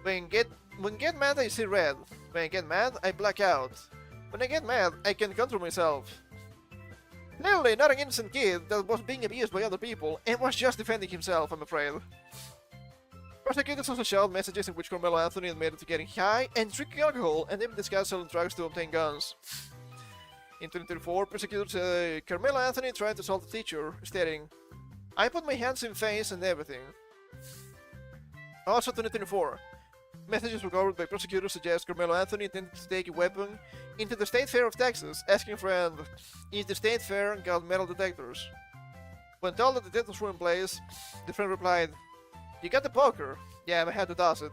When get mad, I see red. When I get mad, I black out. When I get mad, I can control myself. Clearly not an innocent kid that was being abused by other people and was just defending himself, I'm afraid. Prosecutors also showed messages in which Carmelo Anthony admitted to getting high and drinking alcohol and even discussed selling drugs to obtain guns. In 2024, prosecutors said Carmelo Anthony tried to assault a teacher, stating, I put my hands in face and everything. Also 2024, messages recovered by prosecutors suggest Carmelo Anthony intended to take a weapon into the State Fair of Texas, asking a friend, is the State Fair got metal detectors? When told that the detectors were in place, the friend replied, you got the poker? Yeah, I had to toss it.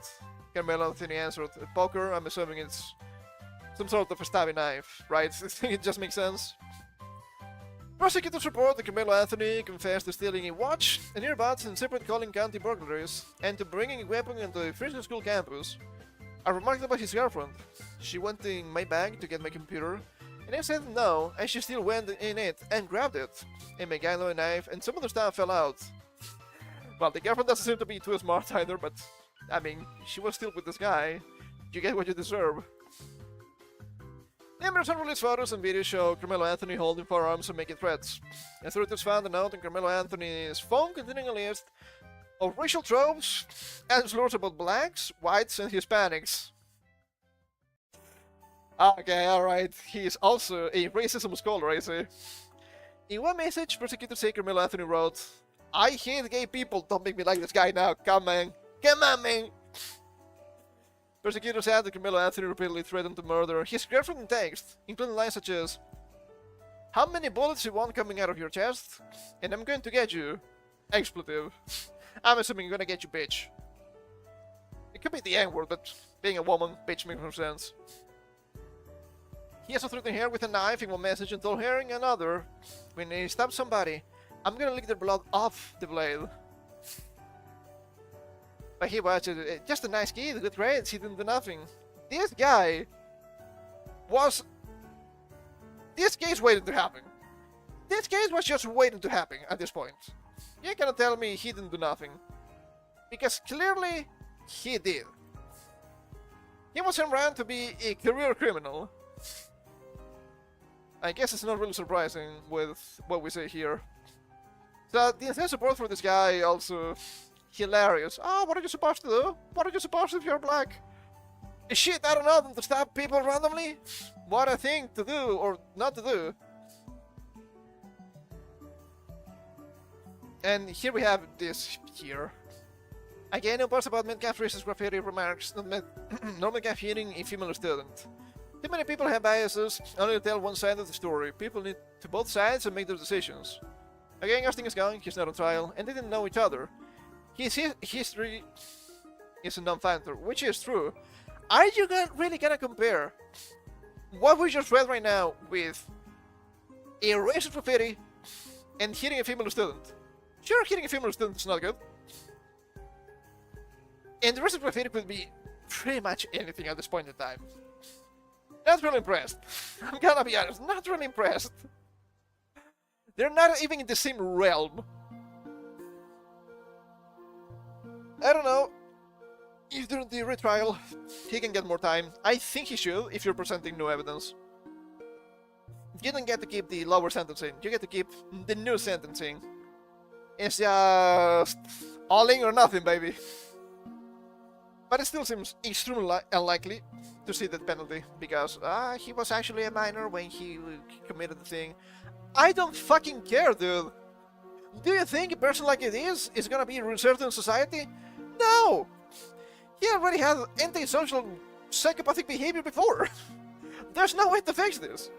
Carmelo Anthony answered, poker, I'm assuming it's some sort of a stabby knife, right? It just makes sense. Prosecutors report that Carmelo Anthony confessed to stealing a watch, an earbuds, and separate Collin County burglaries, and to bringing a weapon into a Frisco school campus. I remarked about his girlfriend. She went in my bag to get my computer, and I said no, and she still went in it and grabbed it. And my gyno knife and some other stuff fell out. Well, the girlfriend doesn't seem to be too smart either, but I mean, she was still with this guy. You get what you deserve. Numerous unreleased photos and videos show Carmelo Anthony holding firearms and making threats. Authorities found a note on Carmelo Anthony's phone containing a list of racial tropes and slurs about blacks, whites, and Hispanics. Okay, alright, he is also a racism scholar, I see. In one message, prosecutors say Carmelo Anthony wrote, I hate gay people, don't make me like this guy now, come on, man! Prosecutors said that Carmelo Anthony repeatedly threatened to murder his girlfriend in text, including lines such as, how many bullets you want coming out of your chest? And I'm going to get you. Expletive. I'm assuming I'm gonna get you, bitch. It could be the N-word, but being a woman, bitch makes more sense. He also threatened her with a knife in one message and told her in another, when he stabs somebody, I'm gonna lick their blood off the blade. But he was just a nice kid with grades, he didn't do nothing. This guy was... This case waiting to happen. This case was just waiting to happen at this point. You cannot tell me he didn't do nothing. Because clearly, he did. He was around to be a career criminal. I guess it's not really surprising with what we say here. So the intense support for this guy also hilarious. Oh, what are you supposed to do? What are you supposed to do if you're black? Shit, I don't know them to stab people randomly? What a thing to do or not to do. And here we have this here. Again, it was about mid-calf racist graffiti remarks, not mid-calf hitting a female student. Too many people have biases, only to tell one side of the story. People need to both sides and make their decisions. Again, Austin is gone, he's not on trial, and they didn't know each other. His history is a non-factor, which is true. Are you really gonna compare what we just read right now with erasing graffiti and hitting a female student? Sure, hitting a female student is not good. And the rest of graffiti could be pretty much anything at this point in time. Not really impressed. I'm gonna be honest, not really impressed. They're not even in the same realm. I don't know. If during the retrial he can get more time, I think he should if you're presenting new evidence. You don't get to keep the lower sentencing, you get to keep the new sentencing. It's just all in or nothing, baby. But it still seems extremely unlikely to see that penalty because he was actually a minor when he committed the thing. I don't fucking care, dude. Do you think a person like it is gonna be reinserted in society? No! He already had antisocial psychopathic behavior before. There's no way to fix this.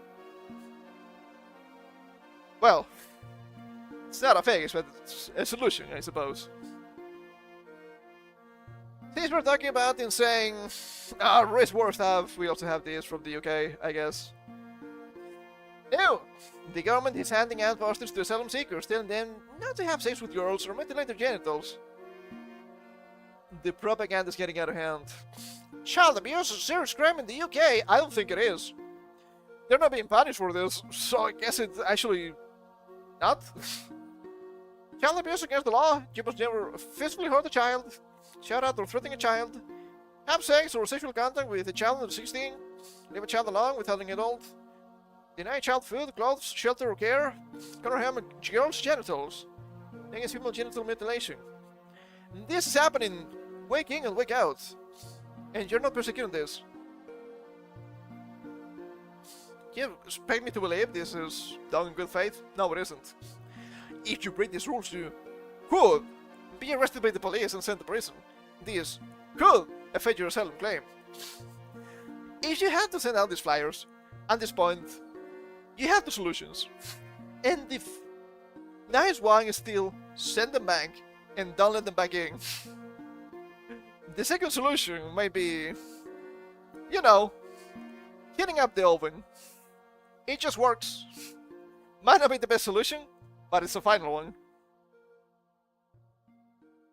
Well, it's not a fix, but it's a solution, I suppose. Since we're talking about insane race war stuff, we also have this from the UK, I guess. Ew! The government is handing out posters to asylum seekers, telling them not to have sex with girls or mutilate their genitals. The propaganda is getting out of hand. Child abuse is a serious crime in the UK? I don't think it is. They're not being punished for this, so I guess it's actually not. Child abuse against the law. You must never physically hurt a child, shout out or threaten a child, have sex or sexual contact with a child under 16, leave a child alone without an adult, deny a child food, clothes, shelter or care, cover harm a girl's genitals, against female genital mutilation. This is happening week in and week out, and you're not persecuting this. You expect me to believe this is done in good faith? No, it isn't. If you break these rules, you could be arrested by the police and sent to prison. This could affect your asylum claim. If you had to send out these flyers, at this point, you have the solutions. And the nice one is still send them back and don't let them back in. The second solution might be, you know, heating up the oven. It just works. Might not be the best solution, but it's the final one.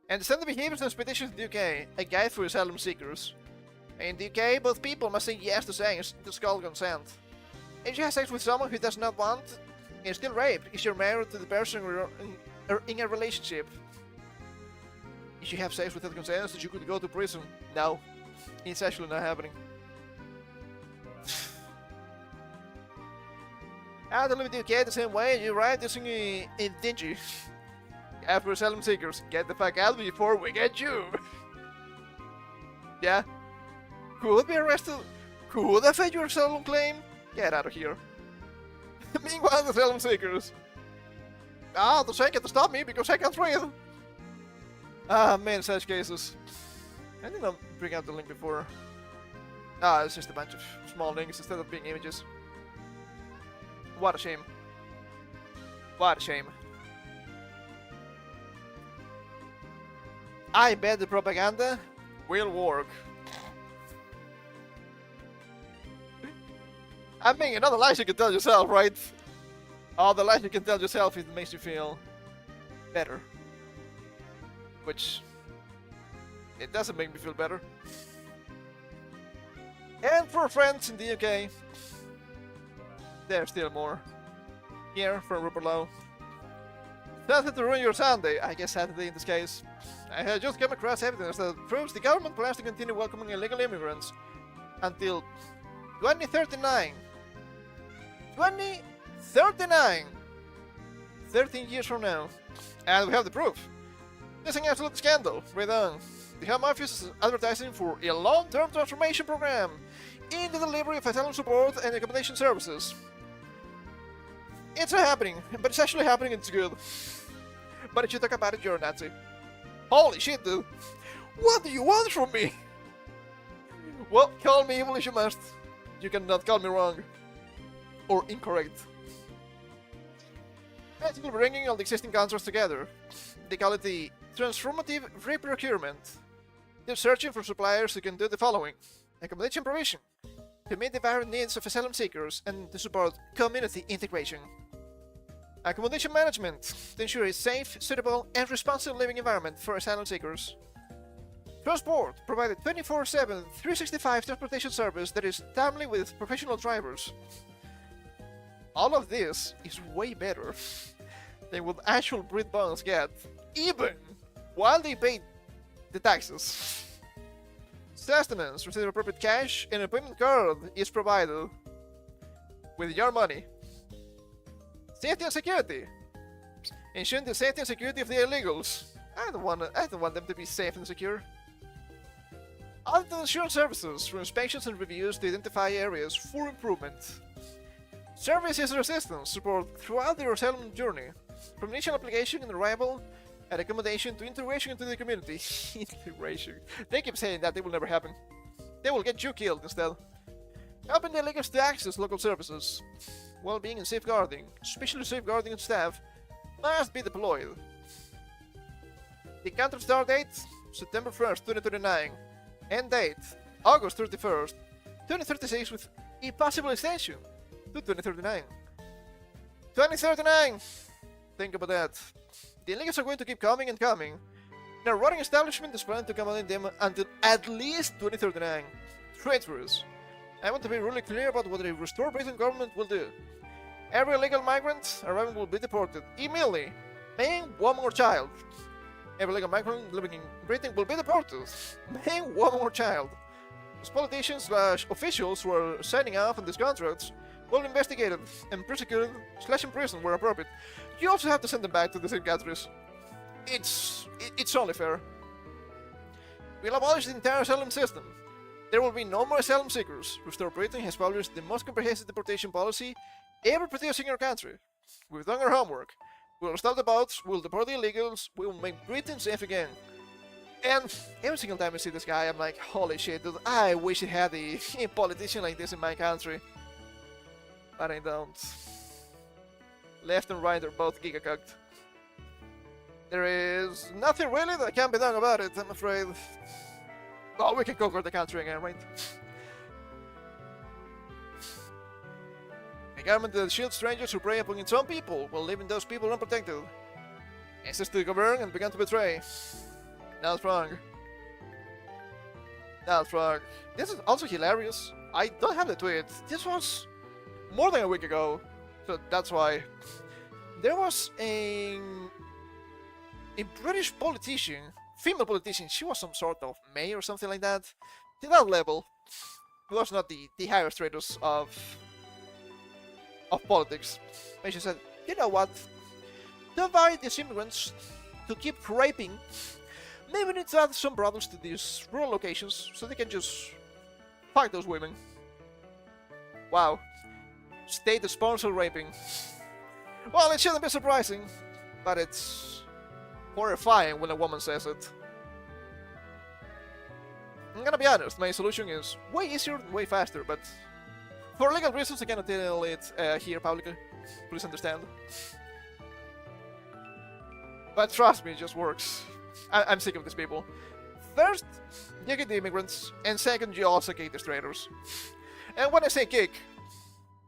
And the Standard Behaviors and Expeditions in the UK, a guide for asylum seekers. In the UK, both people must say yes to sex, to skull consent. If you have sex with someone who does not want, it's still rape if you're married to the person or in a relationship. If you have sex without consent, that you could go to prison. No, it's actually not happening. I don't live in the UK the same way, you're right, this thing is dingy. After asylum seekers, get the fuck out before we get you. Yeah? Could be arrested? Could affect your asylum claim? Get out of here. Meanwhile, the asylum seekers. The same can't stop me because I can't breathe. Ah, man, such cases. I did not bring out the link before. It's just a bunch of small links instead of being images. What a shame. What a shame. I bet the propaganda will work. I mean, another lies you can tell yourself, right? All the lies you can tell yourself if it makes you feel better. Which, it doesn't make me feel better. And for friends in the UK, there's still more. Here from Rupert Lowe. Nothing to ruin your Sunday, I guess Saturday in this case. I have just come across evidence that proves the government plans to continue welcoming illegal immigrants until 2039. 2039! 13 years from now. And we have the proof. This is an absolute scandal. Right on. The Home Office is advertising for a long-term transformation program in the delivery of asylum support and accommodation services. It's not happening, but it's actually happening and it's good. But if you talk about it, you're a Nazi. Holy shit, dude. What do you want from me? Well, call me evil if you must. You cannot call me wrong. Or incorrect. Basically bringing all the existing concepts together. They call it the transformative reprocurement. They're searching for suppliers who can do the following. accommodation provision to meet the varied needs of asylum seekers and to support community integration. Accommodation management to ensure a safe, suitable, and responsible living environment for asylum seekers. Transport provided 24/7, 365 transportation service that is timely with professional drivers. All of this is way better than what actual Brit bonds get, even while they pay the taxes. Sustenance, receive appropriate cash, and an appointment card is provided with your money. Safety and security, ensuring the safety and security of the illegals. I don't want them to be safe and secure. Audit insurance services for inspections and reviews to identify areas for improvement. Service user assistance support throughout their asylum journey, from initial application and arrival at accommodation to integration into the community. Integration. They keep saying that it will never happen. They will get you killed instead. Helping the illegals to access local services. Well-being and safeguarding, especially safeguarding and staff, must be deployed. The counter start date, September 1st, 2029. End date, August 31st, 2036 with a possible extension to 2039. 2039! Think about that. The illegals are going to keep coming and coming. Their running establishment is planning to accommodate them until at least 2039. Traitorous. I want to be really clear about what a restored Britain government will do. Every illegal migrant arriving will be deported immediately, paying one more child. Every legal migrant living in Britain will be deported, paying one more child. As politicians/officials who are signing off on these contracts will be investigated and persecuted/imprisoned where appropriate. You also have to send them back to the same countries. It's only fair. We'll abolish the entire asylum system. There will be no more asylum seekers. Restore Britain has published the most comprehensive deportation policy ever produced in our country. We've done our homework. We'll stop the boats, we'll deport the illegals, we'll make Britain safe again. And every single time I see this guy, I'm like, holy shit, dude, I wish I had a politician like this in my country. But I don't. Left and right are both gigacucked. There is nothing really that can be done about it, I'm afraid. Oh, we can conquer the country again, right? A government that shields strangers who prey upon its own people while leaving those people unprotected. Access to govern and began to betray. Not wrong. Not wrong. This is also hilarious. I don't have the tweet. This was more than a week ago, so that's why. There was a British politician, female politician. She was some sort of mayor or something like that. To that level, it was not the highest status of politics. And she said, you know what? To avoid these immigrants to keep raping, maybe we need to add some brothels to these rural locations so they can just fuck those women. Wow. State-sponsored raping. Well, it shouldn't be surprising, but it's horrifying when a woman says it. I'm gonna be honest, my solution is way easier and way faster, but for legal reasons I cannot tell it here publicly. Please understand. But trust me, it just works. I'm sick of these people. First, you get the immigrants, and second, you also kick the traitors. And when I say kick,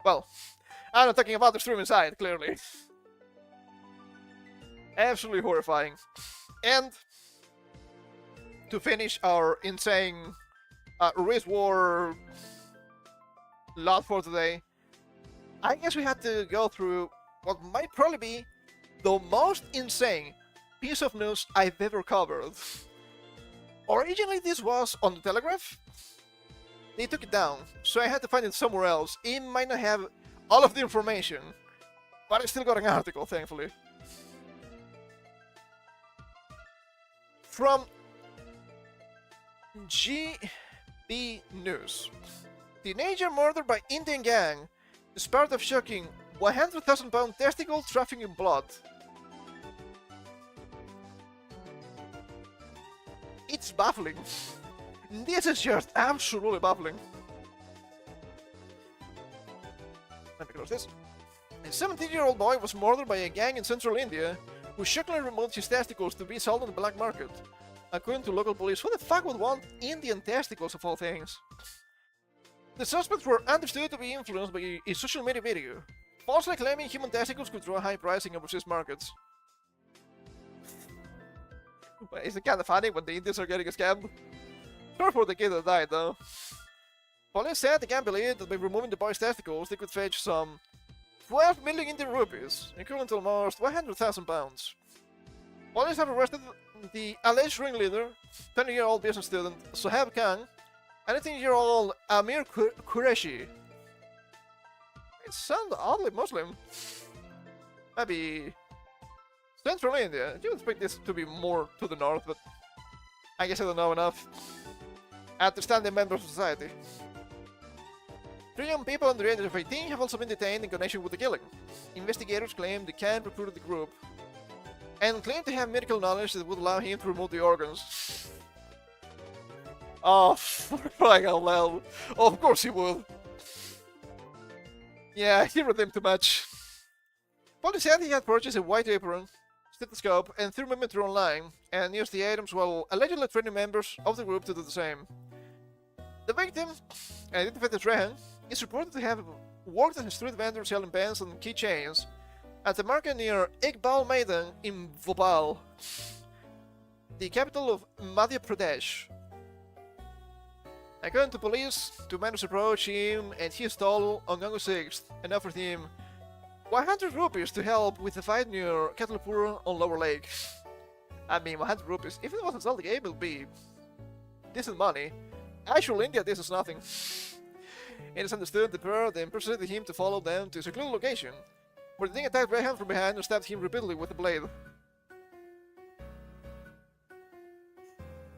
well, I'm not talking about the stream inside, clearly. Absolutely horrifying. And to finish our insane race war lot for today, I guess we had to go through what might probably be the most insane piece of news I've ever covered. Originally this was on the Telegraph. They took it down, so I had to find it somewhere else. It might not have all of the information, but I still got an article, thankfully. From GB News. Teenager murdered by Indian gang is part of shocking 100,000-pound testicle trafficking blood. It's baffling. This is just absolutely baffling. Let me close this. A 17-year-old boy was murdered by a gang in central India who shockingly removed his testicles to be sold on the black market. According to local police, who the fuck would want Indian testicles of all things? The suspects were understood to be influenced by a social media video, falsely claiming human testicles could draw high pricing overseas markets. Is it kind of funny when the Indians are getting scammed? Sorry for the kid that died, though. Police said they can't believe that by removing the boy's testicles, they could fetch some 12 million Indian rupees, equivalent to almost 100,000 pounds. Police have arrested the alleged ringleader, 20-year-old business student Sohaib Khan, and 18-year-old Amir Qureshi. It sounds oddly Muslim. Maybe Central India. You would expect this to be more to the north, but I guess I don't know enough. Understanding members of society. 3 young people under the age of 18 have also been detained in connection with the killing. Investigators claim the Khan recruited the group and claim to have medical knowledge that would allow him to remove the organs. Oh, for crying out loud. Oh, of course he would. Yeah, he read them too much. Police said he had purchased a white apron, stethoscope, and thermometer online, and used the items while allegedly training members of the group to do the same. The victim, identified as Rehan, is reported to have worked as a street vendor selling pens and keychains at the market near Iqbal Maidan in Bhopal, the capital of Madhya Pradesh. According to police, 2 men approached him and he stole on August 6th and offered him 100 rupees to help with the fight near Katalpur on Lower Lake. I mean, 100 rupees, if it wasn't something it would be decent money. Actually, India, this is nothing. It is understood the pair then persuaded him to follow them to a secluded location, where the thing attacked Rehan from behind and stabbed him repeatedly with a blade.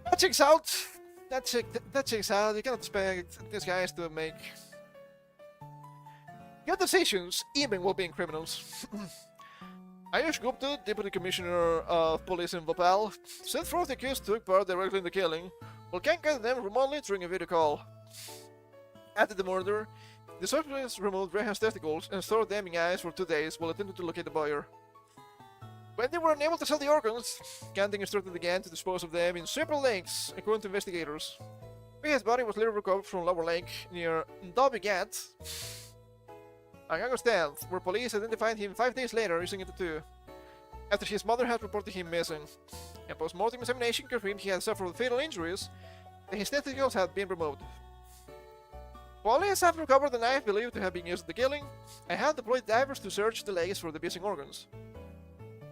That checks out. That checks out. You cannot expect these guys to make good decisions, even while being criminals. Ayush Gupta, Deputy Commissioner of Police in Bhopal, said 4 of the accused took part directly in the killing, while Khan guided them remotely during a video call. After the murder, the suspects removed Rehan's testicles and stored them in ice for 2 days while attempting to locate the buyer. When they were unable to sell the organs, Khan instructed the gang to dispose of them in separate lakes, according to investigators. Rehan's body was later recovered from Lower Lake near Dobigat on August 10th, where police identified him 5 days later using a tattoo, after his mother had reported him missing. A post-mortem examination confirmed he had suffered fatal injuries and his testicles had been removed. Police have recovered the knife believed to have been used in the killing and have deployed divers to search the lakes for the missing organs.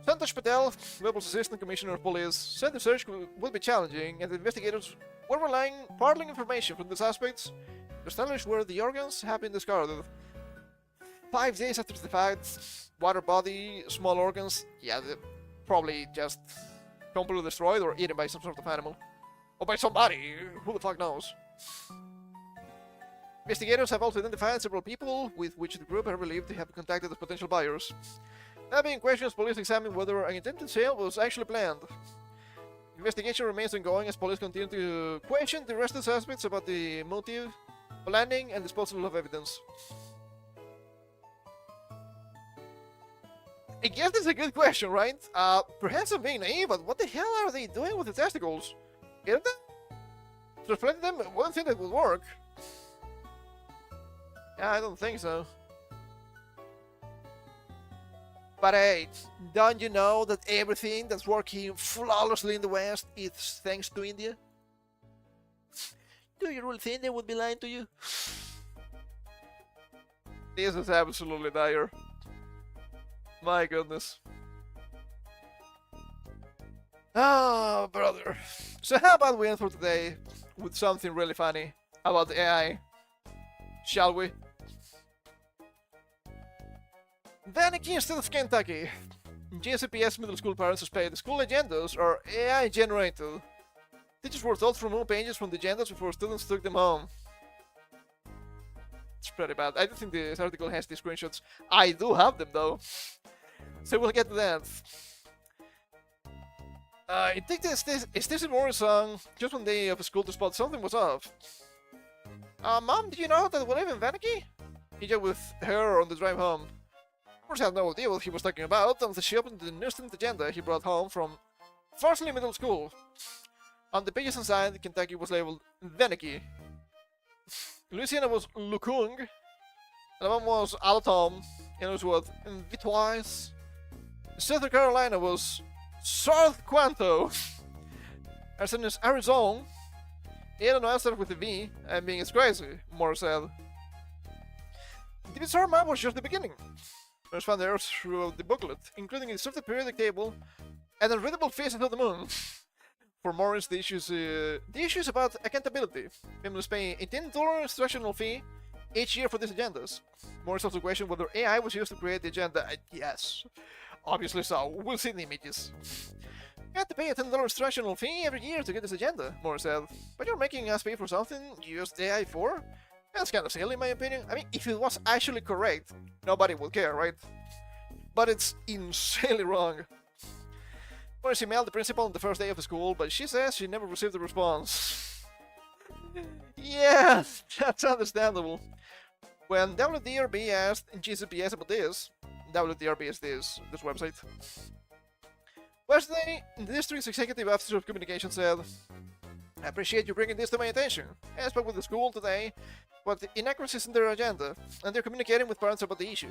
Santosh Patel, Rebel's Assistant Commissioner of Police, said the search would be challenging and the investigators were relying partly on information from the suspects to establish where the organs have been discarded. 5 days after the fact, water body, small organs, yeah, they're probably just completely destroyed or eaten by some sort of animal. Or by somebody, who the fuck knows. Investigators have also identified several people with which the group are believed to have contacted as potential buyers. That being questions, police examine whether an intended sale was actually planned. Investigation remains ongoing as police continue to question the arrested suspects about the motive, planning, and disposal of evidence. I guess that's a good question, right? Perhaps I'm being naive, but what the hell are they doing with the testicles? Isn't it? Transplanting them, one thing that would work. Yeah, I don't think so. But hey, don't you know that everything that's working flawlessly in the West is thanks to India? Do you really think they would be lying to you? This is absolutely dire. My goodness. Ah, brother. So how about we end for today with something really funny about the AI? Shall we? Ibaraki instead of Kentucky. GCPS middle school parents suspect the school agendas are AI generated. Teachers were told to remove pages from the agendas before students took them home. It's pretty bad. I don't think this article has the screenshots. I do have them though. So we'll get to that. It took Stacey Moore's song just one day of school to spot something was off. Mom, did you know that we live in Ibaraki? He joked with her on the drive home. Of course, I had no idea what he was talking about until she opened the new student agenda he brought home from Farsley Middle School. On the pages inside, Kentucky was labeled Ibaraki. Louisiana was Lukung. And one was Alatom. And it was what? Vitwise. South Carolina was South Quanto. Arizona is Arizona. Illinois started with a V, and being it's crazy, Moore said. The bizarre map was just the beginning. There's found errors throughout the booklet, including a disrupted periodic table and unreadable faces of the moon. For Morris, the issues about accountability. Families pay a $10 instructional fee each year for these agendas. Morris also questioned whether AI was used to create the agenda. Yes, obviously so. We'll see the images. You have to pay a $10 instructional fee every year to get this agenda, Morris said. But you're making us pay for something you used AI for? That's kind of silly, in my opinion. I mean, if it was actually correct, nobody would care, right? But it's insanely wrong. Morris emailed the principal on the first day of the school, but she says she never received a response. Yeah, that's understandable. When WDRB asked GCPS about this, WDRB is this website. Wednesday, the district's executive officer of communication said, I appreciate you bringing this to my attention. I spoke with the school today about the inaccuracies in their agenda, and they're communicating with parents about the issue.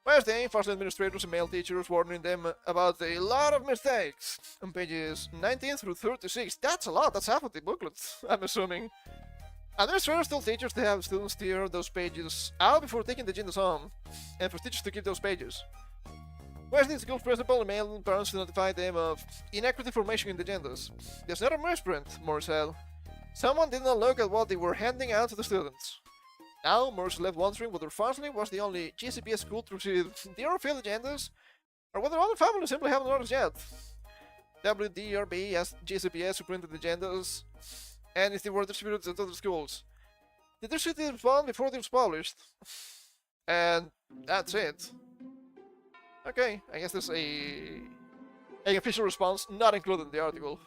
Wednesday, Fossil administrators emailed teachers warning them about a lot of mistakes on pages 19 through 36. That's a lot, that's half of the booklet, I'm assuming. Administrators told teachers to have students tear those pages out before taking the agendas home, and for teachers to keep those pages. Wednesday, the school's principal emailed parents to notify them of inaccurate information in the agendas. There's not a misprint, Morris said. Someone did not look at what they were handing out to the students. Now, Morris left wondering whether Farsley was the only GCPS school to receive DRFL agendas, or whether other families simply haven't noticed yet. WDRB asked GCPS who printed the agendas, and if they were distributed to other schools. The district did respond before they was published. And that's it. Okay, I guess there's an official response not included in the article.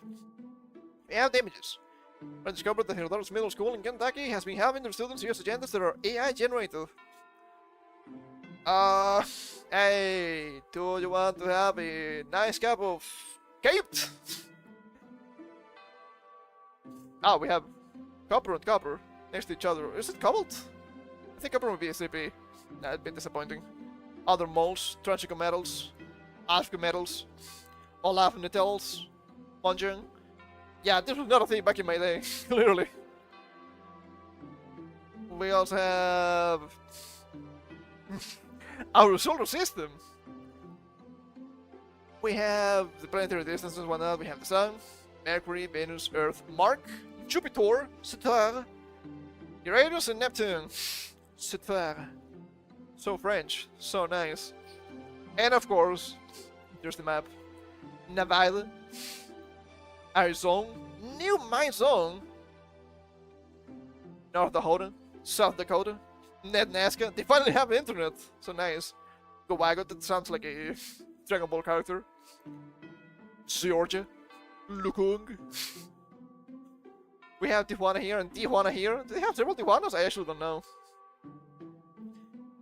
We have the images. I discovered that Herodotus Middle School in Kentucky has been having their students use agendas that are AI generated. Hey, do you want to have a nice cup of Cape? Ah, we have copper and copper next to each other. Is it cobalt? I think copper would be a CP. Nah, it'd be disappointing. Other moles, Transico metals, African metals, Olaf metals, Monjung. Yeah, this was not a thing back in my day, clearly. We also have our solar system. We have the planetary distances and whatnot. We have the Sun, Mercury, Venus, Earth, Mars, Jupiter, Saturn, Uranus, and Neptune. Saturn. So French, so nice. And of course, there's the map. Nevada, Arizona, New Zone, North Dakota, South Dakota, Nebraska. They finally have internet, so nice. Gowago, that sounds like a Dragon Ball character. Georgia, Lukung. We have Tijuana here and Tijuana here. Do they have several Tijuanas? I actually don't know.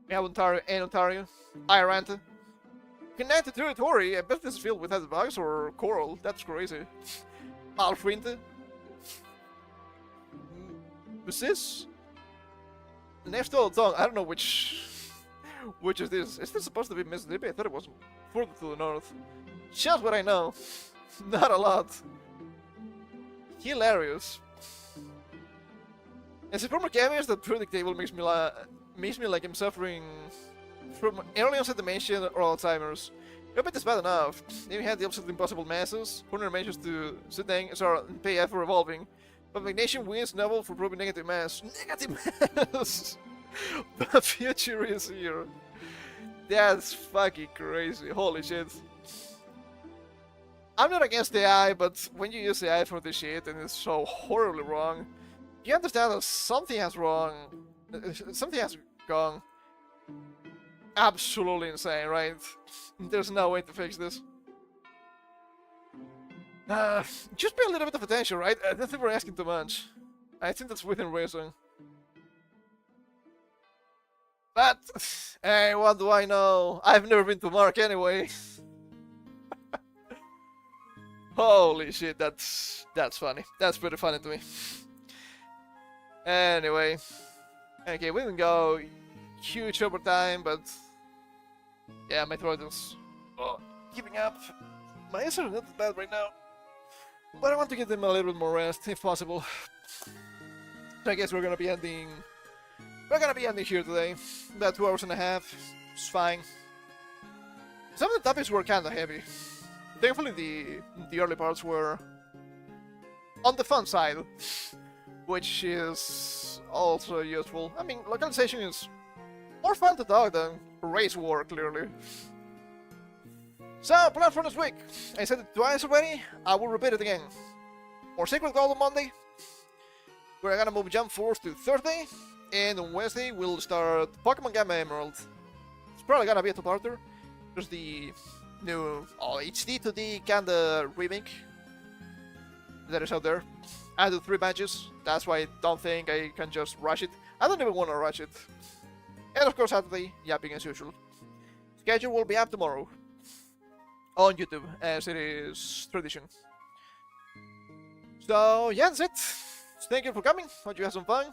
We have Ontario and Ontario. Iranta. Connected territory. I bet this is filled with either bugs or coral. That's crazy. Alfrinte. What's this? The next old song. I don't know which is this. Is this supposed to be Mississippi? I thought it was further to the north. Just what I know. Not a lot. Hilarious. And since former cameos, that predictable makes me like I'm suffering from early onset dementia or Alzheimer's. I bet it's bad enough. Then we had the absolutely impossible masses, who manages to pay F for evolving. But Magnesium wins Nobel for proving negative mass. Negative mass! The future is here. That's fucking crazy. Holy shit. I'm not against AI, but when you use AI for this shit and it's so horribly wrong, you understand that something has gone absolutely insane, right? There's no way to fix this. Just pay a little bit of attention, right? I don't think we're asking too much. I think that's within reason. But, hey, what do I know? I've never been to Mark anyway. Holy shit, that's funny. That's pretty funny to me. Anyway, Okay, we didn't go huge overtime, but yeah, my throat is giving up. My eyes are not that bad right now, but I want to give them a little bit more rest if possible. So I guess we're gonna be ending. We're gonna be ending here today. About 2 hours and a half. It's fine. Some of the topics were kind of heavy. Thankfully, the early parts were on the fun side, which is also useful. I mean, localization is more fun to talk than race war, clearly. So, plan for this week. I said it twice already, I will repeat it again. More Secret Gold on Monday. We're gonna move Jump Force to Thursday, and on Wednesday we'll start Pokemon Gamma Emerald. It's probably gonna be a two-parter. There's the new HD 2D kinda remake that is out there. I do 3 matches, that's why I don't think I can just rush it. I don't even want to rush it. And of course Saturday, yapping as usual. Schedule will be up tomorrow on YouTube, as it is tradition. So yeah, that's it. Thank you for coming. Hope you had some fun.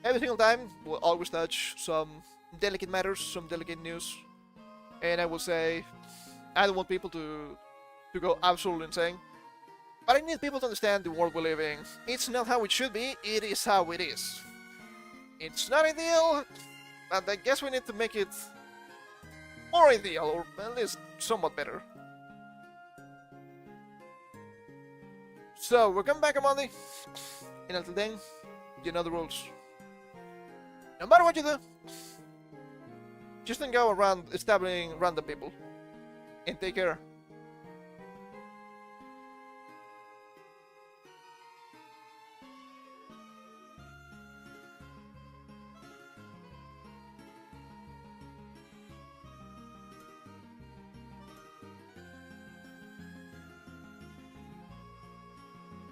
Every single time we'll always touch some delicate matters, some delicate news. And I will say, I don't want people to go absolutely insane. But I need people to understand the world we live in. It's not how it should be, it is how it is. It's not ideal, but I guess we need to make it more ideal, or at least somewhat better. So, we're coming back on Monday, and until then, you know the rules. No matter what you do, just don't go around establishing random people. And take care.